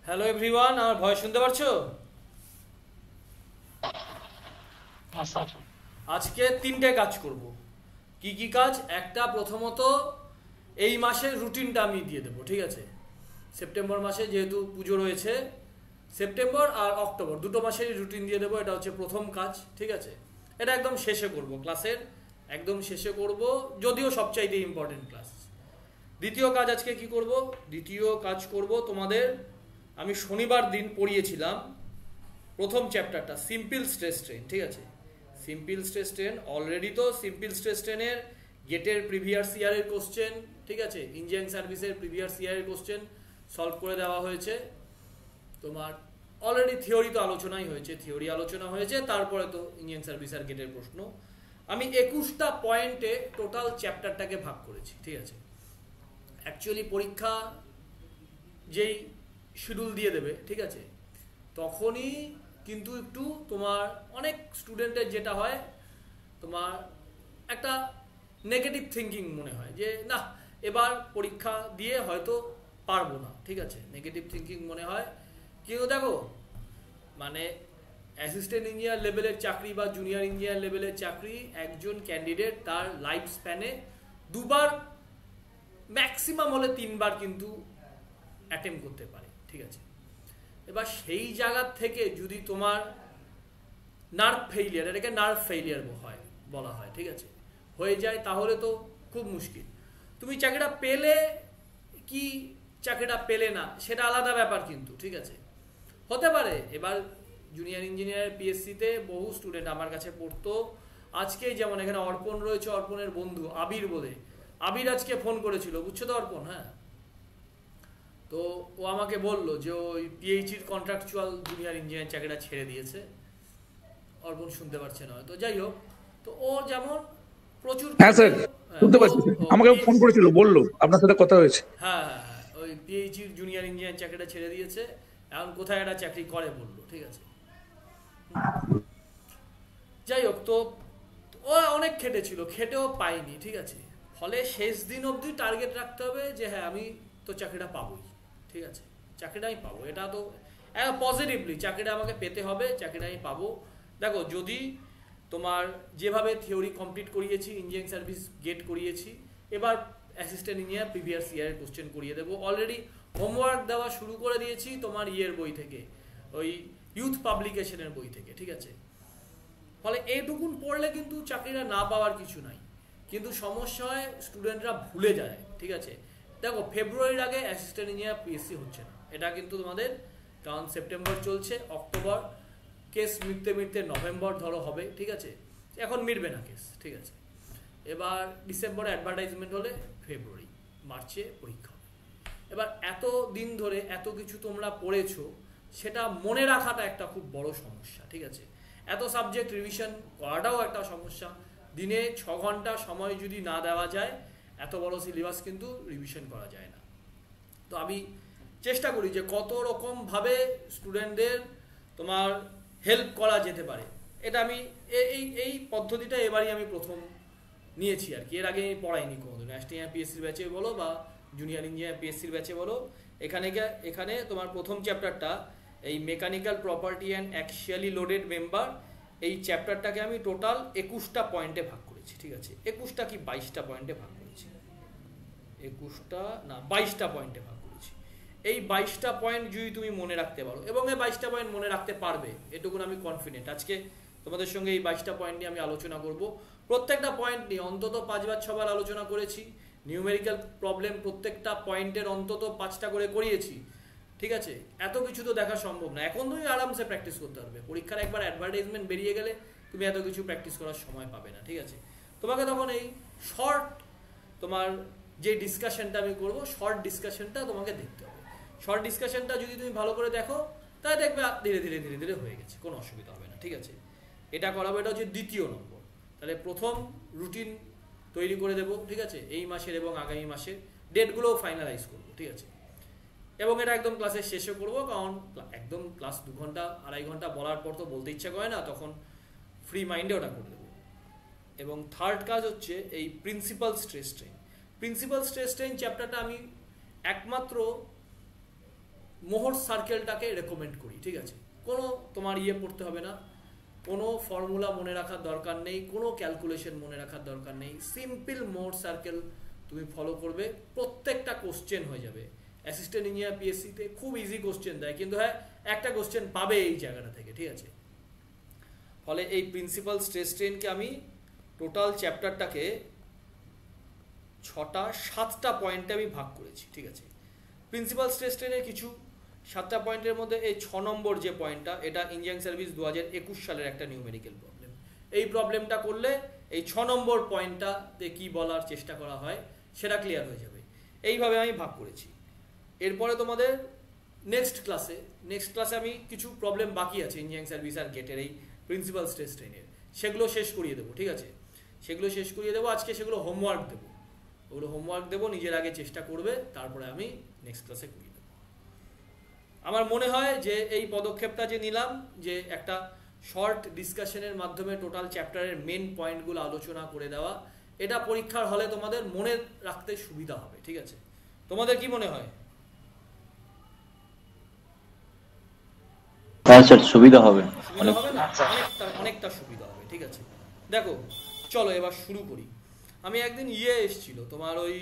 Hello everyone, আমার voice শুনতে পারছো? হ্যাঁ স্যার। আজকে তিনটে কাজ করব। কি কি কাজ? একটা, প্রথমত এই মাসের রুটিনটা আমি দিয়ে দেবো, ঠিক আছে? সেপ্টেম্বর মাসে যেহেতু পুজো রয়েছে, সেপ্টেম্বর আর অক্টোবর দুটো মাসেরই রুটিন দিয়ে দেবো। এটা হচ্ছে প্রথম কাজ, ঠিক আছে? এটা একদম শেষে করব, ক্লাসের একদম শেষে করব, যদিও সবচাইতে ইম্পর্টেন্ট ক্লাস। দ্বিতীয় কাজ আজকে কি করব? দ্বিতীয় কাজ করব তোমাদের, আমি শনিবার দিন পড়িয়েছিলাম প্রথম চ্যাপ্টারটা সিম্পল স্ট্রেস ট্রেন, ঠিক আছে? সিম্পল স্ট্রেস ট্রেন অলরেডি তো সিম্পল স্ট্রেস ট্রেনের গেটের প্রিভিয়াস ইয়ারের কোশ্চেন, ঠিক আছে, ইঞ্জিনিয়ারিং সার্ভিসের প্রিভিয়াস ইয়ারের কোশ্চেন সলভ করে দেওয়া হয়েছে। তোমার অলরেডি থিওরি তো আলোচনাই হয়েছে, থিওরি আলোচনা হয়েছে, তারপরে তো ইঞ্জিনিয়ারিং সার্ভিস আর গেটের প্রশ্ন। আমি 21টা পয়েন্টে টোটাল চ্যাপ্টারটাকে ভাগ করেছি, ঠিক আছে? অ্যাকচুয়ালি পরীক্ষা যেই শিডিউল দিয়ে দেবে, ঠিক আছে, তখনই কিন্তু একটু তোমার অনেক স্টুডেন্টের যেটা হয়, তোমার একটা নেগেটিভ থিঙ্কিং মনে হয় যে না, এবার পরীক্ষা দিয়ে হয়তো পারবো না, ঠিক আছে? নেগেটিভ থিঙ্কিং মনে হয়। কিন্তু দেখো, মানে অ্যাসিস্ট্যান্ট ইঞ্জিনিয়ার লেভেলের চাকরি বা জুনিয়র ইঞ্জিনিয়ার লেভেলের চাকরি একজন ক্যান্ডিডেট তার লাইফ স্প্যানে দুবার, ম্যাক্সিমাম হলে তিনবার কিন্তু অ্যাটেম্প করতে পারে, ঠিক আছে? এবার সেই জায়গার থেকে যদি তোমার নার্ভ ফেইলিয়ার, এটাকে নার্ভ ফেইলিয়ার হয় বলা হয়, ঠিক আছে, হয়ে যায়, তাহলে তো খুব মুশকিল। তুমি চাকরিটা পেলে কি চাকরিটা পেলে না, সেটা আলাদা ব্যাপার কিন্তু, ঠিক আছে? হতে পারে এবার জুনিয়র ইঞ্জিনিয়ার পিএসসিতে বহু স্টুডেন্ট আমার কাছে পড়তো। আজকেই যেমন এখানে অর্পণ রয়েছে, অর্পণের বন্ধু আবির বলে, আবির আজকে ফোন করেছিল, বুঝছো তো অর্পণ? হ্যাঁ, তো ও আমাকে বললো যে ওই পিএইচির কন্ট্রাকচুয়াল জুনিয়র ইঞ্জিনিয়ার চাকরিটা ছেড়ে দিয়েছে। অর্পণ শুনতে পারছে না হয়তো, যাই হোক। তো ও যেমন প্রচুর হ্যাঁ স্যার, হ্যাঁ, শুনতে পাচ্ছি। আমাকে ফোন করেছিল, বললো আপনার সাথে কথা হয়েছে। হ্যাঁ হ্যাঁ হ্যাঁ, ওই পিএইচির জুনিয়র ইঞ্জিনিয়ার চাকরিটা ছেড়ে দিয়েছে, এখন কোথায় একটা চাকরি করে বললো, ঠিক আছে? যাই হোক, তো ও অনেক খেটেছিল, খেটেও পাইনি, ঠিক আছে? ফলে শেষ দিন অবধি টার্গেট রাখতে হবে যে হ্যাঁ, আমি তো চাকরিটা পাবোই, ঠিক আছে? চাকরিটা আমি পাবো, এটা তো পজিটিভলি চাকরিটা আমাকে পেতে হবে, চাকরিটা আমি পাবো। দেখো, যদি তোমার যেভাবে থিওরি কমপ্লিট করিয়েছি, ইঞ্জিনিয়ারিং সার্ভিস গেট করিয়েছি, এবার অ্যাসিস্ট্যান্ট ইঞ্জিনিয়ার প্রিভিয়াস ইয়ারের কোশ্চেন করিয়ে দেবো। অলরেডি হোমওয়ার্ক দেওয়া শুরু করে দিয়েছি তোমার ইয়ের বই থেকে, ওই ইউথ পাবলিকেশনের বই থেকে, ঠিক আছে? ফলে এইটুকুন পড়লে কিন্তু চাকরিটা না পাওয়ার কিছু নাই। কিন্তু সমস্যা হয় স্টুডেন্টরা ভুলে যায়, ঠিক আছে? দেখো, ফেব্রুয়ারির আগে অ্যাসিস্ট্যান্ট ইঞ্জিনিয়ার পিএসসি হচ্ছে না, এটা কিন্তু তোমাদের, কারণ সেপ্টেম্বর চলছে, অক্টোবর কেস মিটতে মিটতে নভেম্বর ধরো হবে, ঠিক আছে? এখন মিটবে না কেস, ঠিক আছে? এবার ডিসেম্বরে অ্যাডভার্টাইজমেন্ট হলে ফেব্রুয়ারি মার্চে পরীক্ষা হবে। এবার এত দিন ধরে এত কিছু তোমরা পড়েছো, সেটা মনে রাখাটা একটা খুব বড় সমস্যা, ঠিক আছে? এত সাবজেক্ট রিভিশন করাটাও একটা সমস্যা। দিনে 6 ঘন্টা সময় যদি না দেওয়া যায়, এত বড় সিলেবাস কিন্তু রিভিশন করা যায় না। তো আমি চেষ্টা করি যে কত রকমভাবে স্টুডেন্টদের তোমার হেল্প করা যেতে পারে। এটা আমি এই এই পদ্ধতিটা এবারই আমি প্রথম নিয়েছি আর কি, এর আগে আমি পড়াইনি কোনোদিন। অ্যাসিস্ট্যান্ট পিএসসির ব্যাচে বলো বা জুনিয়র ইঞ্জিনিয়ার পিএসসির ব্যাচে বলো, এখানে তোমার প্রথম চ্যাপ্টারটা, এই mechanical property and axially loaded member, এই চ্যাপ্টারটাকে আমি টোটাল 21টা পয়েন্টে ভাগ করেছি, ঠিক আছে? 21টা কি 22টা পয়েন্টে ভাগ করেছি, 21টা না 22টা পয়েন্টে ভাগ করেছি। এই 22টা পয়েন্ট যদি তুমি মনে রাখতে পারো, এবং এই 22টা পয়েন্ট মনে রাখতে পারবে, এটুকুন আমি কনফিডেন্ট। আজকে তোমাদের সঙ্গে এই 22টা পয়েন্ট নিয়ে আমি আলোচনা করব। প্রত্যেকটা পয়েন্ট নিয়ে অন্তত 5বার 6বার আলোচনা করেছি। নিউমেরিক্যাল প্রবলেম প্রত্যেকটা পয়েন্টের অন্তত 5টা করে করিয়েছি, ঠিক আছে? এত কিছু তো দেখা সম্ভব না, এখন তুমি আরামসে প্র্যাকটিস করতে পারবে। পরীক্ষার একবার অ্যাডভার্টাইজমেন্ট বেরিয়ে গেলে তুমি এত কিছু প্র্যাকটিস করার সময় পাবে না, ঠিক আছে? তোমাকে তখন এই শর্ট, তোমার যে ডিসকাশনটা আমি করবো, শর্ট ডিসকাশনটা তোমাকে দেখতে হবে। শর্ট ডিসকাশনটা যদি তুমি ভালো করে দেখো, তাহলে দেখবে ধীরে ধীরে ধীরে ধীরে হয়ে গেছে, কোনো অসুবিধা হবে না, ঠিক আছে? এটা করাবো, এটা হচ্ছে দ্বিতীয় নম্বর। তাহলে প্রথম রুটিন তৈরি করে দেবো, ঠিক আছে? এই মাসের এবং আগামী মাসের ডেটগুলোও ফাইনালাইজ করবো, ঠিক আছে? এবং এটা একদম ক্লাসের শেষে করবো, কারণ একদম ক্লাস 2 ঘন্টা 2.5 ঘন্টা বলার পর তো বলতে ইচ্ছা করে না, তখন ফ্রি মাইন্ডে ওটা করে দেবো। এবং থার্ড কাজ হচ্ছে এই principal stress strain. Principal stress strain চ্যাপ্টারটা আমি একমাত্র মোহর সার্কেলটাকে রেকমেন্ড করি, ঠিক আছে। কোনো তোমার পড়তে হবে না, কোনো ফর্মুলা মনে রাখার দরকার নেই, কোনো ক্যালকুলেশন মনে রাখার দরকার নেই, সিম্পল মোহর সার্কেল তুমি ফলো করবে, প্রত্যেকটা কোশ্চেন হয়ে যাবে। অ্যাসিস্ট্যান্ট ইঞ্জিনিয়ার পিএসসিতে খুব ইজি কোশ্চেন দেয়, কিন্তু হ্যাঁ একটা কোশ্চেন পাবে এই জায়গাটা থেকে, ঠিক আছে। ফলে এই প্রিন্সিপাল স্ট্রেস স্ট্রেনকে আমি টোটাল চ্যাপ্টারটাকে 7টা পয়েন্টে আমি ভাগ করেছি, ঠিক আছে। প্রিন্সিপাল স্ট্রেস স্ট্রেনের কিছু 7টা পয়েন্টের মধ্যে এই 6 নম্বর যে পয়েন্টটা, এটা ইঞ্জিনিয়ারিং সার্ভিস 2021 সালের একটা নিউমেরিক্যাল প্রবলেম। এই প্রবলেমটা করলে এই 6 নম্বর পয়েন্টটাতে কি বলার চেষ্টা করা হয় সেটা ক্লিয়ার হয়ে যাবে। এইভাবে আমি ভাগ করেছি। এরপরে তোমাদের নেক্সট ক্লাসে আমি কিছু প্রবলেম বাকি আছে ইঞ্জিনিয়ারিং সার্ভিস আর গেটের এই প্রিন্সিপাল স্ট্রেস স্ট্রেনের, সেগুলো শেষ করিয়ে দেবো, ঠিক আছে। সেগুলো শেষ করিয়ে দেবো আজকে, সেগুলো হোমওয়ার্ক দেবো, ওগুলো হোমওয়ার্ক দেবো, নিজের আগে চেষ্টা করবে, তারপরে আমি নেক্সট ক্লাসে করিয়ে দেবো। আমার মনে হয় যে এই পদক্ষেপটা যে নিলাম, যে একটা শর্ট ডিসকাশনের মাধ্যমে টোটাল চ্যাপ্টারের মেন পয়েন্টগুলো আলোচনা করে দেওয়া, এটা পরীক্ষার হলে তোমাদের মনে রাখতে সুবিধা হবে, ঠিক আছে। তোমাদের কি মনে হয়? হ্যাঁ স্যার, সুবিধা হবে, সুবিধা হবে না? অনেকটা সুবিধা হবে, ঠিক আছে। দেখো চলো এবার শুরু করি। আমি একদিন এসেছিল তোমার ওই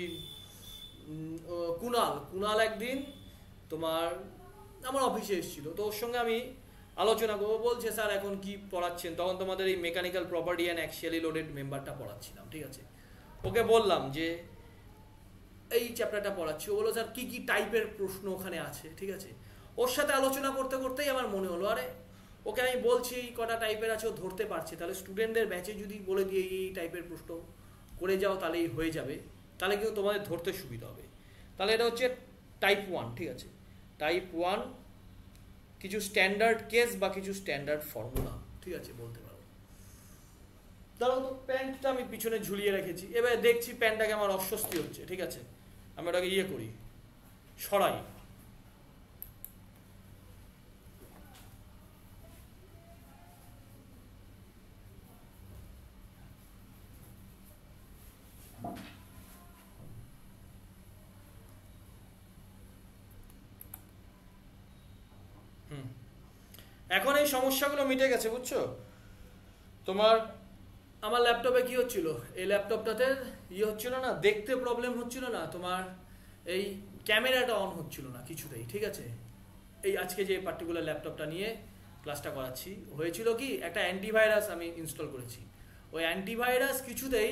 কুণাল একদিন তোমার আমার অফিসে এসেছিল, তো ওর সঙ্গে আমি আলোচনা করবো, বলছে স্যার এখন কি পড়াচ্ছেন, তখন তোমাদের এই mechanical property and axially loaded মেম্বারটা পড়াচ্ছিলাম, ঠিক আছে। ওকে বললাম যে এই চ্যাপ্টারটা পড়াচ্ছি, ও বললো স্যার কি কি টাইপের প্রশ্ন ওখানে আছে, ঠিক আছে। ওর সাথে আলোচনা করতে করতেই আমার মনে হলো, আরে ওকে আমি বলছি কটা টাইপের আছে, ও ধরতে পারছে, তাহলে স্টুডেন্টদের ব্যাচে যদি বলে দিয়ে এই টাইপের প্রশ্ন করে যাও তাহলেই হয়ে যাবে, তাহলে কিন্তু তোমাদের ধরতে সুবিধা হবে। তাহলে এটা হচ্ছে টাইপ 1, ঠিক আছে। টাইপ 1 কিছু স্ট্যান্ডার্ড কেস বা কিছু স্ট্যান্ডার্ড ফর্মুলা, ঠিক আছে, বলতে পারো। ধরো তো প্যান্টটা আমি পিছনে ঝুলিয়ে রেখেছি, এবার দেখছি প্যান্টটাকে আমার অস্বস্তি হচ্ছে, ঠিক আছে, আমি ওটাকে করি, সরাই। এখন এই সমস্যাগুলো মিটে গেছে, বুঝছো। তোমার আমার ল্যাপটপে কি হচ্ছিল, এই ল্যাপটপটাতে হচ্ছিল না, দেখতে প্রবলেম হচ্ছিল না, তোমার এই ক্যামেরাটা অন হচ্ছিল না কিছুতেই, ঠিক আছে। এই আজকে যে পার্টিকুলার ল্যাপটপটা নিয়ে ক্লাসটা করাচ্ছি, হয়েছিল কি একটা অ্যান্টিভাইরাস আমি ইনস্টল করেছি, ওই অ্যান্টিভাইরাস কিছুতেই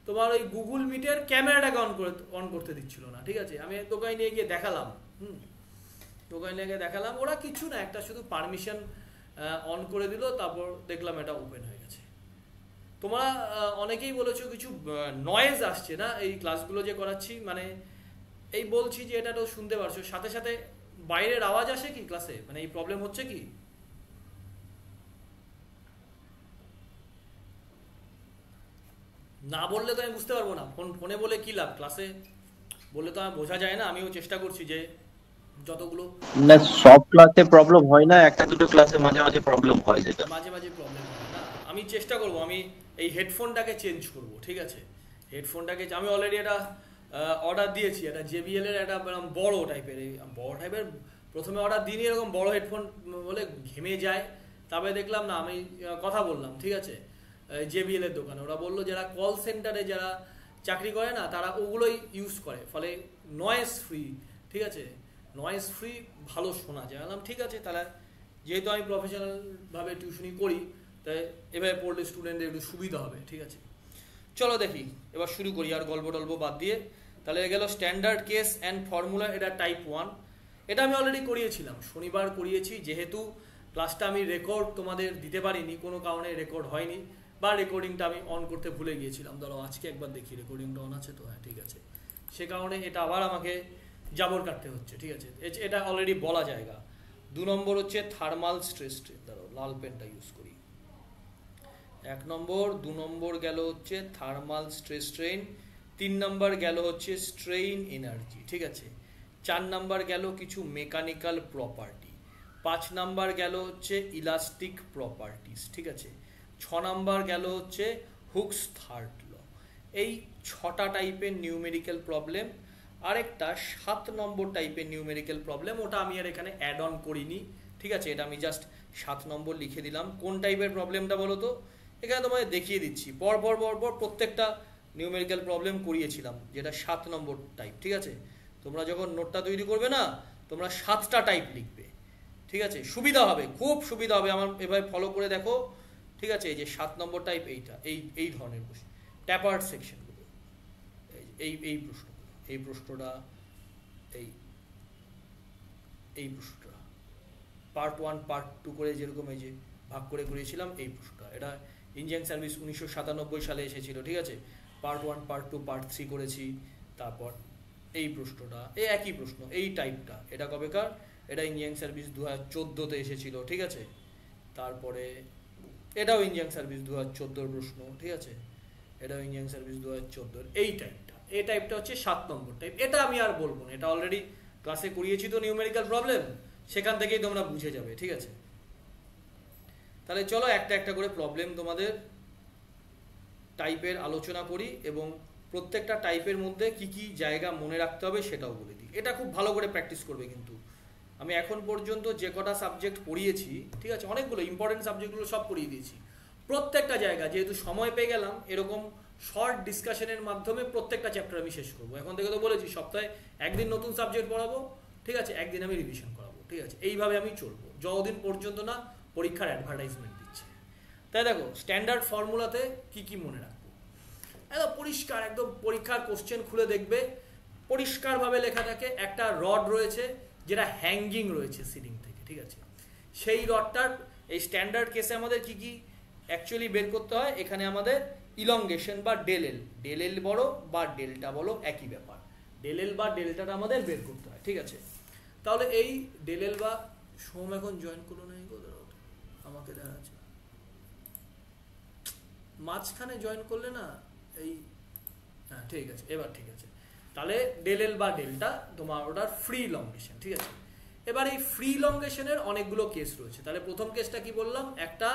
তোমার ওই গুগল মিটের ক্যামেরাটাকে অন করতে দিচ্ছিল না, ঠিক আছে। আমি দোকানে নিয়ে গিয়ে দেখালাম, ওরা কিছু না, একটা শুধু পারমিশন অন করে দিল, তারপর দেখলাম এটা ওপেন হয়ে গেছে। তোমরা অনেকেই বলেছো কিছু নয়েজ আসছে না এই ক্লাসগুলো যে করাচ্ছি, মানে এই বলছি যে এটা তো শুনতে পারছো, সাথে সাথে বাইরের আওয়াজ আসে কি ক্লাসে, মানে এই প্রবলেম হচ্ছে কি? না বললে তো আমি বুঝতে পারবো না, ফোনে বলে কি লাভ, ক্লাসে বললে তো আমি বোঝা যায় না। আমিও চেষ্টা করছি যে যতগুলো না, সব ক্লাসে প্রবলেম হয় না, একটা দুটো ক্লাসে মাঝে মাঝে প্রবলেম হয়, যেটা মাঝে প্রবলেম হয় না। আমি চেষ্টা করব, আমি এই হেডফোনটাকে চেঞ্জ করব, ঠিক আছে। হেডফোনটাকে আমি অলরেডি একটা অর্ডার দিয়েছি, একটা JBL এর একটা বড় টাইপের প্রথমে অর্ডার দিইনি, এরকম বড় হেডফোন বলে ঘেমে যায়, তারপরে দেখলাম না, আমি কথা বললাম, ঠিক আছে, JBL এর দোকানে, ওরা বললো যারা কল সেন্টারে যারা চাকরি করে না তারা ওগুলোই ইউজ করে, ফলে নয়েজ ফ্রি, ঠিক আছে, নয়েজ ফ্রি ভালো শোনা যায়। বললাম ঠিক আছে, তাহলে যেহেতু আমি প্রফেশনালভাবে টিউশনি করি, তাই এভাবে পড়লে স্টুডেন্টদের একটু সুবিধা হবে, ঠিক আছে। চলো দেখি এবার শুরু করি, আর গল্প টল্প বাদ দিয়ে। তাহলে গেল স্ট্যান্ডার্ড কেস অ্যান্ড ফর্মুলা, এটা টাইপ 1, এটা আমি অলরেডি করিয়েছিলাম, শনিবার করিয়েছি। যেহেতু ক্লাসটা আমি রেকর্ড তোমাদের দিতে পারিনি, কোনো কারণে রেকর্ড হয়নি, বা রেকর্ডিংটা আমি অন করতে ভুলে গিয়েছিলাম, ধরো আজকে একবার দেখি রেকর্ডিংটা অন আছে তো, হ্যাঁ ঠিক আছে, সে কারণে এটা আবার আমাকে জাবর কাটতে হচ্ছে, ঠিক আছে। এটা অলরেডি বলা জায়গা। 2 নম্বর হচ্ছে থার্মাল স্ট্রেস স্ট্রেন, ধরো লাল পেনটা ইউজ করি। 1 নম্বর, 2 নম্বর গেল হচ্ছে থার্মাল স্ট্রেস স্ট্রেন, 3 নম্বর গেল হচ্ছে স্ট্রেইন এনার্জি, ঠিক আছে। 4 নম্বর গেল কিছু মেকানিক্যাল প্রপার্টি, 5 নম্বর গেল হচ্ছে ইলাস্টিক প্রপার্টিস, ঠিক আছে। 6 নম্বর গেল হচ্ছে হুকস থার্ড ল। এই 6টা টাইপের নিউমেরিক্যাল প্রবলেম আরেকটা 7 নম্বর টাইপের নিউমেরিক্যাল প্রবলেম, ওটা আমি আর এখানে অ্যাড অন করিনি, ঠিক আছে, এটা আমি জাস্ট 7 নম্বর লিখে দিলাম। কোন টাইপের প্রবলেমটা বলো তো, এখানে তোমাদের দেখিয়ে দিচ্ছি পর পর প্রত্যেকটা নিউমেরিক্যাল প্রবলেম করিয়েছিলাম, যেটা 7 নম্বর টাইপ, ঠিক আছে। তোমরা যখন নোটটা তৈরি করবে না, তোমরা 7টা টাইপ লিখবে, ঠিক আছে, সুবিধা হবে, খুব সুবিধা হবে। আমার এভাবে ফলো করে দেখো, ঠিক আছে। এই যে 7 নম্বর টাইপ এইটা, এই ধরনের প্রশ্ন, ট্যাপার্ড সেকশনগুলো, এই প্রশ্নগুলো, এই প্রশ্নটা, এই প্রশ্নটা পার্ট 1 পার্ট 2 করে যেরকম এই যে ভাগ করে করেছিলাম, এই প্রশ্নটা, এটা ইন্ডিয়ান সার্ভিস 1997 সালে এসেছিল, ঠিক আছে। পার্ট 1 পার্ট 2 পার্ট 3 করেছি। তারপর এই প্রশ্নটা, এই একই প্রশ্ন, এই টাইপটা, এটা কবেকার, এটা ইন্ডিয়ান সার্ভিস 2014-তে এসেছিল, ঠিক আছে। তারপরে এটাও ইন্ডিয়ান সার্ভিস 2014-র প্রশ্ন, ঠিক আছে, এটাও ইন্ডিয়ান সার্ভিস 2014-র। এই টাইপটা হচ্ছে 7 নম্বর টাইপ। এটা আমি আর বলবো না, এটা অলরেডি ক্লাসে করিয়েছি তো নিউমেরিক্যাল প্রবলেম, সেখান থেকেই তোমরা বুঝে যাবে, ঠিক আছে। তাহলে চলো একটা একটা করে প্রবলেম তোমাদের টাইপের আলোচনা করি, এবং প্রত্যেকটা টাইপের মধ্যে কি কি জায়গা মনে রাখতে হবে সেটাও বলে দিই। এটা খুব ভালো করে প্র্যাকটিস করবে, কিন্তু আমি এখন পর্যন্ত যে কটা সাবজেক্ট পড়িয়েছি, ঠিক আছে, অনেকগুলো ইম্পর্টেন্ট সাবজেক্টগুলো সব পড়িয়ে দিয়েছি। প্রত্যেকটা জায়গা, যেহেতু সময় পেয়ে গেলাম, এরকম শর্ট ডিসকাশনের মাধ্যমে প্রত্যেকটা চ্যাপ্টার আমি শেষ করবো। এখন থেকে তো বলেছি সপ্তাহে একদিন নতুন সাবজেক্ট পড়াবো, ঠিক আছে, একদিন আমি রিভিশন করাবো, ঠিক আছে। এইভাবে আমি চলবো যতদিন পর্যন্ত না পরীক্ষার অ্যাডভার্টাইজমেন্ট দিচ্ছে। তাই দেখো, স্ট্যান্ডার্ড ফর্মুলাতে কি কি মনে রাখবো, একদম পরিষ্কার, একদম পরীক্ষার কোশ্চেন খুলে দেখবে পরিষ্কারভাবে লেখা থাকে, একটা রড রয়েছে যেটা হ্যাঙ্গিং রয়েছে সিলিং থেকে, ঠিক আছে। সেই রডটার এই স্ট্যান্ডার্ড কেসে আমাদের কি কি অ্যাকচুয়ালি বের করতে হয়, এখানে আমাদের ইলংগেশন বা ডেল এল বড় বা ডেল্টা বলো, একই ব্যাপার, ডেল এল বা ডেল্টাটা আমাদের বের করতে হয়, ঠিক আছে। তাহলে এই ডেল এল বা সোম এখন জয়েন করলো না, আমাকে দেখা যাচ্ছে মাঝখানে জয়েন করলে না, এই হ্যাঁ ঠিক আছে, এবার ঠিক আছে। তাহলে ডেল এল বা ডেল্টা তোমার ওটার ফ্রি লংগেশন, ঠিক আছে। এবার এই ফ্রি লংগেশনের অনেকগুলো কেস রয়েছে। তাহলে প্রথম কেসটা কি বললাম, একটা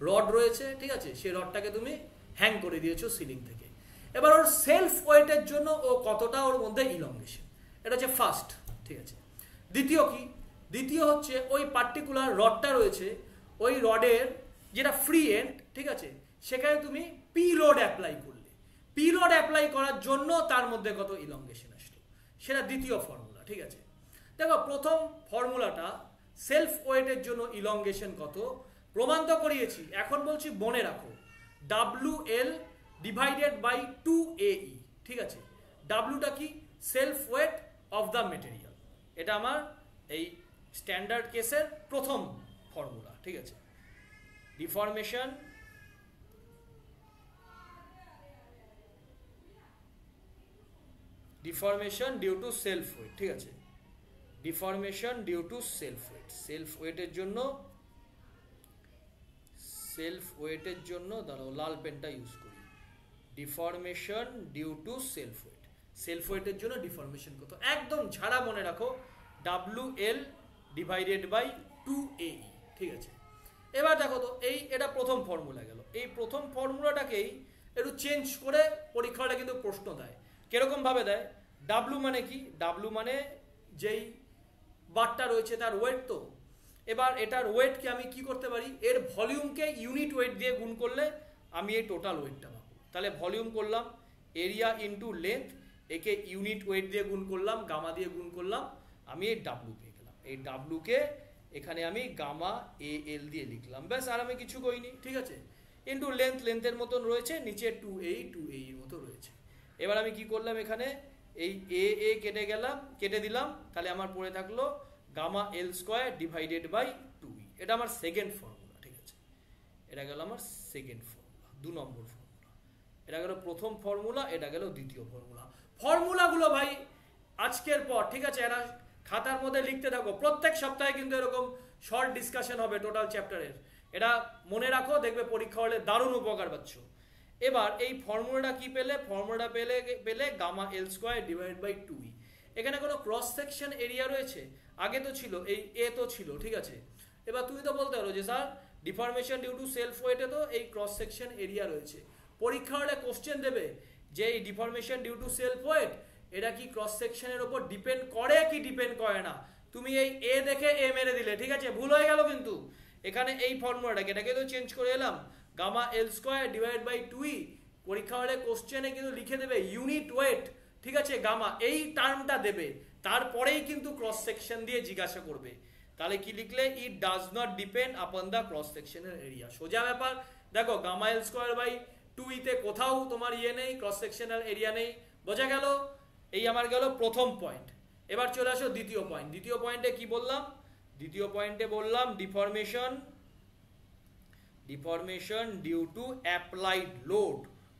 রড রয়েছে, ঠিক আছে, সেই রডটাকে তুমি হ্যাং করে দিয়েছো সিলিং থেকে। এবার ওর সেলফ ওয়েটের জন্য ও কতটা ওর মধ্যে ইলংগেশন, এটা হচ্ছে ফার্স্ট, ঠিক আছে। দ্বিতীয় হচ্ছে ওই পার্টিকুলার রডটা রয়েছে, ওই রডের যেটা ফ্রি এন্ড, ঠিক আছে, সেখানে তুমি পি লোড অ্যাপ্লাই করলে, পি লোড অ্যাপ্লাই করার জন্য তার মধ্যে কত ইলংগেশন আসলো, সেটা দ্বিতীয় ফর্মুলা, ঠিক আছে। দেখো, প্রথম ফর্মুলাটা সেলফ ওয়েটের জন্য ইলংগেশন কত প্রমাণ তো করিয়েছি, এখন বলছি মনে রাখো, WL ডিভাইডেড বাই 2AE, ঠিক আছে। ডাব্লুটা কি, self weight of the material, এটা আমার এই স্ট্যান্ডার্ড কেসের প্রথম ফর্মুলা, ঠিক আছে। Deformation due to self weight, ঠিক আছে, deformation due to self weight, self ওয়েটের জন্য দাঁড়াও লাল পেনটা ইউজ করি, ডিফরমেশন ডিউ টু সেলফ ওয়েটের জন্য ডিফরমেশন কত, একদম ঝাড়া মনে রাখো, WL ডিভাইডেড বাই 2AE, ঠিক আছে। এবার দেখো তো, এটা প্রথম ফর্মুলা গেল। এই প্রথম ফর্মুলাটাকেই একটু চেঞ্জ করে পরীক্ষাটা কিন্তু প্রশ্ন দেয়, কিরকম ভাবে দেয়, W মানে কি, W মানে যেই বারটা রয়েছে তার ওয়েট, তো এবার এটার ওয়েটকে আমি কি করতে পারি, এর ভলিউমকে ইউনিট ওয়েট দিয়ে গুণ করলে আমি এই টোটাল ওয়েটটা পাবো। তাহলে ভলিউম করলাম এরিয়া ইন্টু লেন্থ, একে ইউনিট ওয়েট দিয়ে গুণ করলাম, গামা দিয়ে গুণ করলাম, আমি এই ডাব্লু পেয়ে গেলাম। এই ডাব্লুকে এখানে আমি গামা AL দিয়ে লিখলাম, ব্যাস, আর আমি কিছু করিনি, ঠিক আছে। ইন্টু লেন্থের মতন রয়েছে, নিচে 2AE মতো রয়েছে। এবার আমি কি করলাম, এখানে এই A কেটে দিলাম, তাহলে আমার পড়ে থাকলো gamma L square divided by 2E, এটা আমার সেকেন্ড ফর্মুলা, ঠিক আছে। এটা গেল আমার সেকেন্ড ফর্মুলা, 2 নম্বর ফর্মুলা। এটা গেল প্রথম ফর্মুলা, এটা গেল দ্বিতীয় ফর্মুলা। ফর্মুলাগুলো ভাই আজকের পর, ঠিক আছে, এরা খাতার মধ্যে লিখতে থাকো, প্রত্যেক সপ্তাহে কিন্তু এরকম শর্ট ডিসকাশন হবে টোটাল চ্যাপ্টারের, এটা মনে রাখো, দেখবে পরীক্ষা হলে দারুণ উপকার পাচ্ছ। এবার এই ফর্মুলাটা কি পেলে, ফর্মুলাটা পেলে gamma L square divide by 2E। এখানে কোনো ক্রস সেকশন এরিয়া রয়েছে, আগে তো ছিল, এই A তো ছিল, ঠিক আছে। এবার তুমি তো বলতে পারো যে sir deformation due to self ওয়েটে তো এই ক্রস সেকশন এরিয়া রয়েছে, পরীক্ষা হলে কোশ্চেন দেবে যে এই deformation due to self weight এটা কি ক্রস সেকশনের উপর ডিপেন্ড করে কি ডিপেন্ড করে না? তুমি এই এ দেখে এ মেরে দিলে, ঠিক আছে, ভুল হয়ে গেল। কিন্তু এখানে এই ফর্মুলাটাকে এটাকে তো চেঞ্জ করে এলাম, gamma L square divide by 2e। পরীক্ষা হলে কোশ্চেনে কিন্তু লিখে দেবে ইউনিট ওয়েট, ঠিক আছে, গামা এই টার্মটা দেবে, তারপরেই কিন্তু ক্রস সেকশন দিয়ে জিজ্ঞাসা করবে। তাহলে কি লিখলে? It does not depend upon the cross সেকশনের এরিয়া। সোজা ব্যাপার। দেখো gamma L square by 2e তে কোথাও তোমার ইয়ে নেই, ক্রস সেকশনাল এরিয়া নেই। বোঝা গেল? এই আমার গেল প্রথম পয়েন্ট। এবার চলে আসো দ্বিতীয় পয়েন্ট। দ্বিতীয় পয়েন্টে কি বললাম? দ্বিতীয় পয়েন্টে বললাম deformation due to applied load,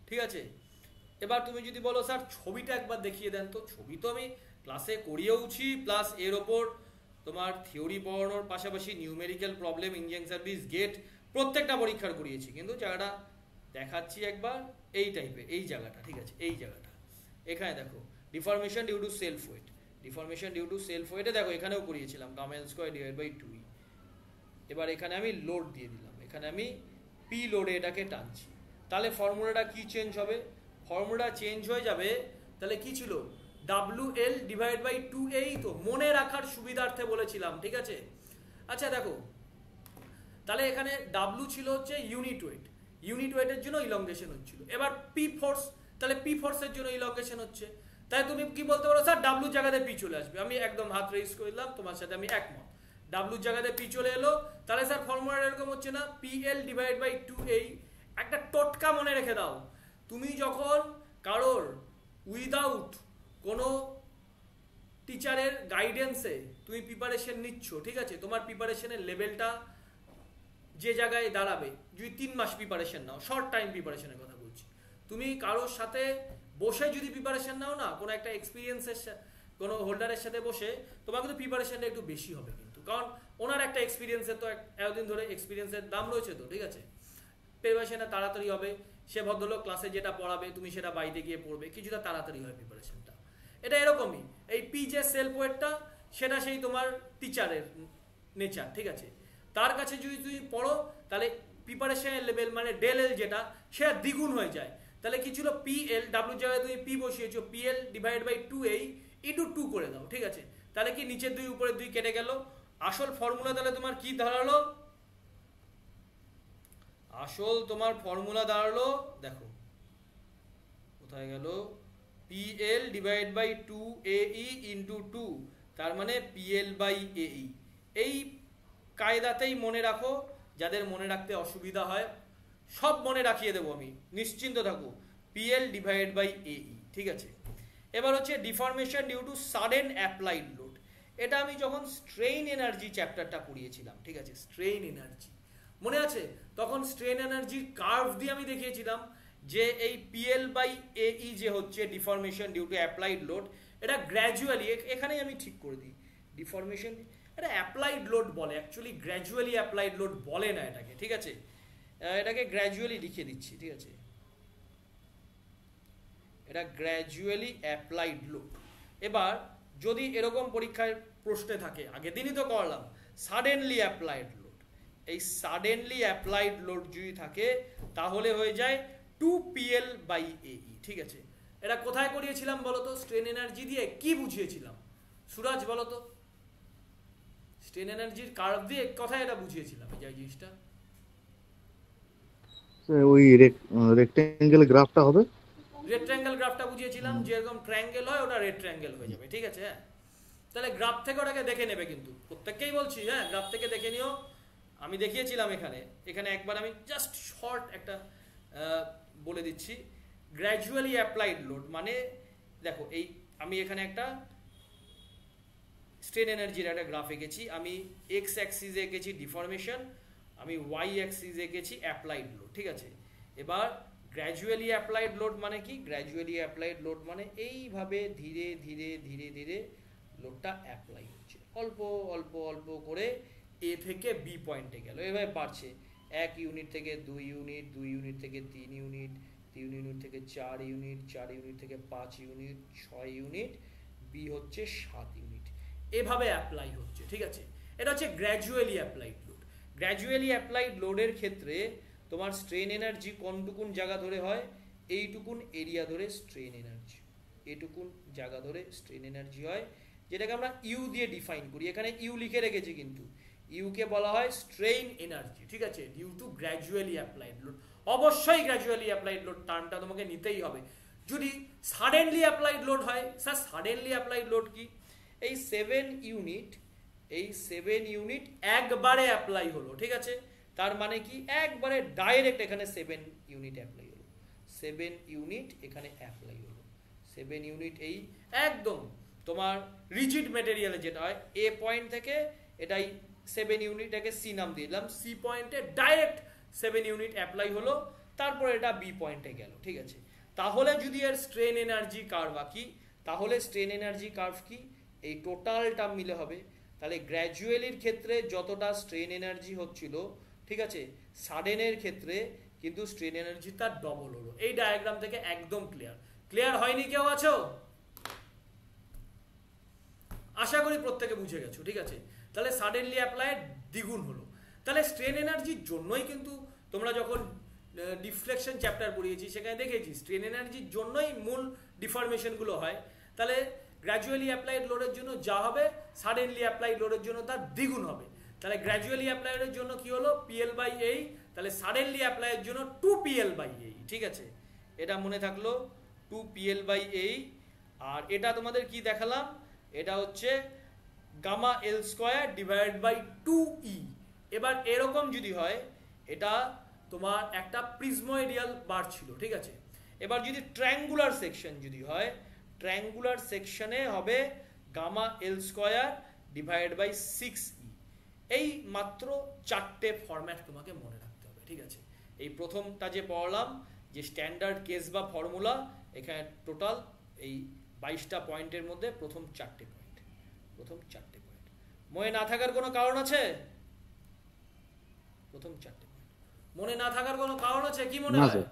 ঠিক আছে। এবার তুমি যদি বলো স্যার ছবিটা একবার দেখিয়ে দেন, তো ছবি তো আমি ক্লাসে করিয়েওছি, প্লাস এর ওপর তোমার থিওরি পড়ানোর পাশাপাশি numerical problem, engineering service, GATE প্রত্যেকটা পরীক্ষার করিয়েছি। কিন্তু জায়গাটা দেখাচ্ছি একবার, এই টাইপের এই জায়গাটা, ঠিক আছে, এই জায়গাটা এখানে দেখো deformation due to self weight. Deformation due to self ওয়েটে দেখো এখানেও করিয়েছিলাম gamma L square divide by 2e। এবার এখানে আমি লোড দিয়ে দিলাম, এখানে আমি পি লোডে এটাকে টানছি। তাহলে ফর্মুলাটা কি চেঞ্জ হবে? ফর্মুলা চেঞ্জ হয়ে যাবে। তাহলে কি ছিল? WL ডিভাইড বাই 2a, তো মনে রাখার সুবিধার্থে বলেছিলাম, ঠিক আছে। আচ্ছা দেখো, তাহলে এখানে W ছিল হচ্ছে ইউনিট ওয়েট, ইউনিট ওয়েটের জন্য ইলংগেশন হচ্ছিল। এবার পি ফোর্স, তাহলে পি ফোর্সের জন্য ইলংগেশন হচ্ছে। তাই তুমি কি বলতে পারো? স্যার W জায়গাতে পি চলে আসবে। আমি একদম হাত রেজ করে দিলাম, তোমার সাথে আমি একমত। W জায়গাতে পি চলে এলো, তাহলে স্যার ফর্মুলা এরকম হচ্ছে না, PL ডিভাইড বাই 2a। একটা টোটকা মনে রেখে দাও, তুমি যখন কারোর উইদাউট কোনো টিচারের গাইডেন্সে তুমি প্রিপারেশন নিচ্ছ, ঠিক আছে, তোমার প্রিপারেশনের লেভেলটা যে জায়গায় দাঁড়াবে, যদি 3 মাস প্রিপারেশন নাও, শর্ট টাইম প্রিপারেশনের কথা বলছি, তুমি কারোর সাথে বসে যদি প্রিপারেশন নাও না, কোনো একটা এক্সপিরিয়েন্সের কোনো হোল্ডারের সাথে বসে, তোমার কিন্তু প্রিপারেশনটা একটু বেশি হবে কিন্তু, কারণ ওনার একটা এক্সপিরিয়েন্সের তো এতদিন ধরে এক্সপিরিয়েন্সের দাম রয়েছে তো, ঠিক আছে, প্রিপারেশনটা তাড়াতাড়ি হবে। সে ভদ্রলোক ক্লাসে যেটা পড়াবে তুমি সেটা বাড়িতে গিয়ে পড়বে, কিছুটা তাড়াতাড়ি হয় প্রিপারেশনটা। এটা এরকমই, এই পি যে সেলফ ওয়েটটা সেটা সেই তোমার টিচারের নেচার, ঠিক আছে। তার কাছে যদি তুমি পড়ো তাহলে প্রিপারেশনের লেভেল মানে ডেল এল যেটা, সেটা দ্বিগুণ হয়ে যায়। তাহলে কি ছিল? PL, W জায়গায় তুমি পি বসিয়েছো, PL divide by 2a into 2 করে দাও, ঠিক আছে। তাহলে কি নিচের 2 উপরে 2 কেটে গেল। আসল ফর্মুলা তাহলে তোমার কি দাঁড়ালো? আসল তোমার ফর্মুলা দাঁড়ালো, দেখো কোথায় গেল, PL divide by 2AE into 2, তার মানে PL বাই AE। এই কায়দাতেই মনে রাখো, যাদের মনে রাখতে অসুবিধা হয় সব মনে রাখিয়ে দেবো আমি, নিশ্চিন্ত থাকো। PL ডিভাইড বাই AE, ঠিক আছে। এবার হচ্ছে deformation due to sudden applied load. এটা আমি যখন স্ট্রেইন এনার্জি চ্যাপ্টারটা পড়িয়েছিলাম, ঠিক আছে, স্ট্রেইন এনার্জি মনে আছে? তখন স্ট্রেন এনার্জির কার্ভ দিয়ে আমি দেখিয়েছিলাম যে এই PL বাই AE যে হচ্ছে deformation due to applied load, এটা গ্র্যাজুয়ালি, এখানেই আমি ঠিক করে দিই, ডিফরমেশন এটা অ্যাপ্লাইড লোড বলে, অ্যাকচুয়ালি গ্র্যাজুয়ালি অ্যাপ্লাইড লোড বলে না এটাকে, ঠিক আছে। এটাকে গ্র্যাজুয়ালি লিখে দিচ্ছি, ঠিক আছে, এটা গ্র্যাজুয়ালি অ্যাপ্লাইড লোড। এবার যদি এরকম পরীক্ষায় প্রশ্নে থাকে, আগের দিনই তো করলাম, সাডেনলি অ্যাপ্লাইড লোড, এই সাডেনলি অ্যাপ্লাইড লোড যদি থাকে তাহলে হয়ে যায় 2PL বাই AE, ঠিক আছে। এটা কোথায় করিয়েছিলাম বলো তো? স্ট্রেন এনার্জি দিয়ে কি বুঝিয়েছিলাম সুরাজ বলো তো? স্ট্রেন এনার্জির কার্ভ দিয়ে কোথায় এটা বুঝিয়েছিলাম এই জিনিসটা? ওই রেক্টেঙ্গেল গ্রাফটা হবে, রেক্ট্যাঙ্গেল গ্রাফটা বুঝিয়েছিলাম, যেরকম ট্রায়াঙ্গেল হয় ওটা রেক্ট্যাঙ্গেল হয়ে যাবে, ঠিক আছে। হ্যাঁ, তাহলে গ্রাফ থেকে ওটাকে দেখে নেবে, কিন্তু প্রত্যেককেই বলছি, হ্যাঁ, গ্রাফ থেকে দেখে নিও। আমি দেখিয়েছিলাম এখানে একবার আমি জাস্ট শর্ট একটা বলে দিচ্ছি। গ্র্যাজুয়ালি অ্যাপ্লাইড লোড মানে দেখো, এই আমি এখানে একটা স্ট্রেন এনার্জির একটা গ্রাফ এঁকেছি, আমি এক্স অ্যাক্সিসে এঁকেছি ডিফরমেশন, আমি ওয়াই অ্যাক্সিসে এঁকেছি অ্যাপ্লাইড লোড, ঠিক আছে। এবার গ্র্যাজুয়ালি অ্যাপ্লাইড লোড মানে কি? গ্র্যাজুয়ালি অ্যাপ্লাইড লোড মানে এইভাবে ধীরে ধীরে ধীরে ধীরে লোডটা অ্যাপ্লাই হচ্ছে, অল্প অল্প অল্প করে এ থেকে বি পয়েন্টে গেল, এভাবে বাড়ছে, 1 ইউনিট থেকে 2 ইউনিট, 2 ইউনিট থেকে 3 ইউনিট, 3 ইউনিট থেকে 4 ইউনিট, 4 ইউনিট থেকে 5 ইউনিট, 6 ইউনিট, বি হচ্ছে 7 ইউনিট, এভাবে অ্যাপ্লাই হচ্ছে, ঠিক আছে। এটা হচ্ছে gradually applied load. Gradually applied লোডের ক্ষেত্রে তোমার স্ট্রেন এনার্জি কোনটুকুন জায়গা ধরে হয়? এইটুকুন এরিয়া ধরে স্ট্রেন এনার্জি, এটুকুন জায়গা ধরে স্ট্রেন এনার্জি হয়, যেটাকে আমরা ইউ দিয়ে ডিফাইন করি। এখানে ইউ লিখে রেখেছি, কিন্তু ইউকে বলা হয় স্ট্রেইন এনার্জি, ঠিক আছে, due to gradually applied load. অবশ্যই গ্র্যাজুয়ালি অ্যাপ্লাইড লোড টার্মটা তোমাকে নিতেই হবে। যদি সাডেনলি অ্যাপ্লাইড লোড হয়, স্যার সাডেনলি অ্যাপ্লাইড লোড কি? এই 7 ইউনিট একবারে অ্যাপ্লাই হলো, ঠিক আছে, তার মানে কি একবারে ডাইরেক্ট এখানে 7 ইউনিট অ্যাপ্লাই হলো, 7 ইউনিট এখানে অ্যাপ্লাই হলো, 7 ইউনিট এই একদম তোমার রিজিড মেটেরিয়ালে যেটা হয় এ পয়েন্ট থেকে, এটাই 7 ইউনিটটাকে সি নাম দিলাম, সি পয়েন্টে ডাইরেক্ট 7 ইউনিট অ্যাপ্লাই হলো, তারপর এটা বি পয়েন্টে গেল, ঠিক আছে। তাহলে যদি এর স্ট্রেন এনার্জি কার্ভ আঁকি, তাহলে স্ট্রেন এনার্জি কার্ভ কি এই টোটালটা মিলে হবে। তাহলে গ্র্যাজুয়ালির ক্ষেত্রে যতটা স্ট্রেন এনার্জি হচ্ছিল, ঠিক আছে, সাডেনের ক্ষেত্রে কিন্তু স্ট্রেন এনার্জি তার ডবল হলো। এই ডায়াগ্রাম থেকে একদম ক্লিয়ার হয়নি? কেউ আছো? আশা করি প্রত্যেকে বুঝে গেছো, ঠিক আছে। তাহলে সাডেনলি অ্যাপ্লাইড দ্বিগুণ হলো। তাহলে স্ট্রেন এনার্জির জন্যই কিন্তু তোমরা যখন ডিফ্লেকশন চ্যাপ্টার পড়িয়েছি সেখানে দেখেছি স্ট্রেন এনার্জির জন্যই মূল ডিফরমেশনগুলো হয়। তাহলে গ্র্যাজুয়ালি অ্যাপ্লাইড লোডের জন্য যা হবে, সাডেনলি অ্যাপ্লাইড লোডের জন্য তার দ্বিগুণ হবে। তাহলে গ্র্যাজুয়ালি অ্যাপ্লাইডের জন্য কি হলো? PL/A, তাহলে সাডেনলি অ্যাপ্লাইয়ের জন্য 2PL/A, ঠিক আছে, এটা মনে থাকলো 2PL/A। আর এটা তোমাদের কি দেখালাম? এটা হচ্ছে gamma L square divided by 2E। এবার এরকম যদি হয়, এটা তোমার একটা প্রিজময়েডিয়াল বার ছিল, ঠিক আছে। এবার যদি ট্রায়াঙ্গুলার সেকশন যদি হয়, ট্রায়াঙ্গুলার সেকশনে হবে gamma L square divided by 6E। এই মাত্র 4টে ফরম্যাট তোমাকে মনে রাখতে হবে, ঠিক আছে। এই প্রথমটা যে পড়লাম, যে স্ট্যান্ডার্ড কেস বা ফর্মুলা, এখানে টোটাল এই 22টা পয়েন্টের মধ্যে প্রথম 4টে পয়েন্ট মনে না থাকার কোনো কারণ আছে? প্রথম 4টে পয়েন্ট মনে না থাকার কোনো কারণ আছে? কি মনে হয়?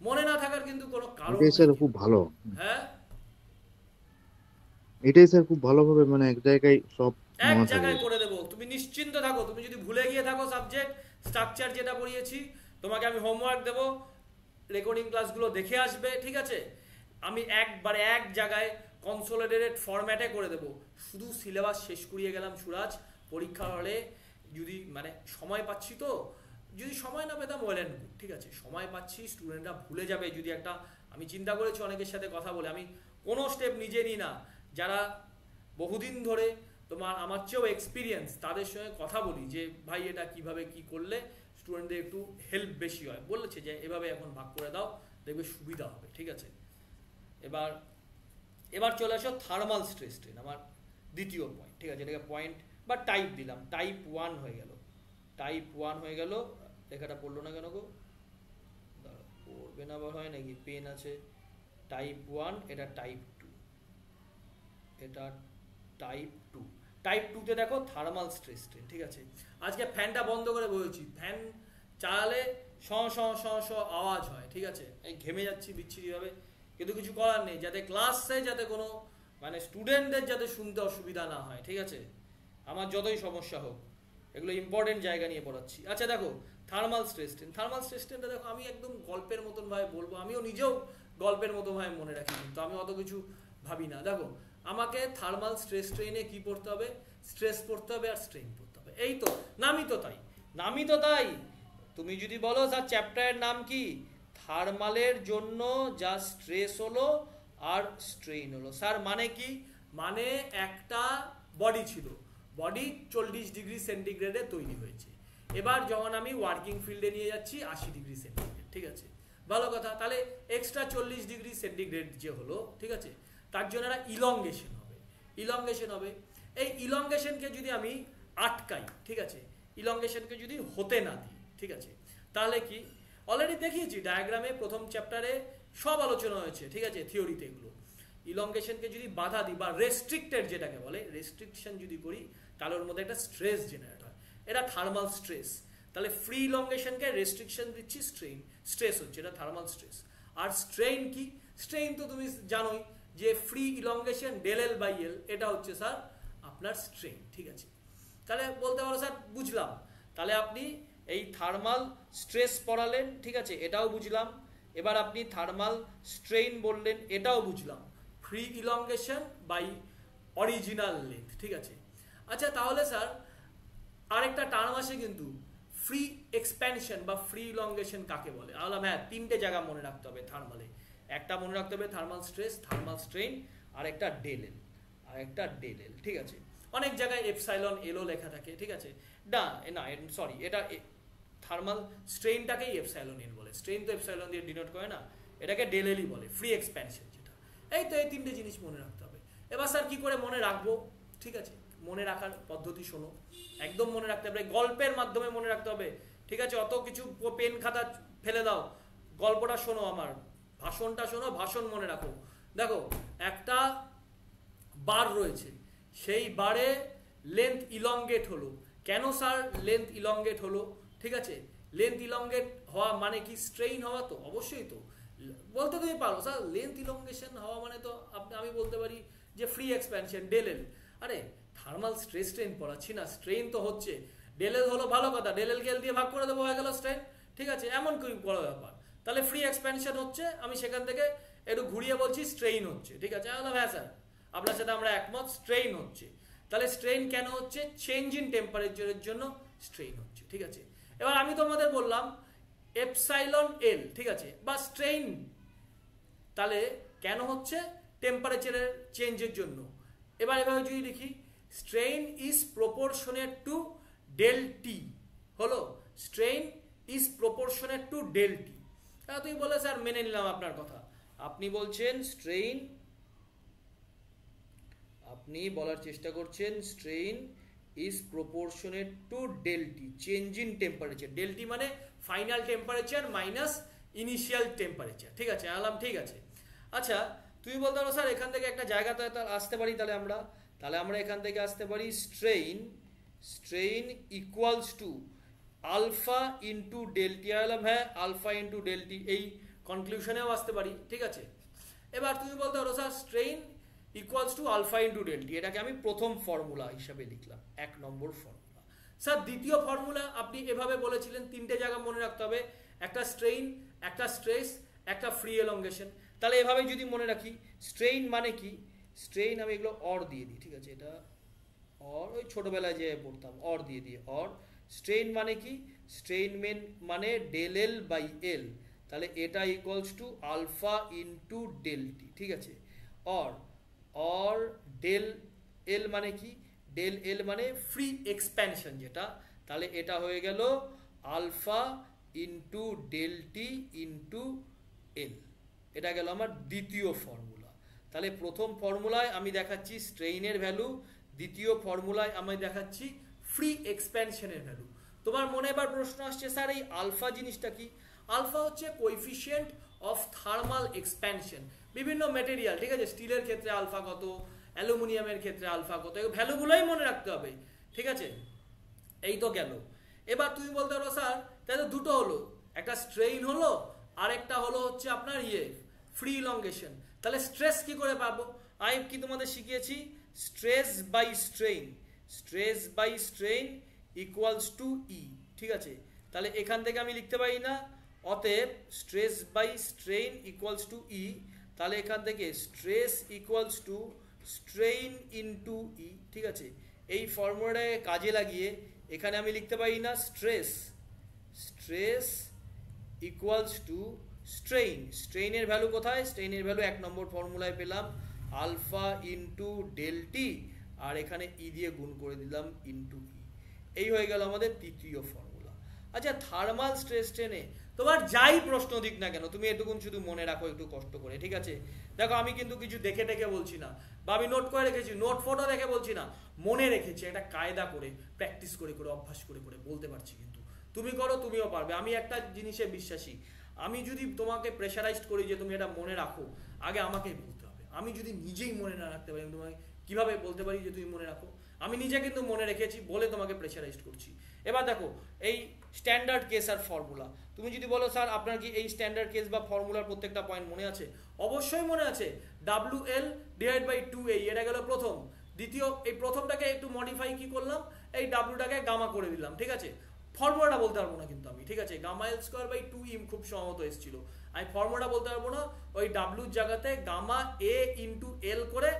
মনে না থাকার কিন্তু কোনো কারণ নেই স্যার, খুব ভালো। হ্যাঁ, এটাই স্যার খুব ভালোভাবে মানে এক জায়গায় সব এক জায়গায় করে দেবো, তুমি নিশ্চিন্ত থাকো। তুমি যদি ভুলে গিয়ে থাকো সাবজেক্ট স্ট্রাকচার যেটা পড়িয়েছি, তোমাকে আমি হোমওয়ার্ক দেবো, রেকর্ডিং ক্লাসগুলো দেখে আসবে, ঠিক আছে। আমি একবারে এক জায়গায় কনসোলিডেটেড ফরম্যাটে করে দেবো। শুধু সিলেবাস শেষ করিয়ে গেলাম সুরাজ, পরীক্ষার হলে যদি মানে সময় পাচ্ছি, তো যদি সময় না পেতাম ওয়েল অ্যান্ড গুড, ঠিক আছে। সময় পাচ্ছি, স্টুডেন্টরা ভুলে যাবে যদি একটা, আমি চিন্তা করেছি অনেকের সাথে কথা বলে, আমি কোনো স্টেপ নিজে নিই না, যারা বহুদিন ধরে তোমার আমার চেয়েও এক্সপিরিয়েন্স, তাদের সঙ্গে কথা বলি যে ভাই এটা কিভাবে কি করলে স্টুডেন্টদের একটু হেল্প বেশি হয়, বলেছে যে এভাবে এখন ভাগ করে দাও, দেখবে সুবিধা হবে, ঠিক আছে। এবার চলে আসো থার্মাল স্ট্রেস স্ট্রেন, আমার দ্বিতীয় পয়েন্ট, ঠিক আছে। এটাকে পয়েন্ট বা টাইপ দিলাম, টাইপ 1 হয়ে গেল। লেখাটা পড়লো না কেন গো? পড়বে না আবার, হয় নাকি? পেন আছে। টাইপ 1, এটা টাইপ 2, এটা টাইপ 2। টাইপ 2তে দেখো থার্মাল স্ট্রেস স্ট্রেন, ঠিক আছে। আজকে ফ্যানটা বন্ধ করে বলেছি, ফ্যান চালালে শ আওয়াজ হয়, ঠিক আছে। এই ঘেমে যাচ্ছি বিচ্ছিরিভাবে, কিন্তু কিছু করার নেই, যাতে ক্লাসে যাতে কোনো মানে স্টুডেন্টদের যাতে শুনতে অসুবিধা না হয়, ঠিক আছে। আমার যতই সমস্যা হোক, এগুলো ইম্পর্টেন্ট জায়গা নিয়ে পড়াচ্ছি। আচ্ছা দেখো, থার্মাল স্ট্রেস স্ট্রেনটা দেখো, আমি একদম গল্পের মতন ভাবে বলবো, আমিও নিজেও গল্পের মতো ভাবে মনে রাখি, কিন্তু আমি অত কিছু ভাবি না। দেখো, আমাকে থার্মাল স্ট্রেস স্ট্রেইনে কি পড়তে হবে? স্ট্রেস পড়তে হবে আর স্ট্রেইন পড়তে হবে। এই তো, নামই তো তাই। তুমি যদি বলো স্যার চ্যাপ্টারের নাম কি, থার্মালের জন্য যা স্ট্রেস হলো আর স্ট্রেইন হলো, স্যার মানে কি? মানে একটা বডি ছিল, বডি 40 ডিগ্রি সেন্টিগ্রেডে তৈরি হয়েছে, এবার যখন আমি ওয়ার্কিং ফিল্ডে নিয়ে যাচ্ছি 80 ডিগ্রি সেন্টিগ্রেড, ঠিক আছে, ভালো কথা। তাহলে এক্সট্রা 40 ডিগ্রি সেন্টিগ্রেড যে হলো, ঠিক আছে, তার জন্য একটা ইলংগেশন হবে। এই ইলংগেশনকে যদি আমি আটকাই, ঠিক আছে, ইলংগেশনকে যদি হতে না দিই, ঠিক আছে, তাহলে কি? অলরেডি দেখিয়েছি ডায়াগ্রামে, প্রথম চ্যাপ্টারে সব আলোচনা হয়েছে, ঠিক আছে, থিওরিতে এগুলো। ইলংগেশনকে যদি বাধা দিই বা রেস্ট্রিক্টেড যেটাকে বলে, রেস্ট্রিকশন যদি করি, তাহলে ওর মধ্যে একটা স্ট্রেস জেনারেট হয়, এটা থার্মাল স্ট্রেস। তাহলে ফ্রি ইলংগেশনকে রেস্ট্রিকশন দিচ্ছি, স্ট্রেস হচ্ছে, এটা থার্মাল স্ট্রেস। আর স্ট্রেইন কি? স্ট্রেইন তো তুমি জানোই যে ফ্রি ইলংগেশন ∂L/L, এটা হচ্ছে স্যার আপনার স্ট্রেইন, ঠিক আছে। তাহলে বলতে পারো স্যার বুঝলাম, তাহলে আপনি এই থার্মাল স্ট্রেস পড়ালেন, ঠিক আছে, এটাও বুঝলাম। এবার আপনি থার্মাল স্ট্রেইন বললেন, এটাও বুঝলাম। Free elongation by original length, ঠিক আছে। আচ্ছা তাহলে স্যার আরেকটা টার্ম আছে কিন্তু, ফ্রি এক্সপ্যানশন বা ফ্রি ইলংগেশন কাকে বলে? বললাম হ্যাঁ, তিনটে জায়গা মনে রাখতে হবে থার্মালে। একটা মনে রাখতে হবে থার্মাল স্ট্রেস, থার্মাল স্ট্রেইন, আর একটা ডেল এল, ঠিক আছে। অনেক জায়গায় এপসাইলন এলও লেখা থাকে, ঠিক আছে। না সরি, এটা থার্মাল স্ট্রেইনটাকেই এপসাইলন এল বলে, স্ট্রেইন তো এপসাইলন দিয়ে ডিনোট করে না, এটাকে ডেল এলই বলে, ফ্রি এক্সপ্যানশন যেটা। এই তো এই তিনটে জিনিস মনে রাখতে হবে। এবার স্যার কি করে মনে রাখবো? ঠিক আছে, মনে রাখার পদ্ধতি শোনো, একদম মনে রাখতে হবে, গল্পের মাধ্যমে মনে রাখতে হবে, ঠিক আছে। অত কিছু পেন খাতা ফেলে দাও, গল্পটা শোনো, আমার ভাষণটা শোনো, ভাষণ মনে রাখো। দেখো একটা বার রয়েছে, সেই বারে লেন্থ ইলংগেট হলো। কেন স্যার লেন্থ ইলংগেট হলো? ঠিক আছে, লেন্থ ইলংগেট হওয়া মানে কি স্ট্রেইন হওয়া? তো অবশ্যই তো বলতে তুমি পারো স্যার লেন্থ ইলংগেশন হওয়া মানে তো আমি বলতে পারি যে ফ্রি এক্সপ্যানশন ডেল এল। আরে থার্মাল স্ট্রেস স্ট্রেন পড়াচ্ছি না, স্ট্রেইন তো হচ্ছে, ডেল এল হলো ভালো কথা, ডেল এল দিয়ে ভাগ করে দেবো, হয়ে গেল স্ট্রেন, ঠিক আছে। এমন কি বড় ব্যাপার? তাহলে ফ্রি এক্সপ্যানশন হচ্ছে, আমি সেখান থেকে একটু ঘুরিয়ে বলছি স্ট্রেইন হচ্ছে, ঠিক আছে। হ্যাঁ স্যার আপনার সাথে আমরা একমত, স্ট্রেইন হচ্ছে। তাহলে স্ট্রেইন কেন হচ্ছে? চেঞ্জ ইন টেম্পারেচারের জন্য স্ট্রেইন হচ্ছে, ঠিক আছে। এবার আমি তোমাদের বললাম এপসাইলন এল, ঠিক আছে, বা স্ট্রেইন তাহলে কেন হচ্ছে? টেম্পারেচারের চেঞ্জের জন্য। এবার এভাবে যদি লিখি, strain is proportional to del T, হলো strain is proportional to del T. তাহলে তুমি বলে স্যার মেনে নিলাম আপনার কথা, আপনি বলছেন স্ট্রেইন, আপনি বলার চেষ্টা করছেন strain is proportional to del T, change in temperature. Del T মানে final temperature minus initial temperature, ঠিক আছে। আলাম ঠিক আছে। আচ্ছা তুমি বলতে পারো স্যার এখান থেকে একটা জায়গাতে আসতে পারি, তাহলে আমরা এখান থেকে আসতে পারি strain equals to alpha into del T. আলাম হ্যাঁ, আলফা ইন্টু ডেল টি, এই কনক্লুশনেও আসতে পারি, ঠিক আছে। এবার তুমি বলতে পারো sir strain equals to alpha into del T, এটাকে আমি প্রথম ফর্মুলা হিসাবে লিখলাম, 1 নম্বর ফর্মুলা। স্যার দ্বিতীয় ফর্মুলা আপনি এভাবে বলেছিলেন, তিনটে জায়গা মনে রাখতে হবে, একটা স্ট্রেইন, একটা স্ট্রেস, একটা ফ্রি এলংগেশন। তাহলে এভাবে যদি মনে রাখি, স্ট্রেইন মানে কি? স্ট্রেইন আমি এগুলো অর দিয়ে দিই, ঠিক আছে, এটা অর, ওই ছোটবেলায় যে পড়তাম অর দিয়ে অর। স্ট্রেইন মানে কি? স্ট্রেইন মানে ডেল এল বাই এল, তাহলে এটা equals to alpha into del T, ঠিক আছে। অর ডেল এল মানে কি? ডেল এল মানে ফ্রি এক্সপ্যানশন যেটা, তাহলে এটা হয়ে গেল alpha into del T into L, এটা গেল আমার দ্বিতীয় ফর্মুলা। তাহলে প্রথম ফর্মুলায় আমি দেখাচ্ছি স্ট্রেইনের ভ্যালু, দ্বিতীয় ফর্মুলায় আমি দেখাচ্ছি ফ্রি এক্সপ্যানশনের ভ্যালু। তোমার মনে এবার প্রশ্ন আসছে স্যার এই আলফা জিনিসটা কি? আলফা হচ্ছে কোএফিশিয়েন্ট অফ থার্মাল এক্সপ্যানশন, বিভিন্ন মেটেরিয়াল, ঠিক আছে। স্টিলের ক্ষেত্রে আলফা কত, অ্যালুমিনিয়ামের ক্ষেত্রে আলফা কত, এই ভ্যালুগুলোই মনে রাখতে হবে, ঠিক আছে। এই তো গেল। এবার তুমি বলতে পারো স্যার তাহলে দুটো হলো, একটা স্ট্রেইন হলো, আরেকটা হলো হচ্ছে আপনার ফ্রি ইলংগেশন। তাহলে স্ট্রেস কি করে পাবো? আমি কি তোমাদের শিখিয়েছি? Stress by strain equals to E, ঠিক আছে। তাহলে এখান থেকে আমি লিখতে পারি না, অতএব stress by strain equals to E, তাহলে এখান থেকে stress equals to strain into E, ঠিক আছে। এই ফর্মুলাটাকে কাজে লাগিয়ে এখানে আমি লিখতে পারি না স্ট্রেস ইকুয়ালস টু স্ট্রেইনের ভ্যালু কোথায়? স্ট্রেইনের ভ্যালু 1 নম্বর ফর্মুলায় পেলাম, আলফা ইন্টু ডেল টি, আর এখানে ই দিয়ে গুণ করে দিলাম ইন্টু ই। এই হয়ে গেল আমাদের তৃতীয় ফর্মুলা। আচ্ছা থার্মাল স্ট্রেস স্ট্রেনে তোমার যাই প্রশ্ন দিক না কেন, তুমি এটুকুন শুধু মনে রাখো একটু কষ্ট করে, ঠিক আছে। দেখো আমি কিন্তু কিছু দেখে বলছি না, বা আমি নোট করে রেখেছি, নোট ফটো দেখে বলছি না, মনে রেখেছি, একটা কায়দা করে প্র্যাকটিস করে অভ্যাস করে বলতে পারছি। কিন্তু তুমি করো, তুমিও পারবে। আমি একটা জিনিসে বিশ্বাসী, আমি যদি তোমাকে প্রেশারাইজড করি যে তুমি এটা মনে রাখো, আগে আমাকেই বলতে হবে। আমি যদি নিজেই মনে না রাখতে পারি, তোমাকে কিভাবে বলতে পারি যে তুমি মনে রাখো? আমি নিজে কিন্তু মনে রেখেছি বলে তোমাকে প্রেশারাইজড করছি। এবার দেখো এই স্ট্যান্ডার্ড কেস আর ফর্মুলা, তুমি যদি বলো স্যার আপনার কি এই স্ট্যান্ডার্ড কেস বা ফর্মুলার প্রত্যেকটা পয়েন্ট মনে আছে? অবশ্যই মনে আছে। WL ডিভাইড বাই 2A, এটা গেল প্রথম। দ্বিতীয়, এই প্রথমটাকে একটু মডিফাই কি করলাম, এই ডাব্লুটাকে গামা করে দিলাম, ঠিক আছে। ফর্মুলাটা বলতে পারবো না কিন্তু আমি, ঠিক আছে, গামা এল স্কোয়ার বাই 2 খুব সম্ভবত এসেছিল, আমি ফর্মুলাটা বলতে পারবো না, ওই ডাব্লুর জায়গাতে গামা এ ইন্টু এল করে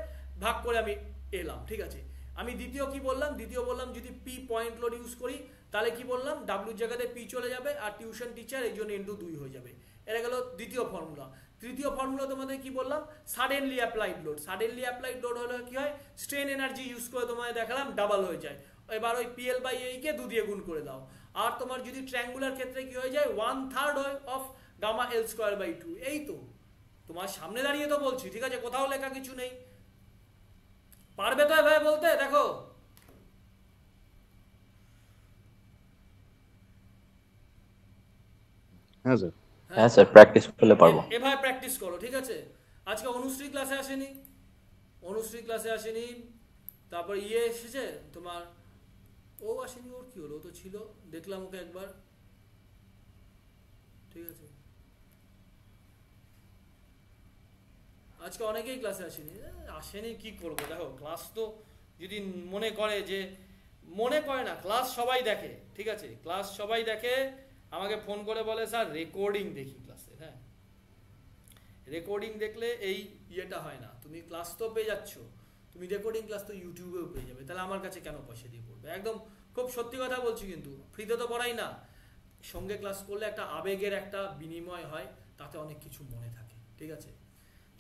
ভাগ করে আমি এলাম, ঠিক আছে। আমি দ্বিতীয় কি বললাম, দ্বিতীয় বললাম যদি পি পয়েন্ট লোড ইউজ করি তাহলে কি বললাম, ডাব্লুর জায়গাতে পি চলে যাবে আর টিউশন টিচার এই জন্য ইন্টু 2 হয়ে যাবে, এটা গেল দ্বিতীয় ফর্মুলা। তৃতীয় ফর্মুলা তোমাদের কি বললাম, suddenly applied load. Suddenly applied load হলে কি হয়, স্ট্রেন এনার্জি ইউজ করে তোমাদের দেখালাম ডাবল হয়ে যায়, এবার ওই পিএল বাই এই কে 2 দিয়ে গুণ করে দাও। আর তোমার যদি ট্রায়াঙ্গুলার ক্ষেত্রে কি হয়ে যায়, 1/3 হয় of gamma L square by 2। এই তো তোমার সামনে দাঁড়িয়ে তো বলছি, ঠিক আছে, কোথাও লেখা কিছু নেই, পারবে তো এভাবে বলতে? দেখো হ্যাঁ স্যার। হ্যাঁ স্যার, প্র্যাকটিস করলে পারবো। এভাবে প্র্যাকটিস করো, ঠিক আছে। আজকে অনুশ্রী ক্লাসে আসেনি, অনুশ্রী ক্লাসে আসেনি, তারপর ইয়ে এসেছে তোমার, ও আসেনি, ওর কি হলো, ও তো ছিল, দেখলাম ওকে একবার, ঠিক আছে। আজকে অনেকেই ক্লাসে আসেনি, আসেনি কি করবো, দেখো ক্লাস তো যদি মনে করে যে, মনে করে না, ক্লাস সবাই দেখে, ঠিক আছে, ক্লাস সবাই দেখে, আমাকে ফোন করে বলে স্যার রেকর্ডিং দেখি ক্লাসে। হ্যাঁ, রেকর্ডিং দেখলে এই ইয়েটা হয় না, তুমি ক্লাস তো পেয়ে যাচ্ছ, তুমি রেকর্ডিং ক্লাস তো ইউটিউবেও পেয়ে যাবে, তাহলে আমার কাছে কেন পয়সা দিয়ে পড়বে? একদম খুব সত্যি কথা বলছি, কিন্তু ফ্রিতে তো পড়াই না, সঙ্গে ক্লাস করলে একটা আবেগের একটা বিনিময় হয়, তাতে অনেক কিছু মনে থাকে, ঠিক আছে।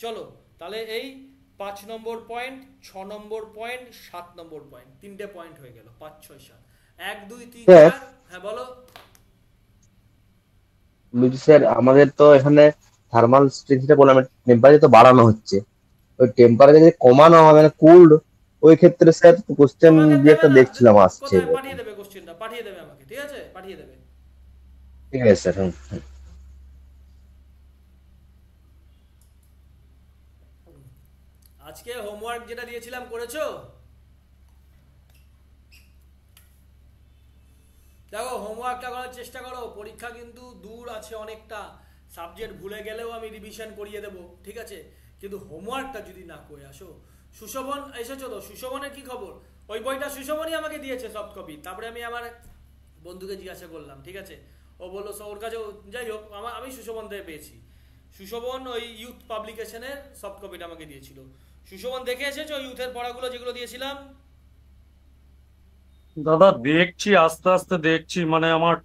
চলো তাহলে এই 5 নম্বর পয়েন্ট, 6 নম্বর পয়েন্ট, 7 নম্বর পয়েন্ট, 3টে পয়েন্ট হয়ে গেল, 5 6 7, 1 2 3 4। হ্যাঁ বলো। বলছি স্যার, আমাদের তো এখানে থার্মাল স্ট্রেঞ্জটা বললাম, টেম্পারেচার তো বাড়ানো হচ্ছে, ওই টেম্পারেচার যদি কমানো হয় মানে কুলড, ওই ক্ষেত্রে স্যার কোশ্চেন যে একটা দেখছিলাম আসছে, কোথায় পাঠিয়ে দেবে কোশ্চেনটা, পাঠিয়ে দেবে আমাকে, ঠিক আছে, পাঠিয়ে দেবে। ঠিক আছে স্যার। আজকে হোমওয়ার্ক যেটা দিয়েছিলাম করেছো? দেখো হোমওয়ার্কটা করার চেষ্টা করো, পরীক্ষা কিন্তু দূর আছে অনেকটা, সাবজেক্ট ভুলে গেলেও আমি রিভিশন করিয়ে দেবো, ঠিক আছে, কিন্তু হোমওয়ার্কটা যদি না করে আসো। সুশোভন এসেছো তো, সুশোভনের কি খবর? ওই বইটা সুশোভনই আমাকে দিয়েছে সফট কপি, তারপরে আমি আমার বন্ধুকে জিজ্ঞাসা করলাম, ঠিক আছে, ও বললো ওর কাছেও, যাই হোক আমি সুশোভন থেকে পেয়েছি, সুশোভন ওই ইউথ পাবলিকেশনের সফট কপিটা আমাকে দিয়েছিল। সুশোভন দেখে এসেছো ইউথের পড়াগুলো যেগুলো দিয়েছিলাম? দাদা দেখছি, আস্তে আস্তে দেখছি, মানে আমার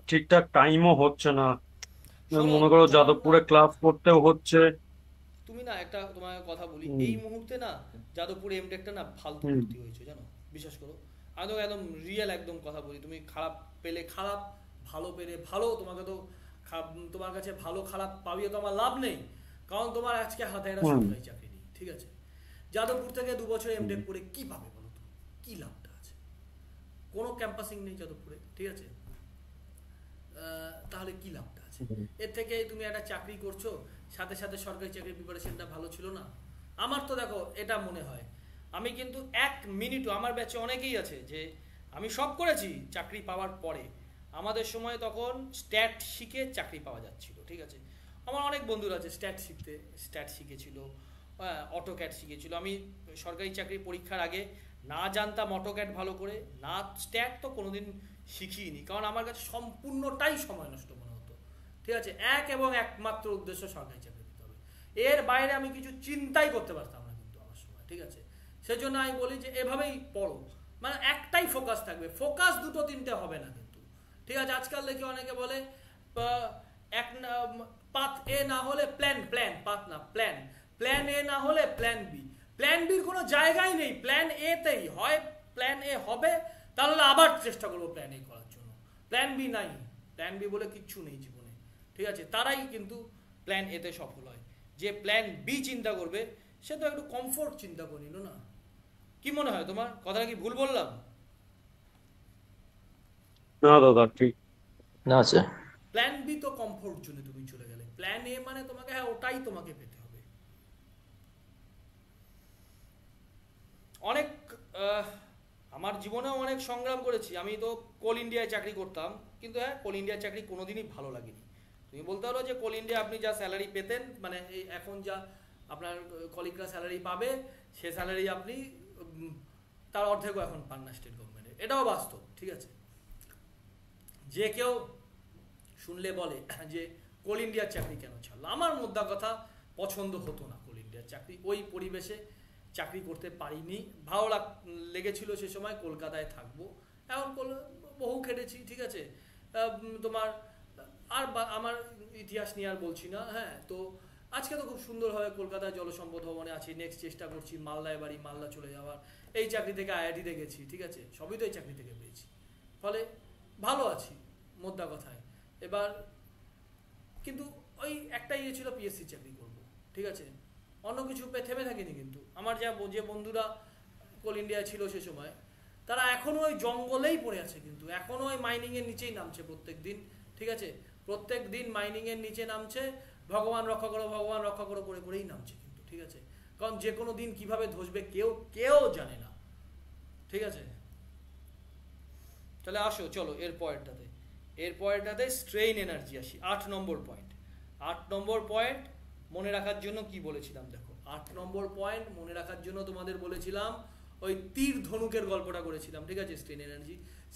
ঠিকঠাক টাইমও হচ্ছে না, মনে করো যাদবপুরে ক্লাস করতেও হচ্ছে। তুমি না একটা তোমার কথা বলি, এই মুহূর্তে না যাদবপুর এমটেকটা না ফালতু ভর্তি হয়েছে, জানো, বিশ্বাস করো, আমি তো একদম রিয়েল একদম কথা বলি, তুমি খারাপ পেলে খারাপ, ভালো পেলে ভালো, তোমাকে তো তোমার কাছে ভালো খারাপ পাবিয়ে তো আমার লাভ নেই, কারণ তোমার আজকে হাতে একটা সরকারি চাকরি নেই, ঠিক আছে। যাদবপুর থেকে 2 বছর এমটেক করে কি পাবে বলো তো, কি লাভটা আছে? কোনো ক্যাম্পাসিং নেই যাদবপুরে, ঠিক আছে, তাহলে কি লাভটা আছে? এর থেকে তুমি একটা চাকরি করছো, সাথে সাথে সরকারি চাকরির প্রিপারেশনটা ভালো ছিল না? আমার তো দেখো এটা মনে হয়, আমি কিন্তু 1 মিনিটও, আমার ব্যাচে অনেকেই আছে যে আমি সব করেছি চাকরি পাওয়ার পরে, আমাদের সময় তখন স্ট্যাট শিখে চাকরি পাওয়া যাচ্ছিল, ঠিক আছে, আমার অনেক বন্ধুরা আছে স্ট্যাট শিখেছিল, অটোক্যাড শিখেছিল, আমি সরকারি চাকরির পরীক্ষার আগে না জানতাম অটোক্যাড ভালো করে, না স্ট্যাট তো কোনোদিন শিখিনি, কারণ আমার কাছে সম্পূর্ণটাই সময় নষ্ট মনে হতো, ঠিক আছে, এক এবং একমাত্র উদ্দেশ্য সরকারি চাকরি দিতে হবে, এর বাইরে আমি কিছু চিন্তাই করতে পারতাম না কিন্তু আমার সময়, ঠিক আছে। সেজন্য আমি বলি যে এভাবেই পড়ো, মানে একটাই ফোকাস থাকবে, ফোকাস 2টো 3টে হবে না কিন্তু, ঠিক আছে। আজকাল দেখি অনেকে বলে পাথ এ না হলে প্ল্যান পাথ না প্ল্যান এ না হলে প্ল্যান বি, প্ল্যান বির কোনো জায়গাই নেই, প্ল্যান এ তেই হয়, প্ল্যান এ হবে তাহলে আবার চেষ্টা করবো প্ল্যান এ করার জন্য, প্ল্যান বি নাই, প্ল্যান বি বলে কিচ্ছু নেই জীবনে, ঠিক আছে, তারাই কিন্তু প্ল্যান এতে সফল হয়। যে প্ল্যান বি চিন্তা করবে সে তো একটু কমফোর্ট চিন্তা করে নিল না, কি মনে হয় তোমার? কথাটা কি ভুল বললাম? না দাদা ঠিক না স্যার, প্ল্যান বি তো কমফোর্ট জোনে তুমি চলে গেলে, প্ল্যান এ মানে তোমাকে, হ্যাঁ ওটাই তোমাকে পেতে হবে। অনেক আমার জীবনেও অনেক সংগ্রাম করেছি, আমি তো কোল ইন্ডিয়ায় চাকরি করতাম, কিন্তু হ্যাঁ কোল ইন্ডিয়ার চাকরি কোনোদিনই ভালো লাগেনি। তুমি বলতে পারো যে কোল ইন্ডিয়া আপনি যা স্যালারি পেতেন, মানে এই এখন যা আপনার কলিগরা স্যালারি পাবে, সে স্যালারি আপনি তার অর্ধেকও এখন পান না স্টেট গভর্নমেন্টের, এটাও বাস্তব, ঠিক আছে। যে কেউ শুনলে বলে যে কোল ইন্ডিয়ার চাকরি কেন ছাড়লো, আমার মোদ্দা কথা পছন্দ হতো না কোল ইন্ডিয়ার চাকরি, ওই পরিবেশে চাকরি করতে পারিনি, ভালো লেগেছিল সে সময় কলকাতায় থাকবো, এখন বহু খেটেছি, ঠিক আছে। তোমার আর আমার ইতিহাস নিয়ে আর বলছি না, হ্যাঁ। তো আজকে তো খুব সুন্দরভাবে কলকাতায় জলসম্পদ ভবনে আছি, নেক্সট চেষ্টা করছি মালদায় বাড়ি, মালদা চলে যাওয়ার, এই চাকরি থেকে আইআইটিতে গেছি, ঠিক আছে, সবই তো এই চাকরি থেকে পেয়েছি, ফলে ভালো আছি মোদ্দা কথায়। এবার কিন্তু ওই একটা ইয়ে ছিল পিএসসি চাকরি করব, ঠিক আছে, অন্য কিছু থেমে থাকিনি। কিন্তু আমার যে বন্ধুরা কোল ইন্ডিয়া ছিল সে সময়, তারা এখনও ওই জঙ্গলেই পড়ে আছে, কিন্তু এখনও ওই মাইনিংয়ের নিচেই নামছে প্রত্যেক দিন, ঠিক আছে, প্রত্যেক দিন মাইনিংয়ের নিচে নামছে, ভগবান রক্ষা করো করে করেই নামছে কিন্তু, ঠিক আছে, কারণ যে কোনো দিন কিভাবে ধসবে কেউ জানে না, ঠিক আছে। তাহলে আসো চলো এর পরেরটাতে স্ট্রেইন এনার্জি আসি। 8 নম্বর পয়েন্ট মনে রাখার জন্য কি বলেছিলাম দেখো, 8 নম্বর পয়েন্ট মনে রাখার জন্য তোমাদের বলেছিলাম ওই তীর ধনুকের গল্পটা করেছিলাম, ঠিক আছে।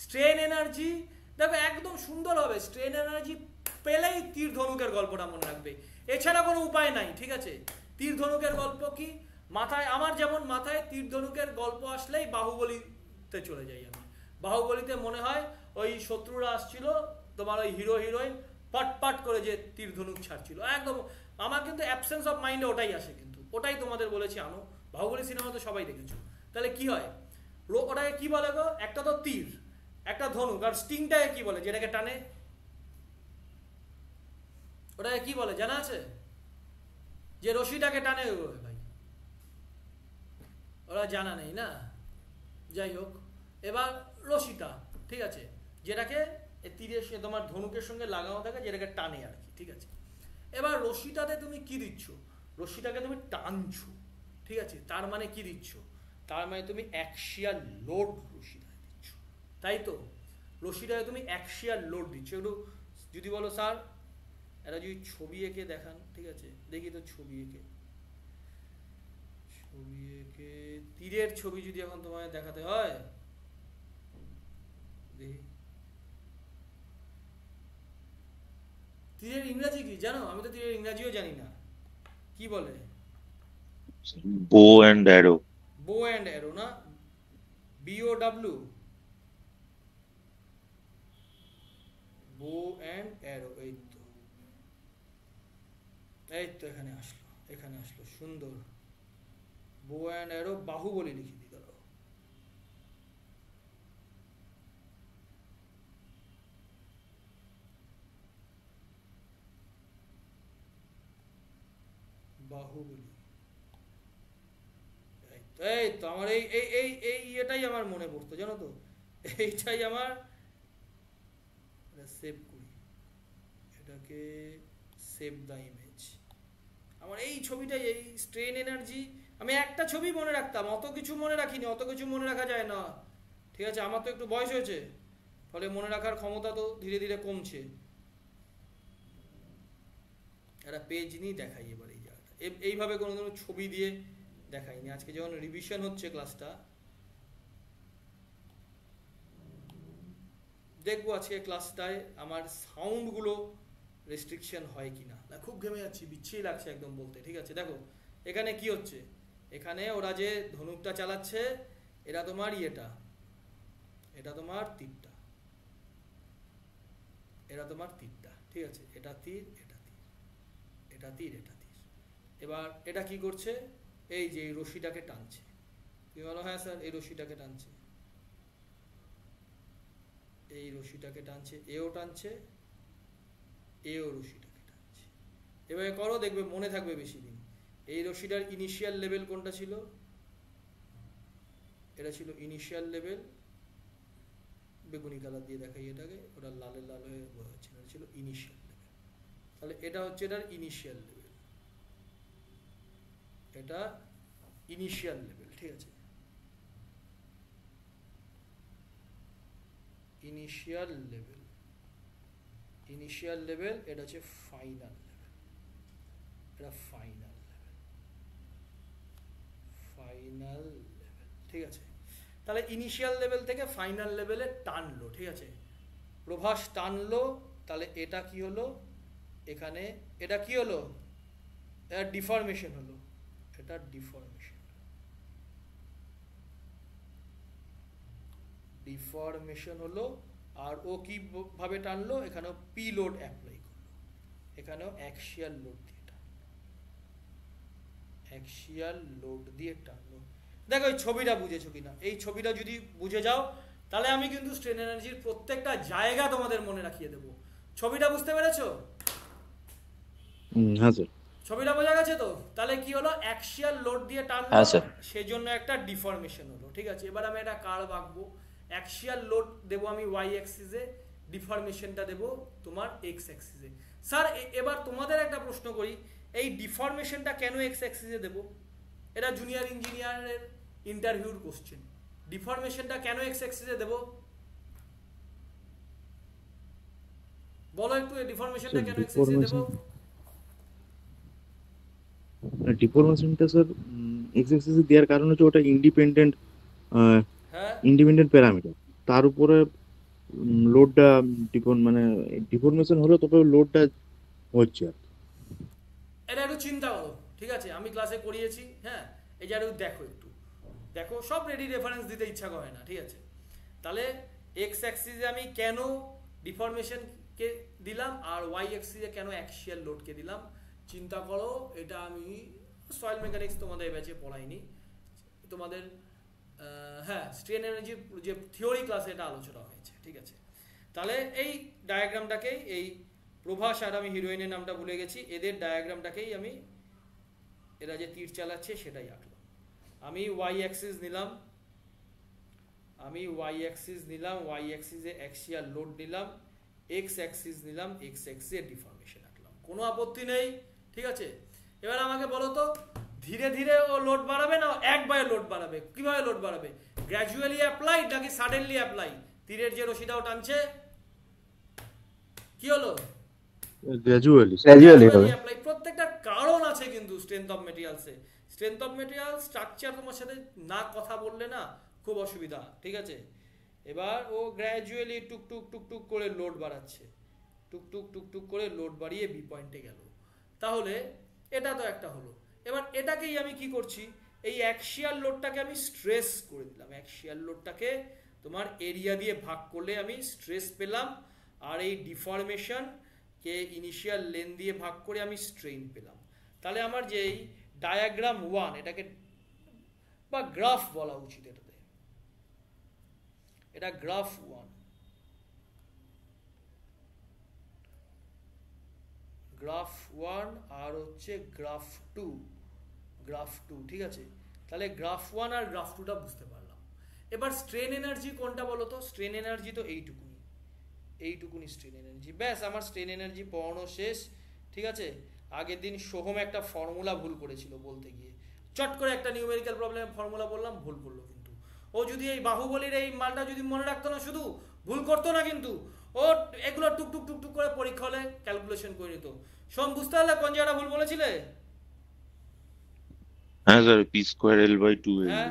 স্ট্রেন এনার্জি দেখো একদম সুন্দর হবে, স্ট্রেন এনার্জি পেলেই তীর ধনুকের গল্পটা মনে রাখবে, এছাড়া কোনো উপায় নাই, ঠিক আছে। তীর ধনুকের গল্প কি মাথায়, আমার যেমন মাথায় তীর ধনুকের গল্প আসলেই বাহুবলীতে চলে যাই আমি। বাহুবলীতে মনে হয় ওই শত্রুরা আসছিল, তোমার ওই হিরো হিরোইন পট করে যে তীর ধনুক ছাড়ছিল, একদম আমার কিন্তু অ্যাবসেন্স অফ মাইন্ডে ওটাই আসে, কিন্তু ওটাই তোমাদের বলেছি আনো, বাহুবলী সিনেমা তো সবাই দেখেছো। তাহলে কি হয়, ওটাকে কি বলে গো, একটা তো তীর, একটা ধনুক, আর স্টিংটাকে কি বলে যেটাকে টানে, ওটাকে কি বলে জানা আছে, যে রশিটাকে টানে ভাই, ওরা জানা নেই না, যাই হোক। এবার রশিটা, ঠিক আছে, যেটাকে তীরের তোমার ধনুকের সঙ্গে লাগানো থাকে, যেটাকে টানে আর কি, ঠিক আছে। এবার রশিটাতে তুমি কি দিচ্ছ, রশিটাকে তুমি টানছো, ঠিক আছে, তার মানে কি দিচ্ছ, তার মানে তুমি অ্যাক্সিয়াল লোড রশিটায় দিচ্ছ, তাই তো, রশিটায় তুমি অ্যাক্সিয়াল লোড দিচ্ছ। একটু যদি বলো স্যার এটা যদি ছবি এঁকে দেখান, ঠিক আছে, দেখি তো ছবি এঁকে তীরের ছবি যদি এখন তোমায় দেখাতে হয়, দেখি তীরের ইংরাজি কি জানো, আমি তো তীরের ইংরাজিও জানি না, কি বলে, বো অ্যান্ড অ্যারো না, BOW, বো অ্যান্ড অ্যারো, এই তো এখানে আসলো সুন্দর, বো অ্যান্ড অ্যারো বাহুবলী লিখে দিই, দাঁড়াও, বাহুবলী, এই তো আমার এই এটাই আমার মনে পড়তো জানো তো, এইটাই আমার, সেভ করি, এটাকে সেভ দ্য ইমেজ, আমার এই ছবিটাই, এই স্ট্রেন এনার্জি, আমি একটা ছবি মনে রাখতাম, অত কিছু মনে রাখিনি, অত কিছু মনে রাখা যায় না, ঠিক আছে, আমার তো একটু বয়স হয়েছে, ফলে মনে রাখার ক্ষমতা তো ধীরে ধীরে কমছে। একটা পেজ নিয়ে দেখাই এবার এই জায়গাটা, এইভাবে কোনো ছবি দিয়ে দেখাইনি, আজকে যখন রিভিশন হচ্ছে ক্লাসটা, দেখবো আজকে ক্লাসটায় আমার সাউন্ডগুলো রেস্ট্রিকশন হয় কিনা, না খুব ঘেমে যাচ্ছি, বিচ্ছিরি লাগছে একদম বলতে, ঠিক আছে। দেখো এখানে কি হচ্ছে, এখানে ওরা যে ধনুকটা চালাচ্ছে, এটা তোমার এটা তোমার তীরটা, ঠিক আছে, এটা তীর, এটা তীর। এবার এটা কি করছে, এই যে এই রশিটাকে টানছে, কি বলো, হ্যাঁ স্যার এই রশিটাকে টানছে, এও টানছে, এও রশিটাকে টানছে। এভাবে করো, দেখবে মনে থাকবে বেশি দিন। এই রশিটার ইনিশিয়াল লেভেল কোনটা ছিল, এটা ছিল ইনিশিয়াল লেভেল, বেগুনি কালার দিয়ে দেখাই এটাকে, ওটা লাল হয়ে বোঝাচ্ছে, এটা ছিল ইনিশিয়াল লেভেল। তাহলে এটা হচ্ছে এটার ইনিশিয়াল লেভেল, এটা ইনিশিয়াল লেভেল, ঠিক আছে, ইনিশিয়াল লেভেল, এটা হচ্ছে ফাইনাল লেভেল, এটা ফাইনাল লেভেল, ঠিক আছে। তাহলে ইনিশিয়াল লেভেল থেকে ফাইনাল লেভেলে টানলো, ঠিক আছে, প্রভাস টানলো, তাহলে এটা কি হলো, এখানে এটা কি হলো, এটা ডিফরমেশন হলো, এটা ডিফরমেশন, ডিফরমেশন হলো। আর ও কি ভাবে টানলো, এখানেও পি লোড অ্যাপ্লাই করলো, এখানেও অ্যাক্সিয়াল লোড দিয়ে টানলো, অ্যাক্সিয়াল লোড দিয়ে টানলো। দেখো এই ছবিটা বুঝেছো কিনা, এই ছবিটা যদি বুঝে যাও তাহলে আমি কিন্তু স্ট্রেন এনার্জির প্রত্যেকটা জায়গা তোমাদের মনে রাখিয়ে দেবো। ছবিটা বুঝতে পেরেছো? হ্যাঁ স্যার। ছবিটা বোঝা গেছে তো? তাহলে কি হলো, অ্যাক্সিয়াল লোড দিয়ে টানলো, হ্যাঁ স্যার। সেজন্য একটা ডিফরমেশন হলো। ঠিক আছে, এবার আমি একটা কার্ভ আঁকবো, অ্যাক্সিয়াল লোড দেবো আমি ওয়াই অ্যাক্সিসে, ডিফরমেশনটা দেবো তোমার এক্স অ্যাক্সিসে। স্যার এবার তোমাদের একটা প্রশ্ন করি, এই ডিফরমেশনটা কেন এক্স অ্যাক্সিসে দেবো? এটা জুনিয়র ইঞ্জিনিয়ারের ইন্টারভিউর কোশ্চেন। ডিফরমেশনটা কেন এক্স অ্যাক্সিসে দেবো বলো একটু, এই ডিফরমেশনটা কেন এক্স অ্যাক্সিসে দেবো? ডিফরমেশনটা স্যার এক্স অ্যাক্সিসে দেওয়ার কারণ হচ্ছে ওটা ইন্ডিপেন্ডেন্ট হ্যাঁ, ইন্ডিপেন্ডেন্ট প্যারামিটার, তার উপরে লোডটা মানে ডিফরমেশন হলো তবে লোডটা হচ্ছে আর কি। এটা একটু চিন্তা করো, ঠিক আছে? আমি ক্লাসে করিয়েছি, হ্যাঁ, এই যে একটু দেখো, সব রেডি রেফারেন্স দিতে ইচ্ছা করে না, ঠিক আছে? তাহলে এক্স অ্যাক্সিসে আমি কেন ডিফরমেশনকে দিলাম আর ওয়াই অ্যাক্সিসে কেন অ্যাক্সিয়াল লোডকে দিলাম, চিন্তা করো। এটা আমি সয়েল মেকানিক্স তোমাদের ব্যাচে পড়াইনি, তোমাদের হ্যাঁ স্ট্রেন এনার্জি যে থিওরি ক্লাসে এটা আলোচনা হয়েছে, ঠিক আছে? তাহলে এই ডায়াগ্রামটাকেই, এই প্রভাস আর আমি হিরোইনের নামটা ভুলে গেছি, এদের ডায়াগ্রামটাকেই আমি, এরা যে তীর চালাচ্ছে সেটাই আঁকলাম। আমি ওয়াই অ্যাক্সিস নিলাম, ওয়াই অ্যাক্সিসে অ্যাক্সিয়াল লোড নিলাম, এক্স অ্যাক্সিস নিলাম, এক্স অ্যাক্সিসে ডিফরমেশন আঁকলাম, কোনো আপত্তি নেই, ঠিক আছে? এবার আমাকে বলো তো, ধীরে ধীরে ও লোড বাড়াবে না একবারে লোড বাড়াবে? কিভাবে লোড বাড়াবে, গ্র্যাজুয়ালি অ্যাপ্লাইড নাকি সাডেনলি অ্যাপ্লাই? তীরের যে রশিটাও টানছে কি হলো, গ্র্যাজুয়ালি হবে। অ্যাপ্লাই। প্রত্যেকটার কারণ আছে কিন্তু স্ট্রেংথ অফ মেটেরিয়ালসে। স্ট্রেংথ অফ মেটেরিয়াল স্ট্রাকচার তোমার সাথে না কথা বললে না খুব অসুবিধা, ঠিক আছে? এবার ও গ্র্যাজুয়ালি টুকটুক টুকটুক করে লোড বাড়াচ্ছে, টুকটুক টুকটুক করে লোড বাড়িয়ে বি পয়েন্টে গেল। তাহলে এটা তো একটা হলো। এবার এটাকেই আমি কি করছি, এই অ্যাক্সিয়াল লোডটাকে আমি স্ট্রেস করে দিলাম, অ্যাক্সিয়াল লোডটাকে তোমার এরিয়া দিয়ে ভাগ করলে আমি স্ট্রেস পেলাম, আর এই ডিফরমেশন কে ইনিশিয়াল লেন দিয়ে ভাগ করে আমি স্ট্রেইন পেলাম। তাহলে আমার যে এই ডায়াগ্রাম 1, এটাকে বা গ্রাফ বলা উচিত, এটাতে এটা গ্রাফ 1, গ্রাফ 1 আর হচ্ছে গ্রাফ 2, ঠিক আছে? তাহলে গ্রাফ 1 আর গ্রাফ 2টা বুঝতে পারলাম। এবার স্ট্রেন এনার্জি কোনটা বলো তো? স্ট্রেন এনার্জি তো এইটুকুনি স্ট্রেন এনার্জি, ব্যাস আমার স্ট্রেন এনার্জি পড়ানো শেষ, ঠিক আছে? আগের দিন সোহম একটা ফর্মুলা ভুল করেছিল বলতে গিয়ে, চট করে একটা নিউমেরিক্যাল প্রবলেমের ফর্মুলা বললাম, ভুল করলো। কিন্তু ও যদি এই বাহুবলীর এই মানটা যদি মনে রাখতো না, শুধু ভুল করতো না, কিন্তু ও এগুলো টুকটুক টুকটুক করে পরীক্ষা হলে ক্যালকুলেশন করে নিত। সোম, বুঝতে পারলে কোন জায়গাটা ভুল বলেছিলে? হ্যাঁ sir, P square L by 2। হ্যাঁ,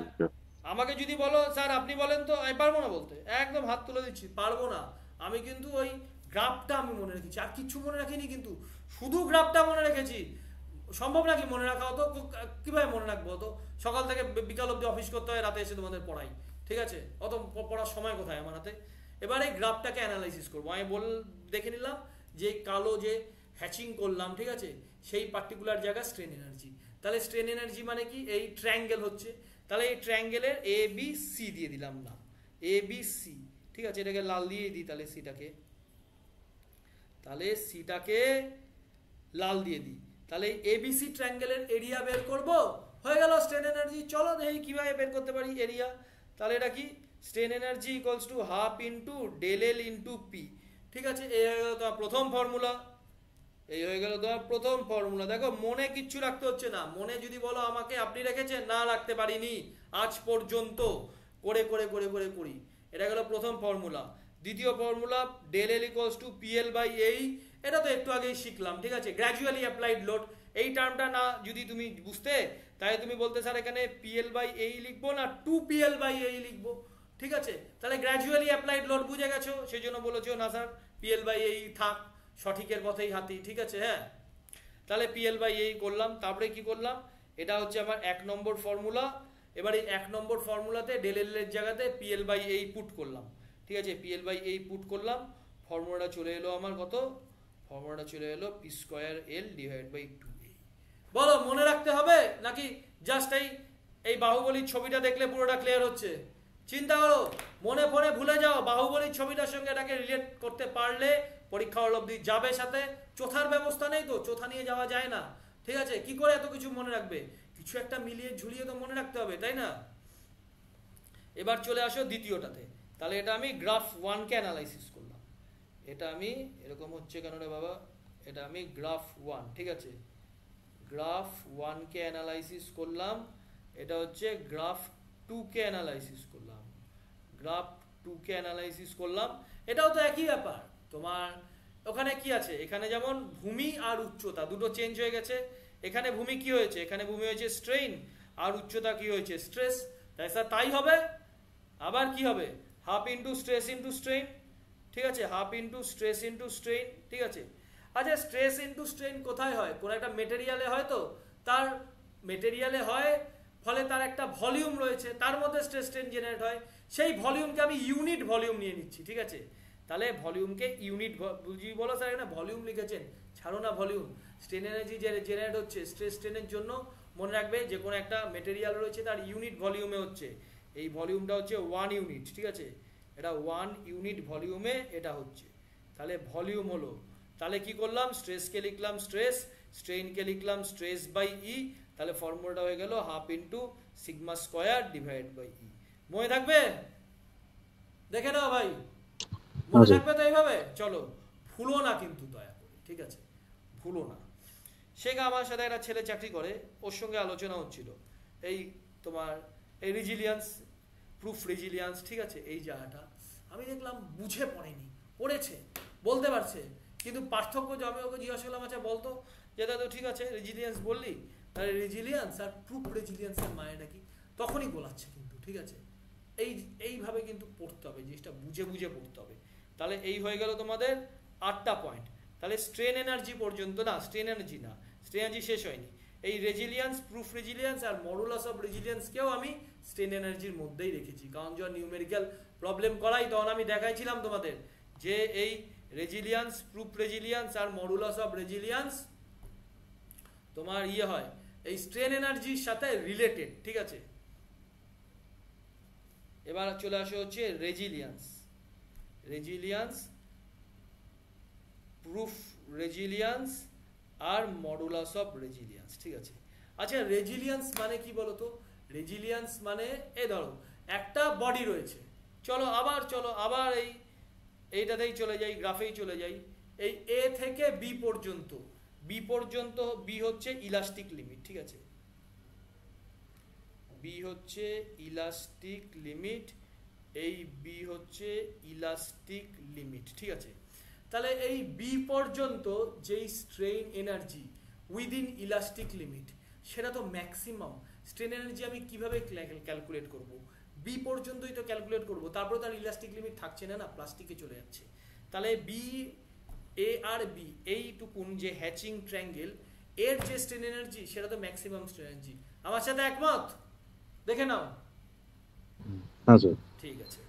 আমাকে যদি বলো স্যার আপনি বলেন তো, আমি পারবো না বলতে, একদম হাত তুলে দিচ্ছি, পারবো না। আমি কিন্তু ওই গ্রাফটা আমি মনে রেখেছি, আর কিছু মনে রাখিনি, কিন্তু শুধু গ্রাফটা মনে রেখেছি। সম্ভব নাকি মনে রাখা? হতো কিভাবে মনে রাখবো? হতো সকাল থেকে বিকাল অব্দি অফিস করতে হয়, রাতে এসে তোমাদের পড়াই, ঠিক আছে? অত পড়ার সময় কোথায় আমার হাতে? এবার এই গ্রাফটাকে অ্যানালাইসিস করবো। আমি দেখে নিলাম যে কালো যে হ্যাচিং করলাম, ঠিক আছে, সেই পার্টিকুলার জায়গা স্ট্রেন এনার্জি। তাহলে স্ট্রেন এনার্জি মানে কি, এই ট্রায়াঙ্গেল হচ্ছে, তাহলে এই ট্রায়াঙ্গেলের এ বি সি দিয়ে দিলাম নাম, এ বি সি, ঠিক আছে? এটাকে লাল দিয়ে দিই, তাহলে সিটাকে লাল দিয়ে দিই। তাহলে এবিসি ট্রায়াঙ্গেলের এরিয়া বের করব, হয়ে গেল স্ট্রেন এনার্জি। চলো দেখি কিভাবে বের করতে পারি এরিয়া। তাহলে এটা কি, strain energy equals to half into del L into P, ঠিক আছে? এই হয়ে গেল তোমার প্রথম ফর্মুলা। দেখো মনে কিচ্ছু রাখতে হচ্ছে না, মনে যদি বলো আমাকে আপনি রেখেছেন, না রাখতে পারিনি আজ পর্যন্ত, করে করে করে করে করি। এটা গেল প্রথম ফর্মুলা। দ্বিতীয় formula, del L equals to PL by এই, এটা তো একটু আগেই শিখলাম, ঠিক আছে? গ্র্যাজুয়ালি অ্যাপ্লাইড লোড, এই টার্মটা না যদি তুমি বুঝতে, তাই তুমি বলতে স্যার এখানে পিএল বাই এই লিখবো না 2PL বাই এই লিখবো, ঠিক আছে, তাহলে গ্র্যাজুয়ালি অ্যাপ্লাইড লোড বুঝে গেছো, সেই জন্য বলেছো না স্যার পিএল বাই এই থাক, সঠিকের পথেই হাতি, ঠিক আছে। হ্যাঁ, তাহলে পিএল বাই এই করলাম, তারপরে কি করলাম, এটা হচ্ছে আমার 1 নম্বর ফর্মুলা। এবার এই 1 নম্বর ফর্মুলাতে ডেল এল এর জায়গাতে পিএল বাই এই পুট করলাম, ঠিক আছে, পিএল বাই এই পুট করলাম, ফর্মুলাটা চলে এলো আমার কত, ফর্মুলাটা চলে এলো P square L divide by 2a। বলো মনে রাখতে হবে নাকি জাস্ট এই বাহুবলীর ছবিটা দেখলে পুরোটা ক্লিয়ার হচ্ছে? চিন্তা করো, মনে পড়ে ভুলে যাও, বাহুবলীর ছবিটার সঙ্গে এটাকে রিলেট করতে পারলে পরীক্ষা হল অবধি যাবে সাথে। চোথার ব্যবস্থা নেই তো, চোথা নিয়ে যাওয়া যায় না, ঠিক আছে। কি করে এত কিছু মনে রাখবে, কিছু একটা মিলিয়ে ঝুলিয়ে তো মনে রাখতে হবে, তাই না? এবার চলে আসো দ্বিতীয়টাতে, তাহলে এটা আমি গ্রাফ 1 কে অ্যানালাইসিস করলাম, এটা আমি এরকম হচ্ছে কেন রে বাবা, এটা আমি গ্রাফ 1, ঠিক আছে, গ্রাফ 1 কে অ্যানালাইসিস করলাম, এটা হচ্ছে গ্রাফ 2 কে অ্যানালাইসিস করলাম, গ্রাফ 2 কে অ্যানালাইসিস করলাম। এটাও তো একই ব্যাপার, তোমার ওখানে কি আছে, এখানে যেমন ভূমি আর উচ্চতা দুটো চেঞ্জ হয়ে গেছে। এখানে ভূমি কি হয়েছে, এখানে ভূমি হয়েছে স্ট্রেইন, আর উচ্চতা কি হয়েছে স্ট্রেস, তাই স্যার তাই হবে। আবার কি হবে, half into stress into strain, ঠিক আছে, half into stress into strain, ঠিক আছে। আচ্ছা স্ট্রেস ইন্টু স্ট্রেইন কোথায় হয়, কোনো একটা মেটেরিয়ালে হয়, তো তার মেটেরিয়ালে হয়, ফলে তার একটা ভলিউম রয়েছে, তার মধ্যে স্ট্রেস স্ট্রেন জেনারেট হয়, সেই ভলিউমকে আমি ইউনিট ভলিউম নিয়ে নিচ্ছি, ঠিক আছে। তাহলে ভলিউমকে ইউনিট বুঝি বলো স্যার, এখানে ভলিউম লিখেছেন, ছাড়ো না ভলিউম। স্ট্রেন এনার্জি জেনারেট হচ্ছে স্ট্রেস স্ট্রেনের জন্য, মনে রাখবে যে কোনো একটা মেটেরিয়াল রয়েছে তার ইউনিট ভলিউমে হচ্ছে, এই ভলিউমটা হচ্ছে 1 ইউনিট, ঠিক আছে, এটা 1 ইউনিট ভলিউমে এটা হচ্ছে, তাহলে ভলিউম হলো। তাহলে কি করলাম, স্ট্রেসকে লিখলাম স্ট্রেস, স্ট্রেইনকে লিখলাম স্ট্রেস বাই ই, তাহলে ফর্মুলাটা হয়ে গেল half into sigma square divide by E. মনে থাকবে, দেখে নাও ভাই, মনে থাকবে তো এইভাবে। চলো ভুলো না কিন্তু দয়া করে, ঠিক আছে, ভুলো না। সেটা আমার সাথে একটা ছেলে চাকরি করে, ওর সঙ্গে আলোচনা হচ্ছিল এই তোমার এই রেজিলিয়েন্স, প্রুফ রেজিলিয়েন্স, ঠিক আছে, এই জায়গাটা আমি দেখলাম বুঝে পড়েনি, পড়েছে বলতে পারছে, কিন্তু পার্থক্য যে আমি ওকে জিজ্ঞাসা করলাম, আচ্ছা বলতো যে দাদা ঠিক আছে রেজিলিয়েন্স বললি, তাহলে রেজিলিয়েন্স আর প্রুফ রেজিলিয়েন্সের মানেটা কি, তখনই গোলাচ্ছে কিন্তু, ঠিক আছে। এইভাবে কিন্তু পড়তে হবে, জিনিসটা বুঝে বুঝে পড়তে হবে। তাহলে এই হয়ে গেল তোমাদের 8টা পয়েন্ট। তাহলে স্ট্রেন এনার্জি পর্যন্ত, না স্ট্রেন এনার্জি না, স্ট্রেন এনার্জি শেষ হয়নি, এই রেজিলিয়েন্স, প্রুফ রেজিলিয়েন্স আর মডুলাস অফ রেজিলিয়েন্সকেও আমি স্ট্রেন এনার্জির মধ্যেই রেখেছি, কারণ যখন নিউমেরিক্যাল প্রবলেম করাই তখন আমি দেখাইছিলাম তোমাদের যে এই রেজিলিয়েন্স, প্রুফ রেজিলিয়েন্স আর মডুলাস অফ রেজিলিয়েন্স তোমার ইয়ে হয় এই স্ট্রেন এনার্জির সাথে রিলেটেড, ঠিক আছে। এবার চলে আসে হচ্ছে রেজিলিয়েন্স, রেজিলিয়েন্স, প্রুফ রেজিলিয়েন্স আর মডুলাস অফ রেজিলিয়েন্স, ঠিক আছে। আচ্ছা রেজিলিয়েন্স মানে কি বলতো, রেজিলিয়েন্স মানে এই ধরো একটা বডি রয়েছে, চলো আবার এইটাতেই চলে যাই, গ্রাফেই চলে যাই, এই এ থেকে বি পর্যন্ত, বি হচ্ছে ইলাস্টিক লিমিট, ঠিক আছে, বি হচ্ছে ইলাস্টিক লিমিট, এই বি হচ্ছে ইলাস্টিক লিমিট, ঠিক আছে। তাহলে এই বি পর্যন্ত যেই strain energy within elastic limit, সেটা তো ম্যাক্সিমাম। স্ট্রেন এনার্জি আমি কিভাবে ক্যালকুলেট করব, বি পর্যন্তই তো ক্যালকুলেট করব, তারপরে তার ইলাস্টিক লিমিট থাকছে না, প্লাস্টিকে চলে যাচ্ছে। তাহলে বি, এ আর বি এইটুকুন যে হ্যাচিং ট্রায়াঙ্গেল, এর যে স্ট্রেন এনার্জি সেটা তো ম্যাক্সিমাম স্ট্রেন এনার্জি। আমার সাথে একমত? দেখে নাও, ঠিক আছে।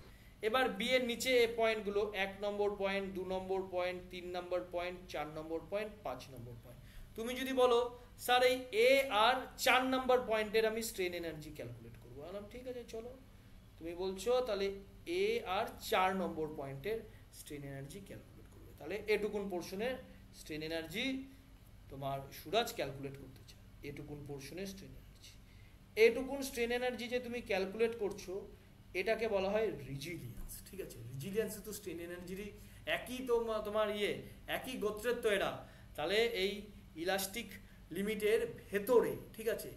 এবার বি এর নিচে এই পয়েন্টগুলো 1 নম্বর পয়েন্ট, 2 নম্বর পয়েন্ট, 3 নম্বর পয়েন্ট, 4 নম্বর পয়েন্ট, 5 নম্বর পয়েন্ট। তুমি যদি বলো স্যার এই এ আর 4 নম্বর পয়েন্টের আমি স্ট্রেন এনার্জি ক্যালকুলেট করবো, বললাম ঠিক আছে চলো। তুমি বলছো তাহলে এ আর 4 নম্বর পয়েন্টের স্ট্রেন এনার্জি ক্যালকুলেট করবে, তাহলে এটুকুন পোর্শনের স্ট্রেন এনার্জি তোমার সুরাজ ক্যালকুলেট করতে চায়, এটুকুন পোর্শনের স্ট্রেন এনার্জি। এটুকুন স্ট্রেন এনার্জি যে তুমি ক্যালকুলেট করছো, এটাকে বলা হয় রেজিলিয়েন্স, ঠিক আছে। রেজিলিয়েন্স তো স্ট্রেন এনার্জিরই একই তো তোমার একই গোত্রের তো এরা। তাহলে এই ইলাস্টিক লিমিটের ভেতরে, ঠিক আছে,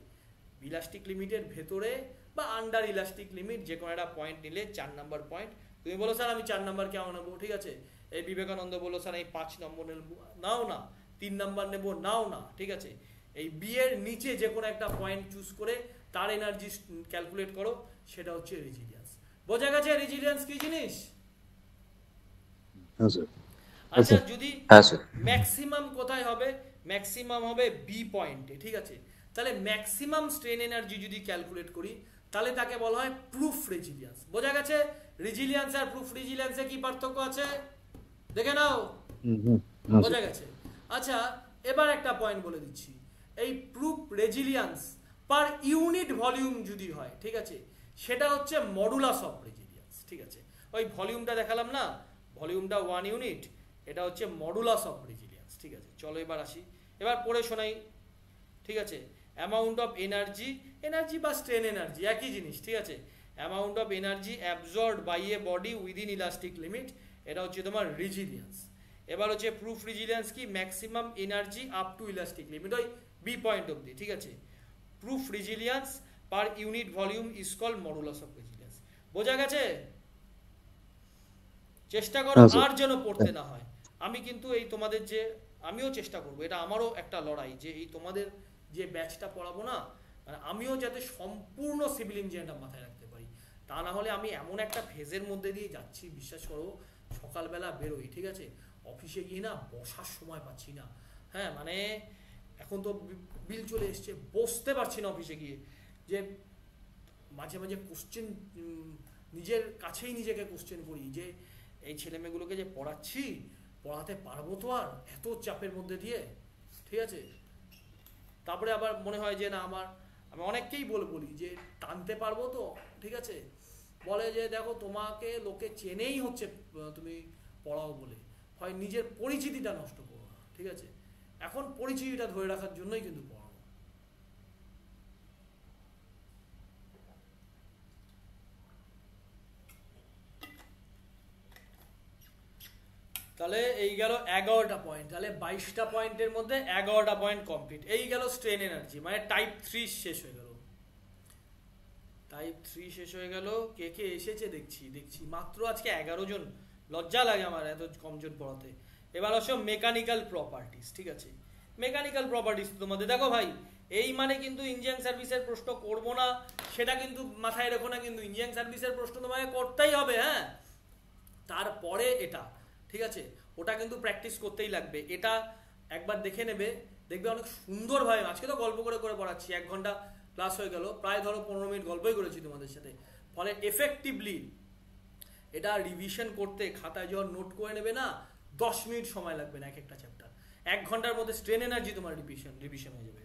ইলাস্টিক লিমিটের ভেতরে বা আন্ডার ইলাস্টিক লিমিট যে কোনো একটা পয়েন্ট নিলে 4 নম্বর পয়েন্ট, তুমি বলো স্যার আমি 4 নম্বর কেমন নেবো, ঠিক আছে। এই বিবেকানন্দ বলো স্যার এই 5 নম্বর নাও না, 3 নম্বর নেবো নাও না, ঠিক আছে। এই বি এর নিচে যে কোনো একটা পয়েন্ট চুজ করে তার এনার্জি ক্যালকুলেট করো, সেটা হচ্ছে রেজিলিয়েন্স। বোঝা গেছে রেজিলিয়েন্স কি জিনিস? হ্যাঁ স্যার। আচ্ছা যদি হ্যাঁ স্যার। ম্যাক্সিমাম কোথায় হবে? ম্যাক্সিমাম হবে বি পয়েন্টে, ঠিক আছে? তাহলে ম্যাক্সিমাম স্ট্রেন এনার্জি যদি ক্যালকুলেট করি তাহলে তাকে বলা হয় প্রুফ রেজিলিয়েন্স। বোঝা গেছে রেজিলিয়েন্স আর প্রুফ রেজিলিয়েন্সে কি পার্থক্য আছে দেখে নাও। বোঝা গেছে? আচ্ছা এবার একটা পয়েন্ট বলে দিচ্ছি, এই proof resilience per unit volume যদি হয়, ঠিক আছে, সেটা হচ্ছে মডুলাস অফ রেজিলিয়েন্স, ঠিক আছে? ওই ভলিউমটা দেখালাম না, ভলিউমটা 1 ইউনিট, এটা হচ্ছে মডুলাস অফ রেজিলিয়েন্স, ঠিক আছে? চলো এবার আসি, এবার পড়ে শোনাই, ঠিক আছে? অ্যামাউন্ট অফ এনার্জি, এনার্জি বা স্ট্রেন এনার্জি একই জিনিস, ঠিক আছে? Amount of energy absorbed by a body within elastic limit, এটা হচ্ছে তোমার রেজিলিয়েন্স। এবার হচ্ছে প্রুফ রেজিলিয়েন্স কি? Maximum energy up to elastic limit, ওই বি পয়েন্ট অবধি, ঠিক আছে? Proof resilience per unit volume is called modulus of resilience. বোঝা গেছে? চেষ্টা করো আর যেন পড়তে না হয়। আমি কিন্তু এই তোমাদের যে, আমিও চেষ্টা করবো, এটা আমারও একটা লড়াই, যে এই তোমাদের যে ব্যাচটা পড়াবো না, মানে আমিও যাতে সম্পূর্ণ সিভিল ইঞ্জিনিয়ারটা মাথায় রাখতে পারি। তা না হলে আমি এমন একটা ফেজের মধ্যে দিয়ে যাচ্ছি, বিশ্বাস করো, সকালবেলা বেরোই, ঠিক আছে, অফিসে গিয়ে না বসার সময় পাচ্ছি না। হ্যাঁ মানে এখন তো বিল চলে এসছে, বসতে পারছি না অফিসে গিয়ে, যে মাঝে মাঝে কোশ্চেন, নিজের কাছেই নিজেকে কোশ্চেন করি যে এই ছেলেমেয়েগুলোকে যে পড়াচ্ছি, পড়াতে পারবো তো আর এত চাপের মধ্যে দিয়ে, ঠিক আছে? তারপরে আবার মনে হয় যে না আমি অনেককেই বলি যে টানতে পারবো তো, ঠিক আছে? বলে যে দেখো তোমাকে লোকে চেনেই হচ্ছে তুমি পড়াও বলে, হয় নিজের পরিচিতিটা নষ্ট করো না, ঠিক আছে? এখন পরিচিতিটা ধরে রাখার জন্যই কিন্তু পড়ানো। তাহলে এই গেল 11টা পয়েন্ট, তাহলে 22টা পয়েন্টের মধ্যে 11টা পয়েন্ট কমপ্লিট। এই গেল স্ট্রেন এনার্জি, মানে টাইপ 3 শেষ হয়ে গেল। টাইপ 3 শেষ হয়ে গেল। কে কে এসেছে দেখছি মাত্র আজকে 11 জন, লজ্জা লাগে আমার এত কমজন পড়াতে। এবার আসো মেকানিক্যাল প্রপার্টিস, ঠিক আছে? মেকানিক্যাল প্রপার্টিস তোমাদের দেখো ভাই, এই মানে কিন্তু ইঞ্জিনিয়ারিং সার্ভিসের প্রশ্ন করব না সেটা কিন্তু মাথায় রেখো না, কিন্তু ইঞ্জিনিয়ারিং সার্ভিসের প্রশ্ন তোমাকে করতেই হবে। হ্যাঁ, তারপরে এটা, ঠিক আছে, ওটা কিন্তু প্র্যাকটিস করতেই লাগবে। এটা একবার দেখে নেবে, দেখবে অনেক সুন্দরভাবে। আজকে তো গল্প করে পড়াচ্ছি, 1 ঘন্টা ক্লাস হয়ে গেল, প্রায় ধরো 15 মিনিট গল্পই করেছি তোমাদের সাথে। ফলে এফেক্টিভলি এটা রিভিশন করতে খাতায় যখন নোট করে নেবে না, 10 মিনিট সময় লাগবে না এক একটা চ্যাপ্টার। 1 ঘন্টার মধ্যে স্ট্রেন এনার্জি তোমার রিভিশন হয়ে যাবে।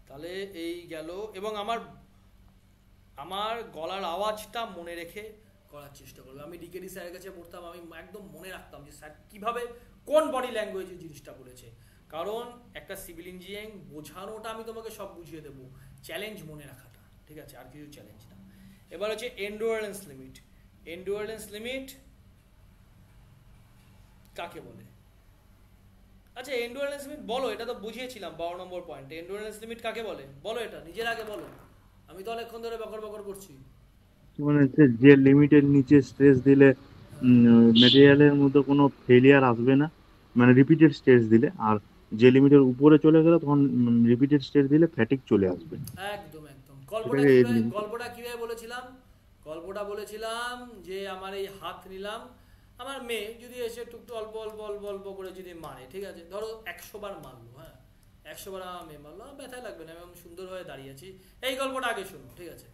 তাহলে এই গেল। এবং আমার গলার আওয়াজটা মনে রেখে করার চেষ্টা করবে। আমি ডিকেডি স্যারের কাছে পড়তাম, আমি একদম মনে রাখতাম যে স্যার কিভাবে কোন বডি ল্যাঙ্গুয়েজে জিনিসটা বলেছে, কারণ একটা সিভিল ইঞ্জিনিয়ারিং বোঝানোটা আমি তোমাকে সব বুঝিয়ে দেবো, চ্যালেঞ্জ মনে রাখাটা, ঠিক আছে, আর কিছু চ্যালেঞ্জ না। এবার হচ্ছে এন্ডুরেন্স লিমিট। এন্ডুরেন্স লিমিট কাকে বলে? আচ্ছা এন্ডুরেন্স লিমিট বলো, এটা তো বুঝিয়েছিলাম 12 নম্বর পয়েন্টে। এন্ডুরেন্স লিমিট কাকে বলে বলো, এটা নিজের আগে বলো, আমি তো অনেকক্ষণ ধরে বকর করছি। মানে যে লিমিটের নিচে স্ট্রেস দিলে ম্যাটেরিয়ালের মধ্যে কোনো ফেলিয়ার আসবে না, মানে রিপিটেড স্ট্রেস দিলে, আর যে লিমিটের উপরে চলে গেলে তখন রিপিটেড স্ট্রেস দিলে ফ্যাটিক চলে আসবে। একদম গল্পটা কিভাবে বলেছিলাম? গল্পটা বলেছিলাম যে আমার এই হাত নিলাম, আমার মেয়ে যদি এসে টুকটু অল্প অল্প অল্প অল্প করে যদি মারে, ঠিক আছে, ধরো 100 বার মারলো, হ্যাঁ 100 বার আমার মেয়ে মারলো, ব্যথা লাগবে না, আমি সুন্দরভাবে দাঁড়িয়ে আছি। এই গল্পটা আগে শোনো, ঠিক আছে?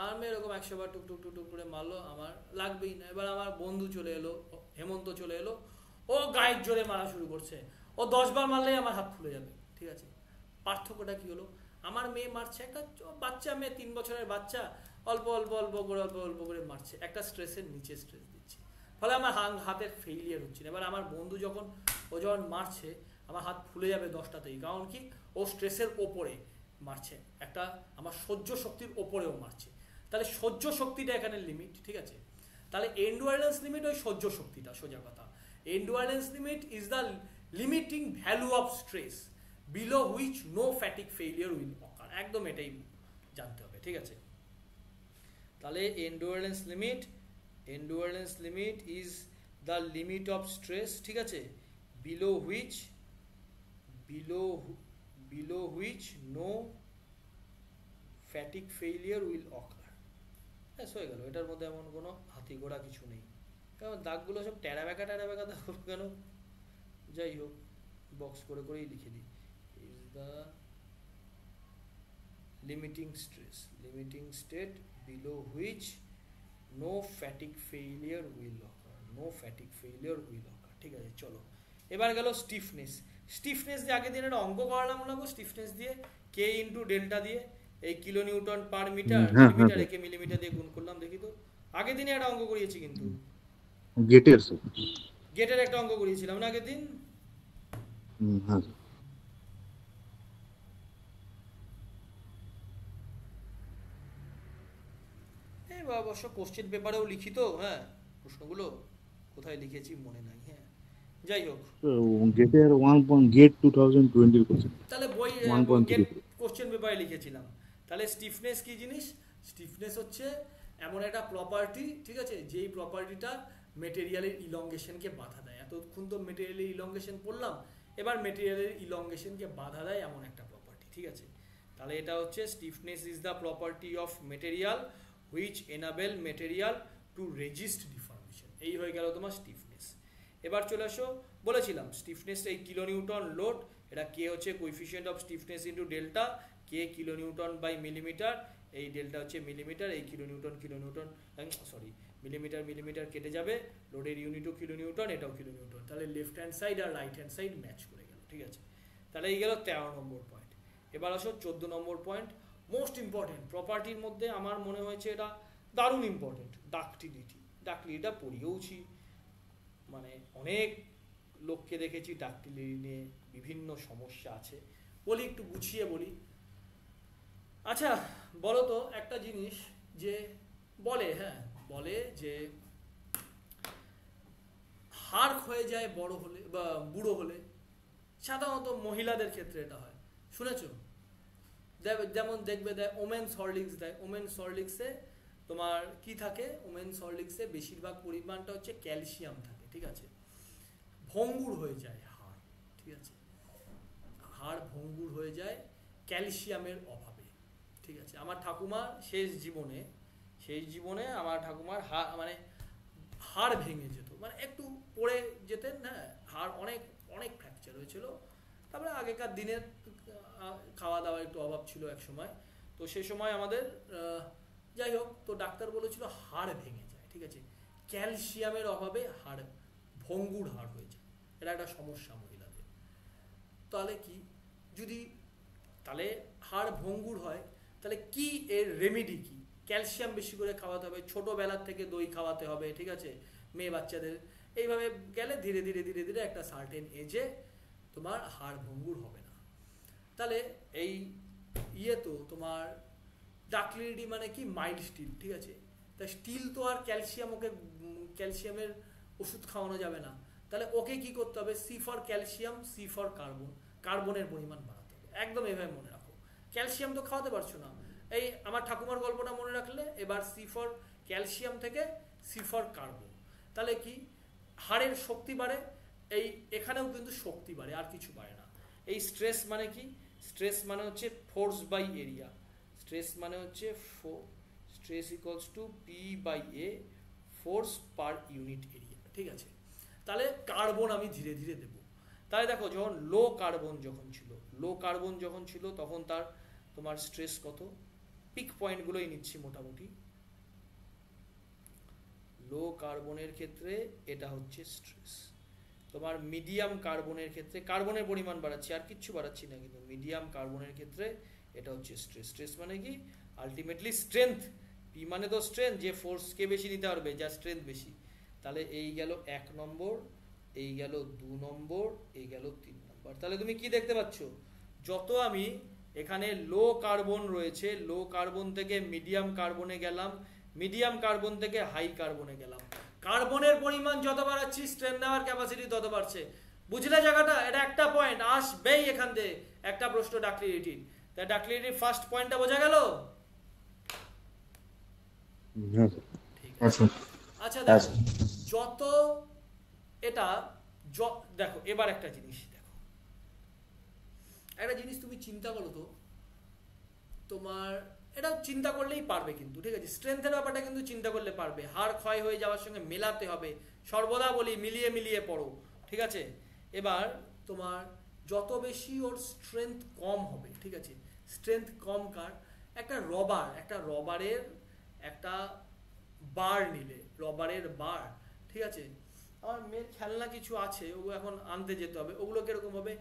আর মেয়ে এরকম 100 বার টুক করে মারলো, আমার লাগবেই না। এবার আমার বন্ধু চলে এলো, হেমন্ত চলে এলো, ও গায়ের জোরে মারা শুরু করছে, ও 10 বার মারলেই আমার হাত ফুলে যাবে, ঠিক আছে? পার্থক্যটা কি হলো? আমার মেয়ে মারছে, একটা বাচ্চা মেয়ে, 3 বছরের বাচ্চা, অল্প করে মারছে, একটা স্ট্রেসের নিচে স্ট্রেস দিচ্ছে, ফলে আমার হাতের ফেইলিয়ার হচ্ছে না। এবার আমার বন্ধু যখন মারছে, আমার হাত ফুলে যাবে 10টাতেই, কারণ কি, ও স্ট্রেসের ওপরে মারছে, একটা আমার সহ্য শক্তির ওপরেও মারছে। তাহলে সহ্য শক্তিটা এখানে লিমিট, ঠিক আছে? তাহলে এন্ডুরেন্স লিমিট ওই সহ্য শক্তিটা, সোজা কথা। Endurance limit is the limiting value of stress below which no fatigue failure will occur, একদম এটাই জানতে হবে, ঠিক আছে? তাহলে endurance limit is the limit of stress, ঠিক আছে, below which no fatigue failure will occur, ব্যাস হয়ে গেল, এটার মধ্যে এমন কোনো হাতি ঘোড়া কিছু নেই। কারণ দাগগুলো সব টেরা বেঁকা দাগ হলো কেন, যাই হোক বক্স করে করেই লিখে দিই। Is the limiting state below which no fatigue failure will occur, ঠিক আছে। চলো এবার গেল স্টিফনেস দিয়ে আগের দিন একটা অঙ্ক করালাম না গো, স্টিফনেস দিয়ে কে ইন্টু ডেল্টা দিয়ে এই kilonewton per metre, millimetre একে মিলিমিটার দিয়ে গুণ করলাম, দেখি তো আগের দিনে একটা অঙ্ক করিয়েছি কিন্তু গেটের একটা অঙ্ক করিয়েছিলাম না আগের দিন। হ্যাঁ অবশ্য কোশ্চেন পেপারেও লিখিত, হ্যাঁ প্রশ্নগুলো কোথায় লিখেছি মনে নাই, হ্যাঁ যাই হোক। গেটের 2020 কোশ্চেন, তাহলে বই গেট কোশ্চেন পেপারে লিখেছিলাম। তাহলে স্টিফনেস কি জিনিস? স্টিফনেস হচ্ছে এমন একটা প্রপার্টি, ঠিক আছে, যেই প্রপার্টিটা মেটেরিয়ালের ইলংগেশনকে বাধা দেয়। এতক্ষণ তো মেটেরিয়ালের ইলংগেশন পড়লাম, এবার মেটেরিয়ালের ইলংগেশনকে বাধা দেয় এমন একটা প্রপার্টি, ঠিক আছে। তাহলে এটা হচ্ছে stiffness is the property of material which enable material to resist deformation. এই হয়ে গেল তোমার স্টিফনেস। এবার চলে আসো, বলেছিলাম স্টিফনেস এই কিলো নিউটন লোড, এটা কে হচ্ছে coefficient of stiffness into delta, K kilonewton by millimetre, এই ডেল্টা হচ্ছে মিলিমিটার, এই কিলো নিউটন মিলিমিটার কেটে যাবে, লোডের ইউনিটও কিলো নিউটন, এটাও কিলো নিউটন। তাহলে লেফট হ্যান্ড সাইড আর রাইট হ্যান্ড সাইড ম্যাচ করে গেল, ঠিক আছে। তাহলে এই গেল 13 নম্বর পয়েন্ট। এবার আসো 14 নম্বর পয়েন্ট, মোস্ট ইম্পর্টেন্ট প্রপার্টির মধ্যে আমার মনে হয়েছে এটা দারুণ ইম্পর্টেন্ট, ডাকটিলিটিটা পড়িয়েওছি, মানে অনেক লোককে দেখেছি ডাকটিলিটি নিয়ে বিভিন্ন সমস্যা আছে, বলি একটু গুছিয়ে বলি। আচ্ছা বলো তো একটা জিনিস, যে বলে যে হাড় ক্ষয়ে যায় বড় হলে বা বুড়ো হলে, সাধারণত মহিলাদের ক্ষেত্রে এটা হয়, শুনেছ? যেমন দেখবে দেয় ওমেন্স হরলিক্স দেয়, ওমেন্স হরলিক্সে তোমার কি থাকে, ওমেন্স হরলিক্সে বেশিরভাগ পরিমাণটা হচ্ছে ক্যালসিয়াম থাকে, ঠিক আছে। ভঙ্গুর হয়ে যায় হাড়, ঠিক আছে, হাড় ভঙ্গুর হয়ে যায় ক্যালসিয়ামের অভাবে, ঠিক আছে। আমার ঠাকুমা শেষ জীবনে আমার ঠাকুমার হাড় ভেঙে যেত, মানে একটু পড়ে যেতেন, হ্যাঁ, হাড় অনেক ফ্র্যাকচার হয়েছিল। তারপরে আগেকার দিনের খাওয়া দাওয়ার একটু অভাব ছিল এক সময়, তো সে সময় আমাদের যাই হোক, তো ডাক্তার বলেছিল হাড় ভেঙে যায়, ঠিক আছে, ক্যালসিয়ামের অভাবে হাড় ভঙ্গুর হাড় হয়ে যায়, এটা একটা সমস্যা মহিলাদের। তাহলে কি, যদি তাহলে হাড় ভঙ্গুর হয়, তাহলে কি এর রেমেডি কি? ক্যালসিয়াম বেশি করে খাওয়াতে হবে, ছোটোবেলার থেকে দই খাওয়াতে হবে, ঠিক আছে, মেয়ে বাচ্চাদের। এইভাবে গেলে ধীরে ধীরে একটা সার্টেন এজে তোমার হাড় ভঙ্গুর হবে না। তাহলে এই তো তোমার ডাকলিডি মানে কি, মাইল্ড স্টিল, ঠিক আছে। তা স্টিল তো আর ক্যালসিয়ামের ওষুধ খাওয়ানো যাবে না, তাহলে ওকে কি করতে হবে, C for calcium, C for কার্বনের পরিমাণ বাড়াতে হবে। একদম এভাবে মনে রাখো, ক্যালসিয়াম তো খাওয়াতে পারছো না, এই আমার ঠাকুমার গল্পটা মনে রাখলে, এবার সি ফর ক্যালসিয়াম থেকে সি ফর কার্বন, তাহলে কি হাড়ের শক্তি বাড়ে, এখানেও কিন্তু শক্তি বাড়ে, আর কিছু বাড়ে না। এই স্ট্রেস মানে কি, স্ট্রেস মানে হচ্ছে ফোর্স বাই এরিয়া, স্ট্রেস মানে হচ্ছে stress equals to P by A, force per unit area, ঠিক আছে। তাহলে কার্বন আমি ধীরে ধীরে দেব। তাহলে দেখো, যখন লো কার্বন যখন ছিল তখন তোমার স্ট্রেস কত, পিক পয়েন্টগুলোই নিচ্ছি মোটামুটি। লো কার্বনের ক্ষেত্রে এটা হচ্ছে স্ট্রেস। তোমার মিডিয়াম কার্বনের ক্ষেত্রে, কার্বনের পরিমাণ বাড়াচ্ছি, আর কিচ্ছু বাড়াচ্ছি না, কিন্তু মিডিয়াম কার্বনের ক্ষেত্রে এটা হচ্ছে স্ট্রেস মানে কি, আলটিমেটলি স্ট্রেংথ। পি মানে তো স্ট্রেংথ, যে ফোর্সকে বেশি নিতে পারবে, যার স্ট্রেংথ বেশি। তাহলে এই গেল 1 নম্বর, এই গেল 2 নম্বর, এই গেল 3 নম্বর। তাহলে তুমি কি দেখতে পাচ্ছ, যত আমি এখানে লো কার্বন রয়েছে, লো কার্বন থেকে মিডিয়াম কার্বনে গেলাম, মিডিয়াম কার্বন থেকে হাই কার্বনে গেলাম, কার্বনের পরিমাণ যত বাড়াচ্ছি স্ট্রেন নেওয়ার ক্যাপাসিটি তত বাড়ছে। বুঝলে জায়গাটা? এটা একটা পয়েন্ট আসবেই এখান থেকে একটা প্রশ্ন ডাকলিডিটির। তাই ডাকলিডিটির ফার্স্ট পয়েন্টটা বোঝা গেল? ঠিক আছে। আচ্ছা দেখো, যত এটা দেখো, এবার একটা জিনিস দেখো, একটা জিনিস তুমি চিন্তা করো তো, তোমার এটাও চিন্তা করলেই পারবে কিন্তু, ঠিক আছে। স্ট্রেংথের ব্যাপারটা কিন্তু চিন্তা করলে পারবে, হাড় ক্ষয় হয়ে যাওয়ার সঙ্গে মেলাতে হবে, সর্বদা বলি মিলিয়ে মিলিয়ে পড়ো, ঠিক আছে। এবার তোমার যত বেশি ওর স্ট্রেংথ কম হবে, ঠিক আছে, স্ট্রেংথ কম কার, একটা রবারের একটা বার নিলে, রবারের বার, ঠিক আছে। আমার মেয়ের খেলনা কিছু আছে, ওগুলো এখন আনতে যেতে হবে, ওগুলো কিরকম হবে,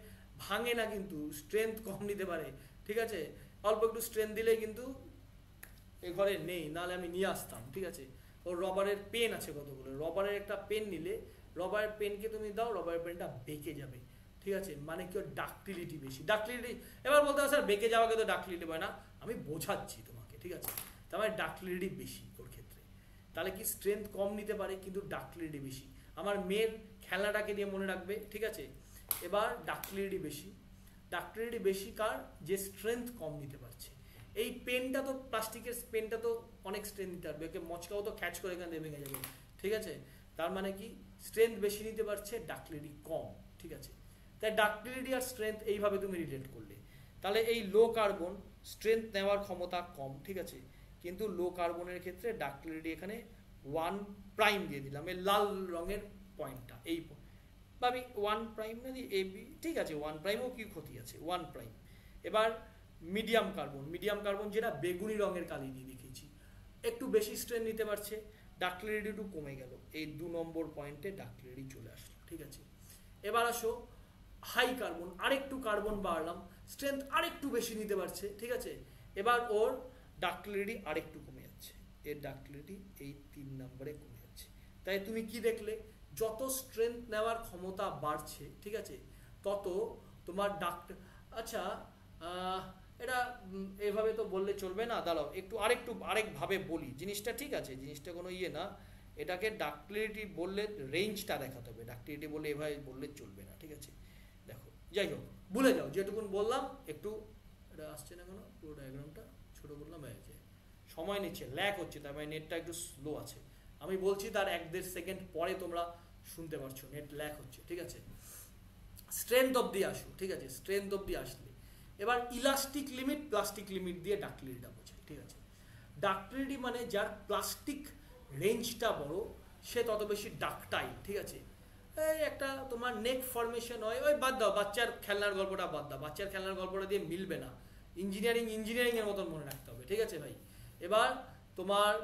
ভাঙে না কিন্তু, স্ট্রেংথ কম নিতে পারে, ঠিক আছে। অল্প একটু স্ট্রেংথ দিলেই কিন্তু এ ঘরে নেই, নাহলে আমি নিয়ে আসতাম, ঠিক আছে। ওর রবারের পেন আছে কতগুলো, রবারের একটা পেন নিলে, রবারের পেনকে তুমি দাও, রবারের পেনটা বেঁকে যাবে, ঠিক আছে, মানে কি ওর ডাক্টিলিটি বেশি, ডাক্টিলিটি। এবার বলতে হবে স্যার বেঁকে যাওয়াকে তো ডাক্টিলিটি হয় না, আমি বোঝাচ্ছি তোমাকে, ঠিক আছে। তার মানে ডাক্টিলিটি বেশি ওর ক্ষেত্রে, তাহলে কি স্ট্রেংথ কম নিতে পারে কিন্তু ডাক্টিলিটি বেশি। আমার মেয়ের খেলনাটাকে দিয়ে মনে রাখবে, ঠিক আছে। এবার ডাক্টিলিটি বেশি, ডাক্টিলিটি বেশি কার, যে স্ট্রেংথ কম নিতে পারছে। এই পেনটা তো প্লাস্টিকের পেনটা তো অনেক স্ট্রেংথ নিতে পারবে, ওকে মচকাও তো ক্যাচ করে এখান থেকে ভেঙে যাবে, ঠিক আছে। তার মানে কি স্ট্রেংথ বেশি নিতে পারছে, ডাক্টিলিটি কম, ঠিক আছে। তাই ডাক্টিলিটি আর স্ট্রেংথ এইভাবে তুমি রিলেট করলে, তাহলে এই লো কার্বন স্ট্রেংথ নেওয়ার ক্ষমতা কম, ঠিক আছে, কিন্তু লো কার্বনের ক্ষেত্রে ডাক্টিলিটি এখানে 1' দিয়ে দিলাম, এই লাল রঙের পয়েন্টটা, এই বা আমি 1' না দিয়ে এবি, ঠিক আছে, 1'ও কি ক্ষতি আছে, 1'। এবার মিডিয়াম কার্বন যেটা বেগুনি রঙের কালি দিয়ে দেখেছি, একটু বেশি স্ট্রেন নিতে পারছে, ডাক্টিলিটি একটু কমে গেল, এই 2 নম্বর পয়েন্টে ডাক্টিলিটি চলে আসলো, ঠিক আছে। এবার আসো হাই কার্বন, আরেকটু কার্বন বাড়লাম, স্ট্রেংথ আরেকটু বেশি নিতে পারছে, ঠিক আছে। এবার ওর ডাক্টিলিটি আরেকটু কমে যাচ্ছে, এর ডাক্টিলিটি এই 3 নম্বরে কমে যাচ্ছে। তাই তুমি কি দেখলে, যত স্ট্রেংথ নেওয়ার ক্ষমতা বাড়ছে, ঠিক আছে, তত তোমার আচ্ছা এটা এভাবে তো বললে চলবে না, দাঁড়াও একটু আরেকভাবে বলি জিনিসটা, ঠিক আছে, জিনিসটা কোনো ইয়ে না, এটাকে ডাক্টিলিটি বললে রেঞ্জটা দেখাতে হবে, ডাক্টিলিটি বললে এভাবে বললে চলবে না, ঠিক আছে। দেখো যাই হোক, ভুলে যাও যেটুকুন বললাম, একটু এটা আসছে না কেন, পুরো ডায়াগ্রামটা ছোট বললাম, হয়েছে, সময় নিচ্ছে, ল্যাগ হচ্ছে, তার মানে নেটটা একটু স্লো আছে, আমি বলছি তার 1-1.5 সেকেন্ড পরে তোমরা শুনতে পারছো, নেট ল্যাগ হচ্ছে, ঠিক আছে। স্ট্রেংথ অবধি আসো, ঠিক আছে, স্ট্রেংথ অবধি আসলে এবার ইলাস্টিক লিমিট, প্লাস্টিক লিমিট দিয়ে ডাক্টিলিটিটা বোঝায়, ঠিক আছে। ডাক্টিলিটি মানে যার প্লাস্টিক রেঞ্জটা বড়, সে তত বেশি ডাকটাইল, ঠিক আছে। এই একটা তোমার নেক ফর্মেশন হয়, ওই বাদ দাও, বাচ্চার খেলনার গল্পটা বাদ দাও, বাচ্চার খেলনার গল্পটা দিয়ে মিলবে না, ইঞ্জিনিয়ারিং এর মতন মনে রাখতে হবে, ঠিক আছে ভাই। এবার তোমার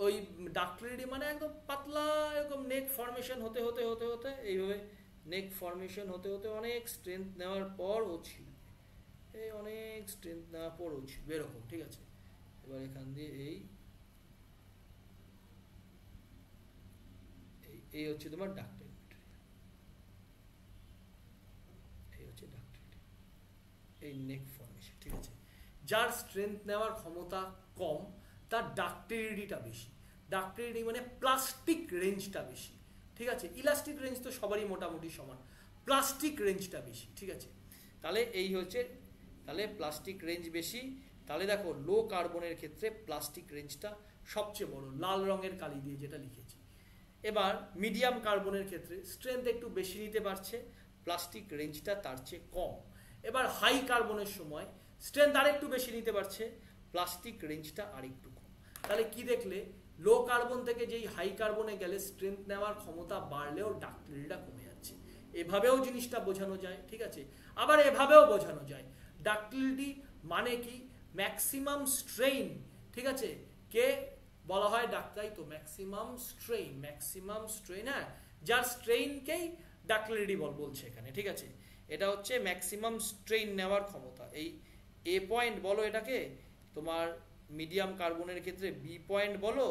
ওই ডাক্টিলিটি মানে একদম পাতলা এরকম নেক ফর্মেশন হতে হতে হতে হতে এইভাবে নেক ফর্মেশন হতে হতে অনেক স্ট্রেংথ নেওয়ার পর ও ছিল, এই অনেক স্ট্রেংথ নেওয়ার পর ও ছিল এরকম, ঠিক আছে। এবার এখান দিয়ে এই হচ্ছে তোমার ডাক্টিলিটি, এই হচ্ছে ডাক্টিলিটি, এই নেক ফর্মেশন, ঠিক আছে। যার স্ট্রেংথ নেওয়ার ক্ষমতা কম তার ডাক্টিলিটিটা বেশি, ডাক্টিলিটি মানে প্লাস্টিক রেঞ্জটা বেশি, ঠিক আছে। ইলাস্টিক রেঞ্জ তো সবারই মোটামুটি সমান, প্লাস্টিক রেঞ্জটা বেশি, ঠিক আছে। তাহলে এই হচ্ছে, তাহলে প্লাস্টিক রেঞ্জ বেশি, তাহলে দেখো লো কার্বনের ক্ষেত্রে প্লাস্টিক রেঞ্জটা সবচেয়ে বড়, লাল রঙের কালি দিয়ে যেটা লিখেছি। এবার মিডিয়াম কার্বনের ক্ষেত্রে স্ট্রেংথ একটু বেশি নিতে পারছে, প্লাস্টিক রেঞ্জটা তার চেয়ে কম। এবার হাই কার্বনের সময় স্ট্রেংথ আরেকটু বেশি নিতে পারছে, প্লাস্টিক রেঞ্জটা আরেকটু কম। তাহলে কি দেখলে, লো কার্বন থেকে যেই হাই কার্বনে গেলে স্ট্রেংথ নেওয়ার ক্ষমতা বাড়লেও ডাক্টিলিটিটা কমে যাচ্ছে, এভাবেও জিনিসটা বোঝানো যায়, ঠিক আছে। আবার এভাবেও বোঝানো যায়, ডাক্টিলিটি মানে কি, ম্যাক্সিমাম স্ট্রেইন, ঠিক আছে, কে বলা হয় ডাক্তাই তো ম্যাক্সিমাম স্ট্রেইন, হ্যাঁ, যার স্ট্রেইনকেই ডাক্টিলিটি বলছে এখানে, ঠিক আছে। এটা হচ্ছে ম্যাক্সিমাম স্ট্রেইন নেওয়ার ক্ষমতা, এই এ পয়েন্ট বলো এটাকে, তোমার মিডিয়াম কার্বনের ক্ষেত্রে বি পয়েন্ট বলো,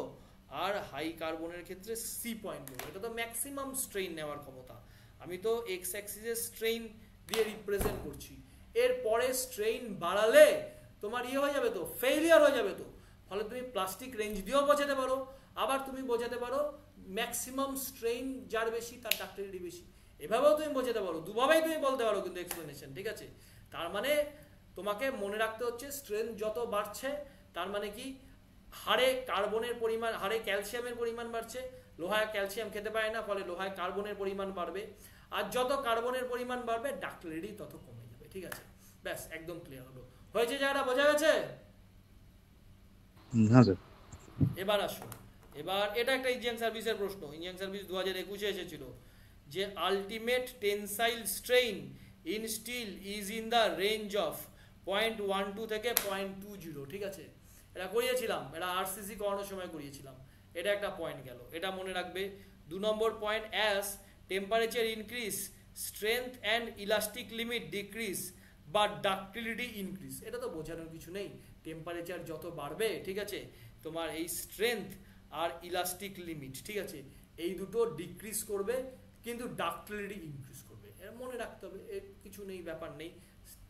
আর হাই কার্বনের ক্ষেত্রে সি পয়েন্ট বলো, এটা তো ম্যাক্সিমাম স্ট্রেইন নেওয়ার ক্ষমতা। আমি তো এক্স অ্যাক্সিসের স্ট্রেইন দিয়ে রিপ্রেজেন্ট করছি, এর পরে স্ট্রেইন বাড়ালে তোমার ইয়ে হয়ে যাবে তো, ফেইলিয়ার হয়ে যাবে তো। ফলে তুমি প্লাস্টিক রেঞ্জ দিয়েও বোঝাতে পারো, আবার তুমি বোঝাতে পারো ম্যাক্সিমাম স্ট্রেইন যার বেশি তার ডাক্টিলিটি বেশি, এভাবেও তুমি বোঝাতে পারো, দুভাবেই তুমি বলতে পারো কিন্তু এক্সপ্লেনেশন, ঠিক আছে। তার মানে তোমাকে মনে রাখতে হচ্ছে স্ট্রেংথ যত বাড়ছে তার মানে কি, হাড়ে কার্বনের পরিমাণ, হাড়ে ক্যালসিয়ামের পরিমাণ বাড়ছে, লোহায় ক্যালসিয়াম খেতে পারে না, ফলে লোহায় কার্বনের পরিমাণ বাড়বে, আর যত কার্বনের পরিমাণ বাড়বে ডাক্টিলিটি তত কমে যাবে, ঠিক আছে। ব্যাস একদম ক্লিয়ার হলো, হয়েছে, জায়গাটা বোঝা গেছে? হ্যাঁ স্যার। এবার আসো, এবার এটা একটা ইঞ্জিনিয়ারিং সার্ভিসের প্রশ্ন। ইঞ্জিনিয়ারিং সার্ভিস 2021-এ এসেছিল যে ultimate tensile strain in steel is in the range of 0.12 থেকে 0.20, ঠিক আছে? এটা করিয়েছিলাম, এটা আরসিসি করানোর সময় করিয়েছিলাম। এটা একটা পয়েন্ট গেল, এটা মনে রাখবে। 2 নম্বর point, as temperature increase strength and elastic limit decrease বা ডাক্টিলিটি ইনক্রিজ। এটা তো বোঝানোর কিছু নেই, টেম্পারেচার যত বাড়বে, ঠিক আছে, তোমার এই স্ট্রেংথ আর ইলাস্টিক লিমিট, ঠিক আছে, এই দুটো ডিক্রিজ করবে, কিন্তু ডাক্টিলিটি ইনক্রিজ করবে। এটা মনে রাখতে হবে, এর কিছু নেই, ব্যাপার নেই।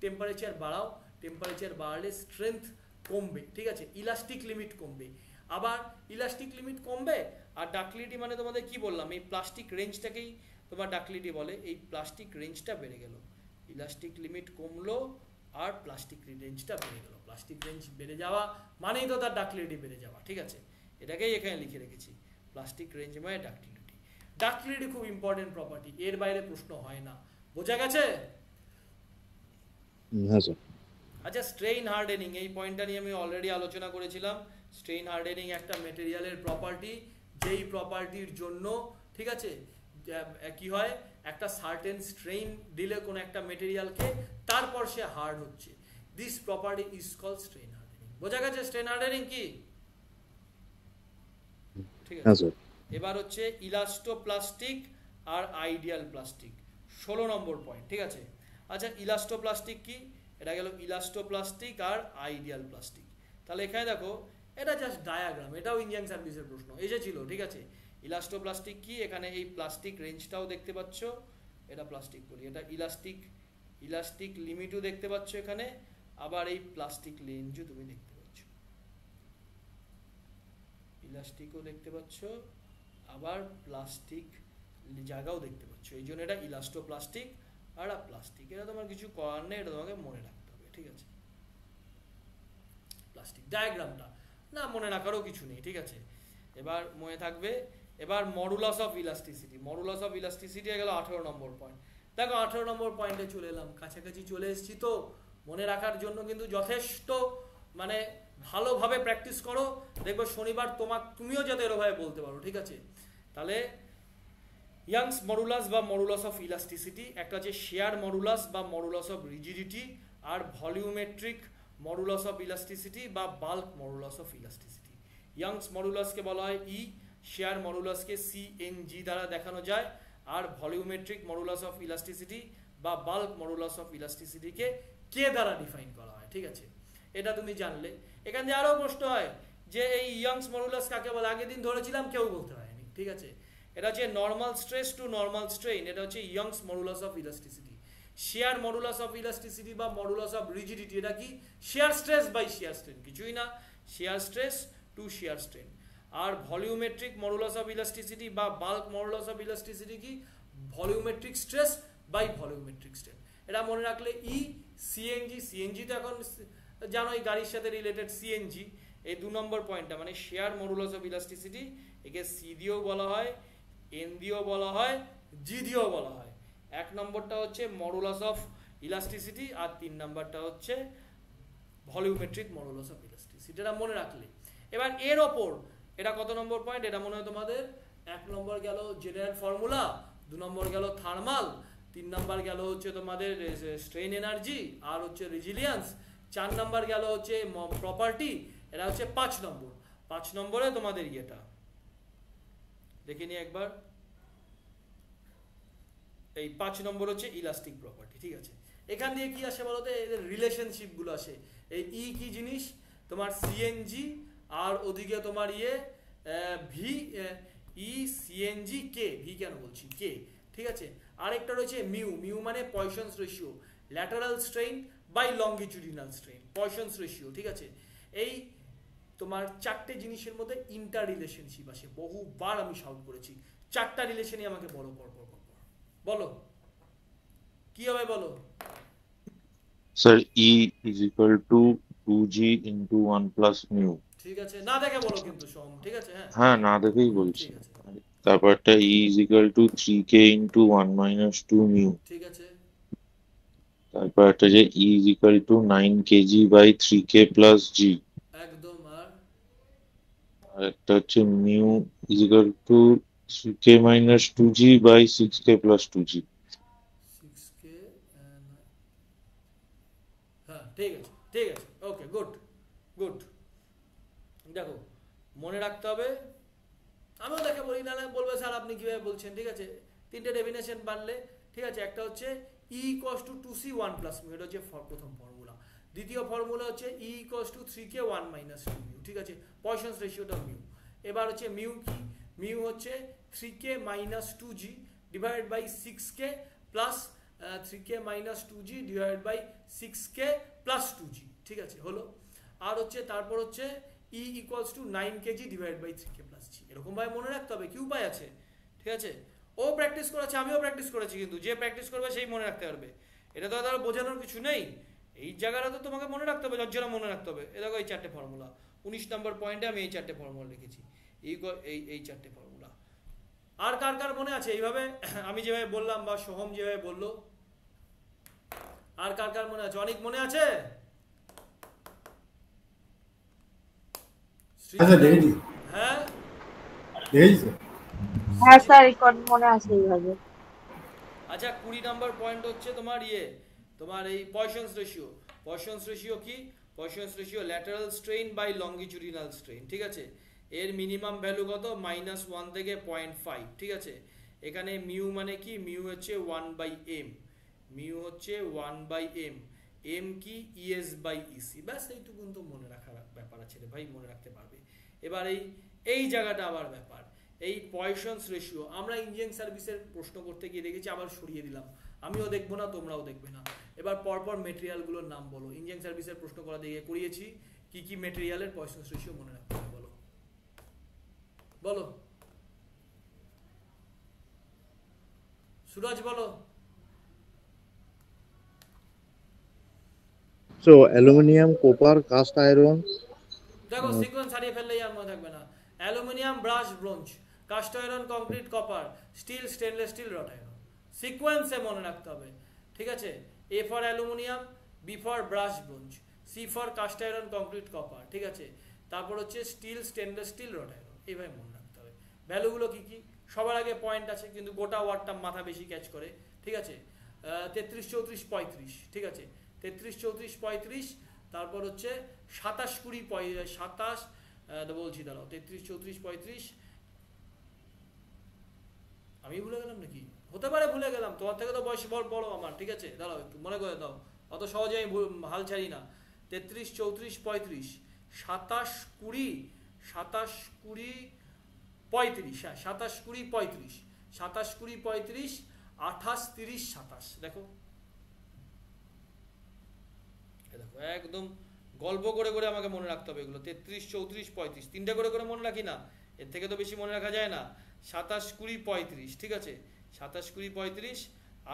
টেম্পারেচার বাড়াও, টেম্পারেচার বাড়লে স্ট্রেংথ কমবে, ঠিক আছে, ইলাস্টিক লিমিট কমবে। আবার ইলাস্টিক লিমিট কমবে আর ডাক্টিলিটি মানে তোমাদের কি বললাম, এই প্লাস্টিক রেঞ্জটাকেই তোমার ডাক্টিলিটি বলে। এই প্লাস্টিক রেঞ্জটা বেড়ে গেল, ইলাস্টিক লিমিট কমলো আর প্লাস্টিক রেঞ্জটা বেড়ে গেল। প্লাস্টিক রেঞ্জ বেড়ে যাওয়া মানেই তো তার ডাক্টিলিটি বেড়ে যাওয়া, ঠিক আছে? এটাকেই এখানে লিখে রেখেছি, প্লাস্টিক রেঞ্জ মানে ডাক্টিলিটি। ডাক্টিলিটি খুব ইম্পর্টেন্ট প্রপার্টি, এর বাইরে প্রশ্ন হয় না। বোঝা গেছে? হ্যাঁ স্যার। আচ্ছা, স্ট্রেইন হার্ডেনিং, এই পয়েন্টটা নিয়ে আমি অলরেডি আলোচনা করেছিলাম। স্ট্রেইন হার্ডেনিং একটা মেটেরিয়ালের প্রপার্টি, যেই প্রপার্টির জন্য, ঠিক আছে, কি হয়, একটা সার্টেন স্ট্রেইন দিলে কোনো একটা মেটেরিয়ালকে, তারপর সে হার্ড হচ্ছে। This property is called strain hardening. বোঝা গেছে স্ট্রেইন হার্ডেনিং কি? ঠিক আছে। এবার হচ্ছে ইলাস্টোপ্লাস্টিক আর আইডিয়াল প্লাস্টিক, 16 নম্বর পয়েন্ট, ঠিক আছে? আচ্ছা, ইলাস্টোপ্লাস্টিক কি? এটা গেল ইলাস্টোপ্লাস্টিক আর আইডিয়াল প্লাস্টিক। তাহলে এখানে দেখো, এটা জাস্ট ডায়াগ্রাম, এটাও ইঞ্জিনিয়ারিং সার্ভিসের প্রশ্ন এসেছিল, ঠিক আছে? ইলাস্টোপ্লাস্টিক কি? এখানে এই প্লাস্টিক রেঞ্জটাও দেখতে পাচ্ছ, এটা প্লাস্টিক বলি, এটা ইলাস্টিক লিমিটও দেখতে পাচ্ছ এখানে, আবার এই প্লাস্টিক রেঞ্জও তুমি দেখতে পাচ্ছ, ইলাস্টিকও দেখতে পাচ্ছ, আবার প্লাস্টিক জায়গাও দেখতে পাচ্ছ। এই জন্য এটা ইলাস্টোপ্লাস্টিক আর প্লাস্টিক। এটা তোমার কিছু করার নেই, এটা তোমাকে মনে রাখতে হবে, ঠিক আছে? প্লাস্টিক ডায়াগ্রামটা না মনে রাখারও কিছু নেই, ঠিক আছে? এবার মনে থাকবে। এবার modulus of elasticity, modulus of elasticity গেল 18 নম্বর পয়েন্ট। দেখো 18 নম্বর পয়েন্টে চলে এলাম, কাছাকাছি চলে এসেছি। তো মনে রাখার জন্য কিন্তু যথেষ্ট মানে ভালোভাবে প্র্যাকটিস করো, দেখবে শনিবার তুমিও যাতে এরভাবে বলতে পারো, ঠিক আছে? তাহলে ইয়াংস মডুলাস বা মডুলাস অফ ইলাস্টিসিটি, একটা হচ্ছে শেয়ার মডুলাস বা মডুলাস অফ রিজিডিটি, আর ভলিউমেট্রিক মডুলাস অফ ইলাস্টিসিটি বা bulk modulus of elasticity. Young's মডুলাসকে বলা হয় ই, শেয়ার মডুলাসকে সিএনজি দ্বারা দেখানো যায়, আর ভলিউমেট্রিক মডুলাস অফ ইলাস্টিসিটি বা বাল্ক মডুলাস অফ ইলাস্টিসিটিকে কে দ্বারা ডিফাইন করা হয়, ঠিক আছে? এটা তুমি জানলে। এখান থেকে আরও প্রশ্ন হয় যে এই ইয়াংস মডুলাস কাকে বলে, আগের দিন ধরেছিলাম, কেউ বলতে পারেনি, ঠিক আছে? এটা হচ্ছে normal stress to normal strain, এটা হচ্ছে Young's modulus of elasticity. Shear modulus of elasticity বা মডুলাস অফ রিজিডিটি, এটা কি? Shear stress by shear strain, কিছুই না, shear stress to shear strain. আর ভলিউমেট্রিক মডুলাস অফ ইলাস্টিসিটি বা বাল্ক মডুলাস অফ ইলাস্টিসিটি কি? Volumetric stress by volumetric strain. এটা মনে রাখলে ই, সিএনজি, সিএনজি তো এখন জানো এই গাড়ির সাথে রিলেটেড সিএনজি। এই 2 নম্বর পয়েন্টটা মানে শেয়ার মডুলাস অফ ইলাস্টিসিটি, একে সি দিয়েও বলা হয়, এন দিয়েও বলা হয়, জি দিয়েও বলা হয়। 1 নম্বরটা হচ্ছে মডুলাস অফ ইলাস্টিসিটি, আর 3 নম্বরটা হচ্ছে ভলিউমেট্রিক মডুলাস অফ ইলাস্টিসিটি। এটা মনে রাখলে এবার এর ওপর এটা কত নম্বর পয়েন্ট? এটা মনে হয় তোমাদের 1 নম্বর গেল জেনারেল ফর্মুলা, 2 নম্বর গেল থার্মাল, 3 নম্বর গেল হচ্ছে তোমাদের স্ট্রেন এনার্জি আর হচ্ছে রেজিলিয়েন্স, 4 নম্বর গেল হচ্ছে প্রপার্টি, এটা হচ্ছে 5 নম্বর। 5 নম্বরে তোমাদের ইয়েটা দেখে নিই একবার, এই 5 নম্বর হচ্ছে ইলাস্টিক প্রপার্টি, ঠিক আছে? এখান দিয়ে কি আসে বলতো, এদের রিলেশনশিপ গুলো আসে। এই ই কি জিনিস? তোমার সিএনজি, আর ওদিকে তোমার ভি, ই সিএনজি কে, ভি কেন বলছি, কে, ঠিক আছে? আরেকটা রয়েছে মিউ, মিউ মানে Poisson's ratio, lateral strain by longitudinal strain, Poisson's ratio, ঠিক আছে? এই তোমার 4টে জিনিসের মধ্যে ইন্টার রিলেশনশিপ আসে, বহুবার আমি শাউট করেছি। 4টা রিলেশনই আমাকে বলো পরপর, বলো কি হবে বলো। Sir, E is equal to 2G into 1 plus mu. ঠিক আছে, না দেখে বলো কিন্তু সম, ঠিক আছে? হ্যাঁ, না দেখেই বলছি। ঠিক আছে, তারপরটা E is equal to 3K into 1 minus 2 mu. ঠিক আছে, তারপর একটা যে E is equal to 9 kg by 3K plus G. একদম। আর একটা হচ্ছে mu is equal to 3k minus 2g by 6k plus 2g। 6k হ্যাঁ ঠিক আছে ঠিক আছে, ওকে গুড গুড। দেখো মনে রাখতে হবে, আমিও দেখে বলি না বলবে স্যার আপনি কিভাবে বলছেন, ঠিক আছে। তিনটে ডেফিনেশন বানলে, ঠিক আছে। একটা হচ্ছে E equals two 2c 1 plus mu, এটা হচ্ছে প্রথম ফর্মুলা। দ্বিতীয় ফর্মুলা হচ্ছে E equals two 3k 1 minus 2 mu, ঠিক আছে। পয়সন্স রেশিওটা মিউ। এবার হচ্ছে মিউ কি, মিউ হচ্ছে 3k minus 2g divided by 6k plus 3k minus 2g divided by 6k plus 2g, ঠিক আছে, হলো। আর হচ্ছে তারপর হচ্ছে E equals to 9 KG divide by 3k plus G. এরকম ভাবে মনে রাখতে হবে, কি উপায় আছে, ঠিক আছে। ও প্র্যাকটিস করেছে, আমিও প্র্যাকটিস করেছি, কিন্তু যে প্র্যাকটিস করবে সেই মনে রাখতে পারবে। এটা তো আর বোঝানোর কিছু নেই, এই জায়গাটা তো তোমাকে মনে রাখতে হবে, জর্জরা মনে রাখতে হবে। এ দেখো এই চারটে ফর্মুলা, 19 নম্বর পয়েন্টে আমি এই চারটে ফর্মুলা লিখেছি, এই চারটে ফর্মুলা। আর কার কার মনে আছে এইভাবে আমি যেভাবে বললাম বা সোহম যেভাবে বললো, আর কার কার মনে আছে? অনেক মনে আছে? হ্যাঁ হ্যাঁ স্যার মনে আছে এইভাবে। আচ্ছা 20 নম্বর পয়েন্ট হচ্ছে তোমার তোমার এই পয়সন্স রেশিও। পয়সন্স রেশিও কি? Poisson's ratio lateral strain by longitudinal strain, ঠিক আছে। এর মিনিমাম ভ্যালু কত? -1 থেকে 0.5, ঠিক আছে। এখানে মিউ মানে কি? মিউ হচ্ছে 1/m, মিউ হচ্ছে 1/m, এম কি? ES by EC. ব্যাস এইটুকুন তো মনে রাখার ব্যাপার আছে রে ভাই, মনে রাখতে পারবে। এবার এই জায়গাটা আবার ব্যাপার, এই পয়সন্স রেশিও আমরা ইঞ্জিনিয়ারিং সার্ভিসের প্রশ্ন করতে গিয়ে দেখেছি, আবার সরিয়ে দিলাম। আমিও দেখবো না, তোমরাও দেখবে না। এবার পরপর মেটেরিয়ালগুলোর নাম বলো। ইঞ্জিনিয়ারিং সার্ভিসের প্রশ্ন করা দিয়ে করিয়েছি, কি কি মেটেরিয়ালের পয়সন্স রেশিও মনে রাখতে হবে বলো বলো। সুরজ বলো। So aluminium, copper, cast iron. দেখো সিকোয়েন্স হারিয়ে ফেললেই আর মনে থাকবে না। Aluminium, brass, bronze, cast iron, concrete, copper, steel, stainless steel, wrought iron. সিকোয়েন্সে মনে রাখতে হবে, ঠিক আছে। A for aluminium, B for brass, bronze, C for cast iron, concrete, copper, ঠিক আছে। তারপর হচ্ছে steel, stainless steel, wrought iron. এইভাবে মনে রাখতে হবে। ভ্যালুগুলো কি কি? সবার আগে পয়েন্ট আছে, কিন্তু গোটা ওয়ার্ডটা মাথা বেশি ক্যাচ করে, ঠিক আছে। 33, 34, 35, ঠিক আছে। 33, 34, 35, তারপর হচ্ছে 27, 20, 27, বলছি দাঁড়াও, 33, 34, 35, আমি ভুলে গেলাম নাকি? হতে পারে ভুলে গেলাম, তোমার থেকে তো বয়স বড় আমার, ঠিক আছে। দাঁড়াও একটু মনে করে দাও, অত সহজে আমি হাল ছাড়ি না। 33, 34, 35, 27, 20, 27, 20, 35, হ্যাঁ 27, 20, 35, 27, 20, 35, 28, 30, 27। দেখো দেখো একদম গল্প করে করে আমাকে মনে রাখতে হবে এগুলো। 33, 34, 35 তিনটা করে করে মনে রাখি না, এর থেকে তো বেশি মনে রাখা যায় না। 27, 20, 35, ঠিক আছে। 27, 20, 35,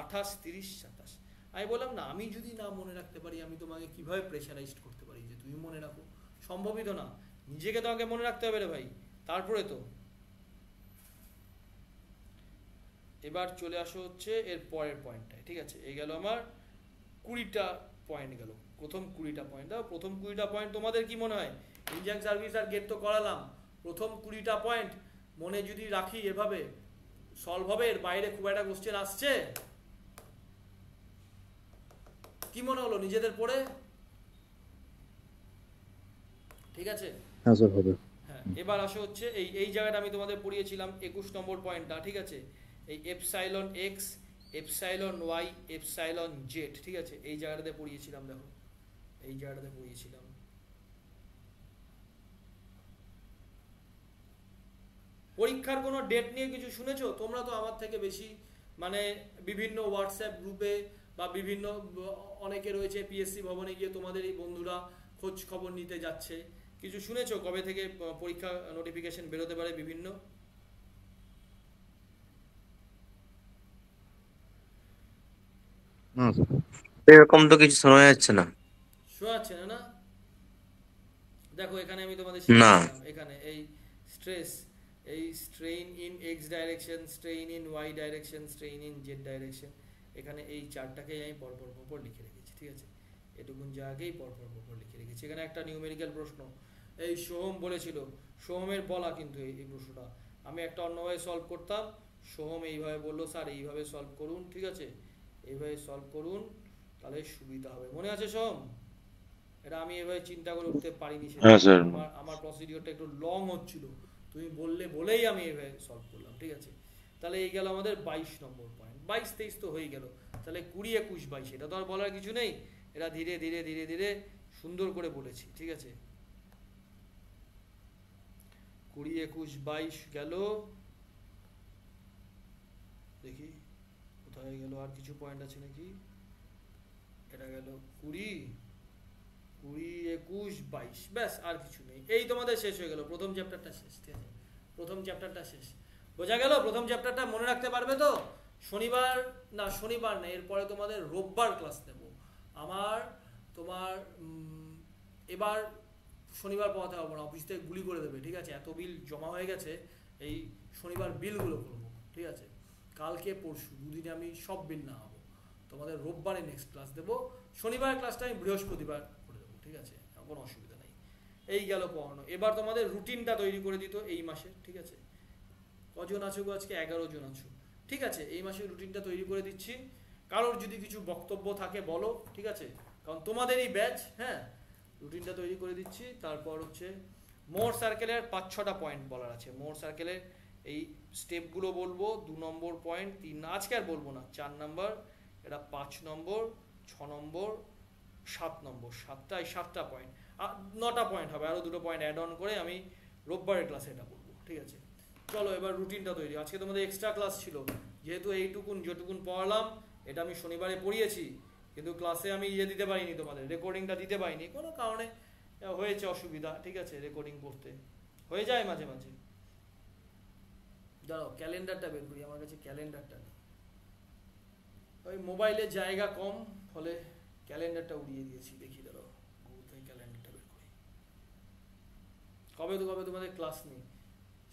28, 30, 27। আমি বললাম না, আমি যদি না মনে রাখতে পারি, আমি তোমাকে কিভাবে প্রেশারাইজড করতে পারি যে তুমি মনে রাখো? সম্ভবই তো না। নিজেকে তোমাকে মনে রাখতে হবে রে ভাই, তারপরে তো। এবার চলে আসো হচ্ছে এর পরের পয়েন্টটায়, ঠিক আছে। এই গেল আমার 20টা পয়েন্ট গেল, প্রথম 20টা পয়েন্ট। দাও প্রথম 20টা পয়েন্ট তোমাদের কি মনে হয়? ইঞ্জিনিয়ারিং সার্ভিস আর গেট তো করালাম, প্রথম 20টা পয়েন্ট মনে যদি রাখি এভাবে সলভ হবে? এর বাইরে খুব একটা কোশ্চেন আসছে? কি মনে হলো নিজেদের পড়ে? ঠিক আছে, হ্যাঁ স্যার হবে। হ্যাঁ এবার আসো হচ্ছে এই জায়গাটা আমি তোমাদের পড়িয়েছিলাম 21 নম্বর পয়েন্টটা, ঠিক আছে। এই epsilon X, epsilon Y, epsilon Z, ঠিক আছে। এই জায়গাটাতে পড়িয়েছিলাম, দেখো এই জায়গাটাতে পড়িয়েছিলাম। পরীক্ষার কোনো ডেট নিয়ে কিছু শুনেছো? তোমরা তো আমার থেকে বেশি, মানে বিভিন্ন হোয়াটসঅ্যাপ গ্রুপে বা বিভিন্ন অনেকে রয়েছে পিএসসি ভবনে গিয়ে তোমাদের এই বন্ধুরা খোঁজ খবর নিতে যাচ্ছে। কিছু শুনেছো কবে থেকে পরীক্ষা নোটিফিকেশন বেরোতে পারে বিভিন্ন? না স্যার এরকম তো কিছু শোনা যাচ্ছে না। শোনা যাচ্ছে না না? দেখো এখানে আমি তোমাদের না। শিখিয়েছিলাম, এখানে এই স্ট্রেস, এই strain in X direction, strain in Y direction, strain in Z direction, এখানে এই চারটাকেই আমি পরপর লিখে রেখেছি, ঠিক আছে। এটুকুন জায়গাকেই পরপর লিখে রেখেছি। এখানে একটা নিউমেরিক্যাল প্রশ্ন, এই সোহম বলেছিল, সোহমের বলা কিন্তু এই প্রশ্নটা আমি একটা অন্যভাবে সলভ করতাম, সোহম এইভাবে বললো স্যার এইভাবে সলভ করুন, ঠিক আছে এইভাবে সলভ করুন তাহলে সুবিধা হবে, মনে আছে সোহম? এটা আমি এভাবে চিন্তা করে উঠতে পারিনি, সেটা হ্যাঁ স্যার। আমার প্রসিডিওরটা একটু লং হচ্ছিল, তুমি বলেই আমি এভাবে সলভ করলাম, ঠিক আছে। তাহলে এই গেল আমাদের 22 নম্বর পয়েন্ট, 22-23 তো হয়ে গেল, তাহলে 20-21-22 এটা তো আর বলার কিছু নেই, এটা ধীরে ধীরে ধীরে ধীরে সুন্দর করে বলেছি, ঠিক আছে। 20-21-22 গেল, দেখি কোথায় গেল, আর কিছু পয়েন্ট আছে নাকি, এটা গেল 20-21-22, ব্যাস আর কিছু নেই, এই তোমাদের শেষ হয়ে গেল, প্রথম চ্যাপ্টারটা শেষ, ঠিক আছে, প্রথম চ্যাপ্টারটা শেষ, বোঝা গেল? প্রথম চ্যাপ্টারটা মনে রাখতে পারবে তো? শনিবার না এরপরে তোমাদের রোববার ক্লাস নেব আমার, তোমার এবার শনিবার পড়াতে হবে না, অফিস থেকে গুলি করে দেবে, ঠিক আছে, এত বিল জমা হয়ে গেছে, এই শনিবার বিলগুলো করবো, ঠিক আছে, কালকে পরশু দুদিনে আমি সব বিল না হবো, তোমাদের রোববারে নেক্সট ক্লাস দেবো, শনিবার ক্লাসটা আমি বৃহস্পতিবার করে দেবো, ঠিক আছে, কোনো অসুবিধা নেই। এই গেল পড়ানো, এবার তোমাদের রুটিনটা তৈরি করে দিত এই মাসে, ঠিক আছে, কজন আছো গো আজকে? 11 জন আছো, ঠিক আছে, এই মাসে রুটিনটা তৈরি করে দিচ্ছি, কারোর যদি কিছু বক্তব্য থাকে বলো, ঠিক আছে, কারণ তোমাদেরই ব্যাচ, হ্যাঁ, রুটিনটা তৈরি করে দিচ্ছি। তারপর হচ্ছে মোর সার্কেলের 5-6টা পয়েন্ট বলার আছে, মোর সার্কেলের এই স্টেপগুলো বলবো, 2 নম্বর পয়েন্ট, 3 আজকে আর বলবো না, 4 নম্বর, এটা 5 নম্বর, 6 নম্বর, 7 নম্বর, 7টা পয়েন্ট, 9টা পয়েন্ট হবে, আরও 2টো পয়েন্ট অ্যাড অন করে আমি রোববারের ক্লাসে এটা বলবো, ঠিক আছে। চলো এবার রুটিনটা তৈরি, আজকে তোমাদের এক্সট্রা ক্লাস ছিল, যেহেতু যেটুকুন পড়ালাম এটা আমি শনিবারে পড়িয়েছি, কিন্তু ক্লাসে আমি দিতে পারিনি, তোমাদের রেকর্ডিংটা দিতে পারিনি, কোনো কারণে হয়েছে অসুবিধা, ঠিক আছে, রেকর্ডিং করতে হয়ে যায় মাঝে মাঝে। দাঁড়াও ক্যালেন্ডারটা বের করি, আমার কাছে ক্যালেন্ডারটা নেই, ওই মোবাইলে জায়গা কম ফলে ক্যালেন্ডারটা উড়িয়ে দিয়েছি, দেখি দাঁড়াও গুগল থেকে ক্যালেন্ডারটা বের করি, কবে তোমাদের ক্লাস নেই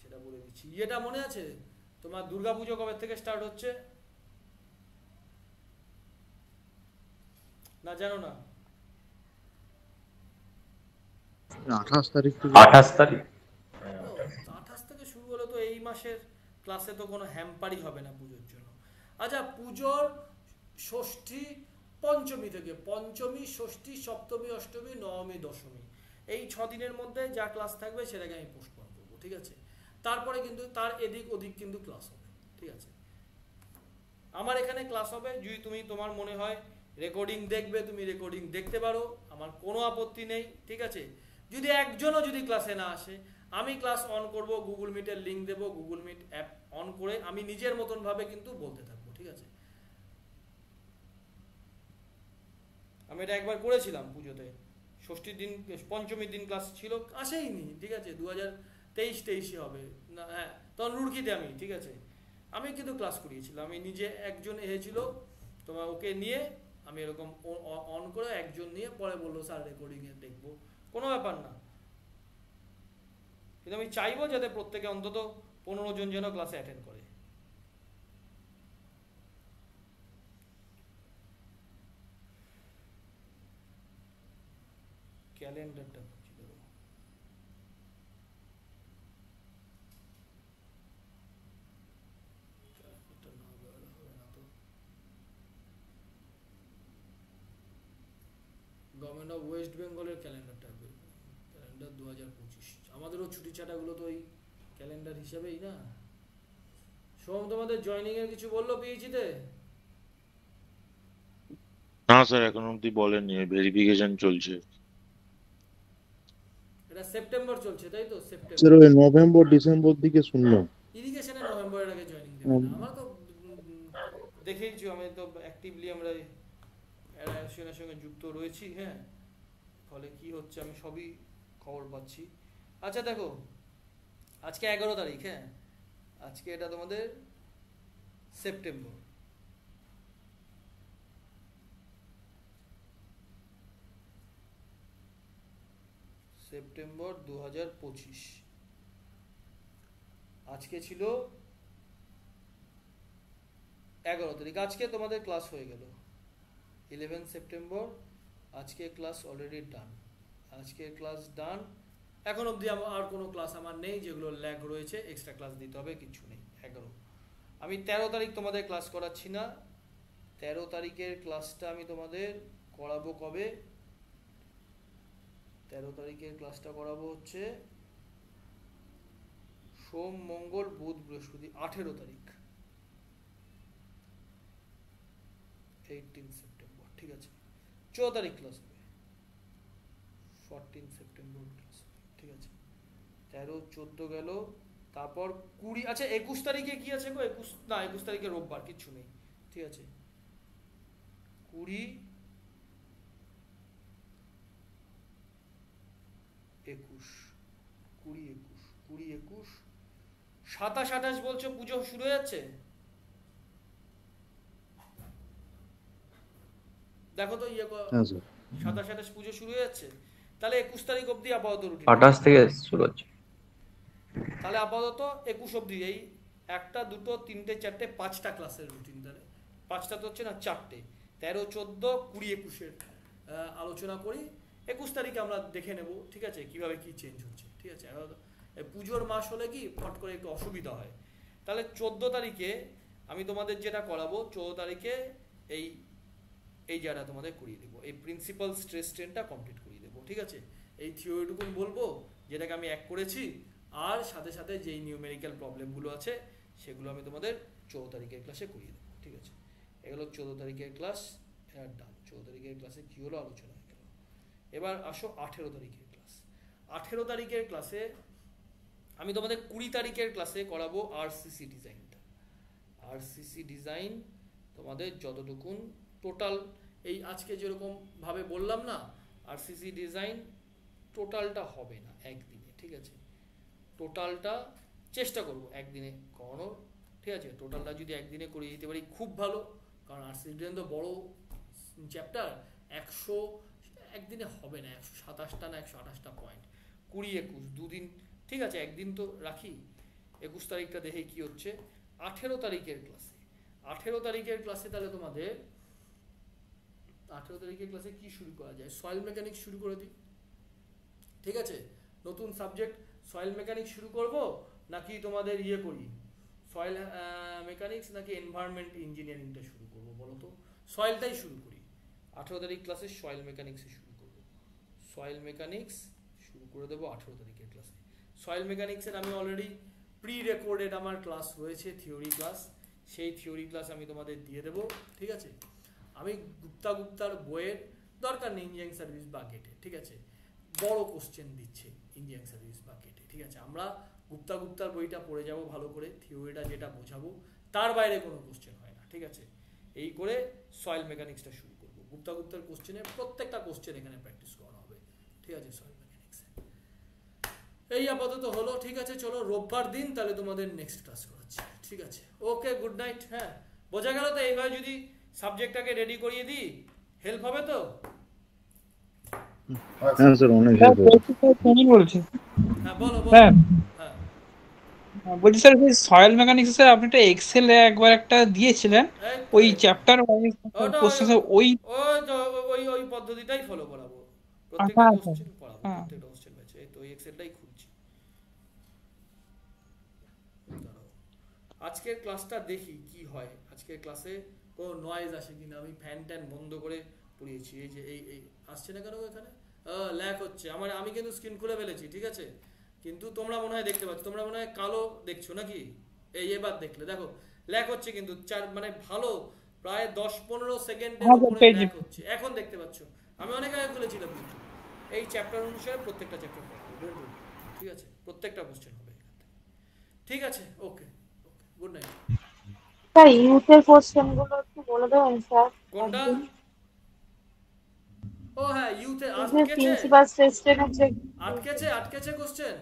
সেটা বলে দিচ্ছি। এটা মনে আছে তোমার দুর্গাপুজো কবে থেকে স্টার্ট হচ্ছে না, জানো না? 28 তারিখ থেকে। 28 তারিখ 28 থেকে শুরু হলে তো এই মাসের ক্লাসে তো কোনো হ্যাম্পারই হবে না পুজোর জন্য। আচ্ছা, পুজোর ষষ্ঠী পঞ্চমী থেকে, পঞ্চমী ষষ্ঠী সপ্তমী অষ্টমী নবমী দশমী, এই 6 দিনের মধ্যে যা ক্লাস থাকবে সেটাকে আমি পোস্টপোন করবো, ঠিক আছে। তারপরে কিন্তু তার এদিক ওদিক কিন্তু ক্লাস হবে, ঠিক আছে। আমার এখানে ক্লাস হবে, যদি তুমি তোমার মনে হয় রেকর্ডিং দেখবে তুমি রেকর্ডিং দেখতে পারো, আমার কোনো আপত্তি নেই, ঠিক আছে। যদি একজনও যদি ক্লাসে না আসে, আমি ক্লাস অন করব, গুগল মিটের লিঙ্ক দেবো, গুগল মিট অ্যাপ অন করে আমি নিজের মতন ভাবে কিন্তু বলতে থাকবো, ঠিক আছে। আমি এটা একবার করেছিলাম পুজোতে, ষষ্ঠীর দিন পঞ্চমীর দিন ক্লাস ছিল, আসেইনি, ঠিক আছে, 2023 হবে না, হ্যাঁ তখন রুড়কিতে আমি, ঠিক আছে, আমি কিন্তু ক্লাস করিয়েছিলাম, আমি নিজে, একজন এসেছিল তোমার, ওকে নিয়ে আমি এরকম অন করে একজন নিয়ে পরে বললো স্যার রেকর্ডিংয়ে দেখবো, কোনো ব্যাপার না, কিন্তু আমি চাইবো যাতে প্রত্যেকে অন্তত 15 জন যেন ক্লাসে অ্যাটেন্ড করে। ক্যালেন্ডারটা গভর্নমেন্ট অফ ওয়েস্ট বেঙ্গলের ক্যালেন্ডারটা, ক্যালেন্ডার 2025, আমাদেরও ছুটি ছাটাগুলো তো ওই ক্যালেন্ডার হিসাবেই না। সোম, তোমাদের জয়েনিং এর কিছু বললো পিএইচিতে? না স্যার, এখন অবধি বলেননি, ভেরিফিকেশন চলছে। এটা সেপ্টেম্বর চলছে তাই তো? স্যার সেপ্টেম্বর, ওই নভেম্বর ডিসেম্বর দিকে শুনলাম। ইরিগেশনে নভেম্বরের আগে জয়েনিং দেবে না, আমরা তো দেখেইছি, আমি তো অ্যাক্টিভলি আমরা অ্যাসোসিয়েশনের সঙ্গে যুক্ত রয়েছি, হ্যাঁ, ফলে কি হচ্ছে আমি সবই খবর পাচ্ছি। আচ্ছা দেখো, আজকে 11 তারিখ, হ্যাঁ, আজকে এটা তোমাদের সেপ্টেম্বর, সেপ্টেম্বর 2025, আজকে ছিল 11 তারিখ, আজকে তোমাদের ক্লাস হয়ে গেল 11 সেপ্টেম্বর, আজকে ক্লাস অলরেডি ডান, আজকের ক্লাস ডান, এখন অবধি আর কোনো ক্লাস আমার নেই, যেগুলো ল্যাগ রয়েছে এক্সট্রা ক্লাস দিতে হবে, কিছু নেই। 11 আমি 13 তারিখ তোমাদের ক্লাস করাচ্ছি না। 13 তারিখের ক্লাসটা আমি তোমাদের করাবো কবে? 13 তারিখের ক্লাসটা করাবো হচ্ছে সোম, মঙ্গল, বুধ, বৃহস্পতি, 18 তারিখ, 18 সেপ্টেম্বর, ঠিক আছে। 14 তারিখ ক্লাস হবে, 14 সেপ্টেম্বর ক্লাস হবে, ঠিক আছে। 13, 14 গেল, তারপর 20, আচ্ছা 21 তারিখে কি আছে গো? 21 তারিখে রোববার, কিচ্ছু নেই, ঠিক আছে। 20, 21, 27, 28 বলছো পুজো শুরু হয়ে যাচ্ছে? দেখো তো 27, 28 পুজো শুরু হয়ে যাচ্ছে, তাহলে 21 তারিখ অবধি আপাতত রুটিন। 28 থেকে শুরু হচ্ছে, তাহলে আপাতত 21 অবধি এই 1টা 2টো 3টে 4টে 5টা ক্লাসের রুটিন। তাহলে 5টা তো হচ্ছে না, 4টে, 13, 14, 20, 21-এর আলোচনা করি। 21 তারিখে আমরা দেখে নেব, ঠিক আছে, কিভাবে কি চেঞ্জ হচ্ছে, ঠিক আছে। পুজোর মাস হলে কি ফট করে একটু অসুবিধা হয়। তাহলে 14 তারিখে আমি তোমাদের যেটা করাবো, 14 তারিখে এই জায়গাটা তোমাদের করিয়ে দেবো, এই প্রিন্সিপাল স্ট্রেস স্ট্রেনটা কমপ্লিট করিয়ে দেবো, ঠিক আছে। এই থিওরিটুকুন বলবো যেটাকে আমি এক করেছি, আর সাথে সাথে যেই নিউমেরিক্যাল প্রবলেমগুলো আছে সেগুলো আমি তোমাদের 14 তারিখের ক্লাসে করিয়ে দেবো, ঠিক আছে। এগুলো 14 তারিখের ক্লাস, ডান। 14 তারিখের ক্লাসে কী হলো আলোচনা হয়ে গেল। এবার আসো 18 তারিখের ক্লাস। 18 তারিখের ক্লাসে আমি তোমাদের 20 তারিখের ক্লাসে করাবো আরসিসি ডিজাইনটা। আরসিসি ডিজাইন তোমাদের যতটুকুন টোটাল, এই আজকে যেরকম ভাবে বললাম না, আরসিসি ডিজাইন টোটালটা হবে না একদিনে, ঠিক আছে। টোটালটা চেষ্টা করব একদিনে করানোর, ঠিক আছে। টোটালটা যদি একদিনে করিয়ে দিতে পারি খুব ভালো, কারণ আরসিসি ডিজাইন তো বড় চ্যাপ্টার, 100 একদিনে হবে না, 127টা না 128টা পয়েন্ট, 20, 21 দুদিন, ঠিক আছে। একদিন তো রাখি, 21 তারিখটা দেখে কি হচ্ছে। 18 তারিখের ক্লাসে, 18 তারিখের ক্লাসে তাহলে তোমাদের 18 তারিখের ক্লাসে কি শুরু করা যায়? সয়েল মেকানিক্স শুরু করে দিই, ঠিক আছে। নতুন সাবজেক্ট সয়েল মেকানিক্স শুরু করব, নাকি তোমাদের করি সয়েল মেকানিক্স, নাকি এনভায়রনমেন্ট ইঞ্জিনিয়ারিংটা শুরু করব বলো তো? সয়েলটাই শুরু করি। 18 তারিখ ক্লাসে সয়েল মেকানিক্সে শুরু করব, সয়েল মেকানিক্স শুরু করে দেবো 18 তারিখের ক্লাসে। সয়েল মেকানিক্সের আমি অলরেডি প্রি রেকর্ডেড আমার ক্লাস রয়েছে, থিওরি ক্লাস, সেই থিওরি ক্লাস আমি তোমাদের দিয়ে দেবো, ঠিক আছে। আমি গুপ্তার বইয়ের দরকার নেই ইঞ্জিনিয়ারিং সার্ভিস বা গেটে, ঠিক আছে। বড় কোশ্চেন দিচ্ছে ইঞ্জিনিয়ারিং সার্ভিস বা গেটে, ঠিক আছে। আমরা গুপ্তার বইটা পড়ে যাব ভালো করে, থিওরিটা যেটা বোঝাবো তার বাইরে কোনো কোশ্চেন হয় না, ঠিক আছে। এই করে সয়েল মেকানিক্সটা শুরু করবো। গুপ্তার কোশ্চেনের প্রত্যেকটা কোশ্চেন এখানে প্র্যাকটিস করা হবে, ঠিক আছে, সয়েল মেকানিক্সে। এই আপাতত হলো, ঠিক আছে। চলো রোববার দিন তাহলে তোমাদের নেক্সট ক্লাস করাচ্ছি, ঠিক আছে। ওকে, গুড নাইট। হ্যাঁ, বোঝা গেল তো? এইভাবে যদি সাবজেক্টটাকে রেডি করিয়ে দিই হেল্প হবে তো? হ্যাঁ স্যার, অনেক বলছি। হ্যাঁ বলো। হ্যাঁ হ্যাঁ বলছি স্যার, সয়েল মেকানিক্স স্যার আপনি একটা এক্সেলে একবার একটা দিয়েছিলেন, ওই চ্যাপ্টার কোশ্চেন, ওই পদ্ধতিটাই ফলো করাবো, প্রত্যেকটা কোশ্চেন পড়াবো, প্রত্যেকটা কোশ্চেন ব্যাচে। এই তো ওই এক্সেলটাই খুলছি। আজকের ক্লাসটা দেখি কি হয়, আজকের ক্লাসে কোনো নয়েজ আসে কিনা। আমি ফ্যান ট্যান বন্ধ করে পড়িয়েছি। এই যে এই আসছে না কেন এখানে? ল্যাগ হচ্ছে আমার, আমি কিন্তু স্ক্রিন খুলে ফেলেছি, ঠিক আছে। কিন্তু তোমরা মনে হয় দেখতে পাচ্ছ, তোমরা মনে হয় কালো দেখছো নাকি? এবার দেখলে দেখো ল্যাগ হচ্ছে কিন্তু, মানে ভালো প্রায় 10-15 সেকেন্ডের উপরে ল্যাগ হচ্ছে। এখন দেখতে পাচ্ছ, আমি অনেক আগে খুলেছিলাম কিন্তু। এই চ্যাপ্টার অনুসারে প্রত্যেকটা চ্যাপ্টার পড়াবো, ঠিক আছে। প্রত্যেকটা কোশ্চেন হবে এখান থেকে, ঠিক আছে। ওকে, গুড নাইট। স্যার ইউথের কোশ্চেনগুলো একটু বলে দেবেন স্যার? কোনটা? ও হ্যাঁ, ইউথে প্রিন্সিপাল স্ট্রেস যে আটকেছে কোশ্চেন।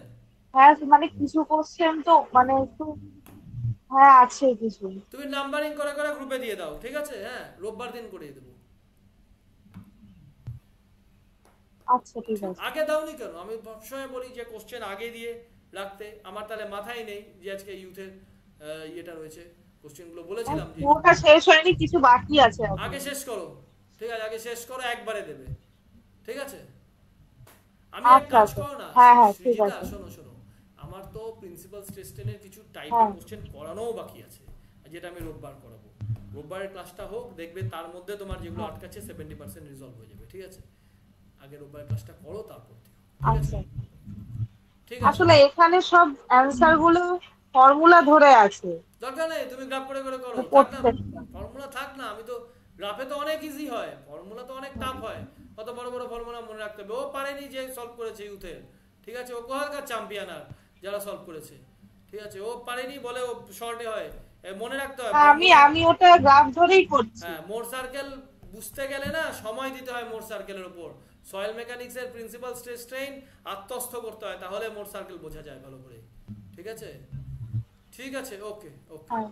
হ্যাঁ, মানে কিছু কোশ্চেন তো মানে একটু, হ্যাঁ আছে কিছু। তুমি নাম্বারিং করে গ্রুপে দিয়ে দাও, ঠিক আছে। হ্যাঁ, রোববার দিন করে দেবো। আচ্ছা ঠিক আছে। আগে দাওনি কেন? আমি সবসময় বলি যে কোশ্চেন আগে দিয়ে রাখতে। আমার তাহলে মাথায় নেই যে আজকে ইউথের এটা রয়েছে, কোশ্চেনগুলো বলেছিলাম যে ওটা শেষ হয়নি, কিছু বাকি আছে। আগে শেষ করো, ঠিক আছে। আগে শেষ করো, একবারে দেবে, ঠিক আছে। আমি এক আচ্ছা কাজ আচ্ছা করো না হ্যাঁ হ্যাঁ ঠিক সৃজিতা, আছে শোনো আমার তো প্রিন্সিপাল স্ট্রেস টেনের কিছু টাইপের হ্যাঁ কোশ্চেন করানোও বাকি আছে, যেটা আমি রোববার করাবো। রোববারের ক্লাসটা হোক, দেখবে তার মধ্যে তোমার যেগুলো হ্যাঁ আটকাচ্ছে 70% রিজলভ হয়ে যাবে, ঠিক আছে? আগে রোববারের ক্লাসটা করো, তারপর দিও, ঠিক আছে? আচ্ছা ঠিক আছে, আসলে এখানে সব অ্যান্সার গুলো ফর্মুলা ধরে আছে দরকার নেই তুমি গ্রাফ করে করে করো, থাক না প্রত্যেকটা ফর্মুলা, থাক না। আমি তো গ্রাফে তো অনেক ইজি হয়, ফর্মুলা তো অনেক টাফ হয়, কত বড় বড় ফর্মুলা মনে রাখতে হবে। ও পারেনি যে সলভ করেছে ইউথের, ঠিক আছে? ও কোহালকার চ্যাম্পিয়ন আর যারা সলভ করেছে, ঠিক আছে? ও পারেনি বলে ও শর্টে হয়, মনে রাখতে হয় আমি ফর্মুলা। আমি ওটা গ্রাফ ধরেই করছি হ্যাঁ, মোর সার্কেল বুঝতে গেলে না সময় দিতে হয় মোর সার্কেলের উপর। সয়েল মেকানিক্স এর প্রিন্সিপাল স্ট্রেস স্ট্রেইন আত্মস্থ করতে হয়, তাহলে মোর সার্কেল বোঝা যায় ভালো করে, ঠিক আছে? ঠিক আছে, ওকে ওকে। হ্যাঁ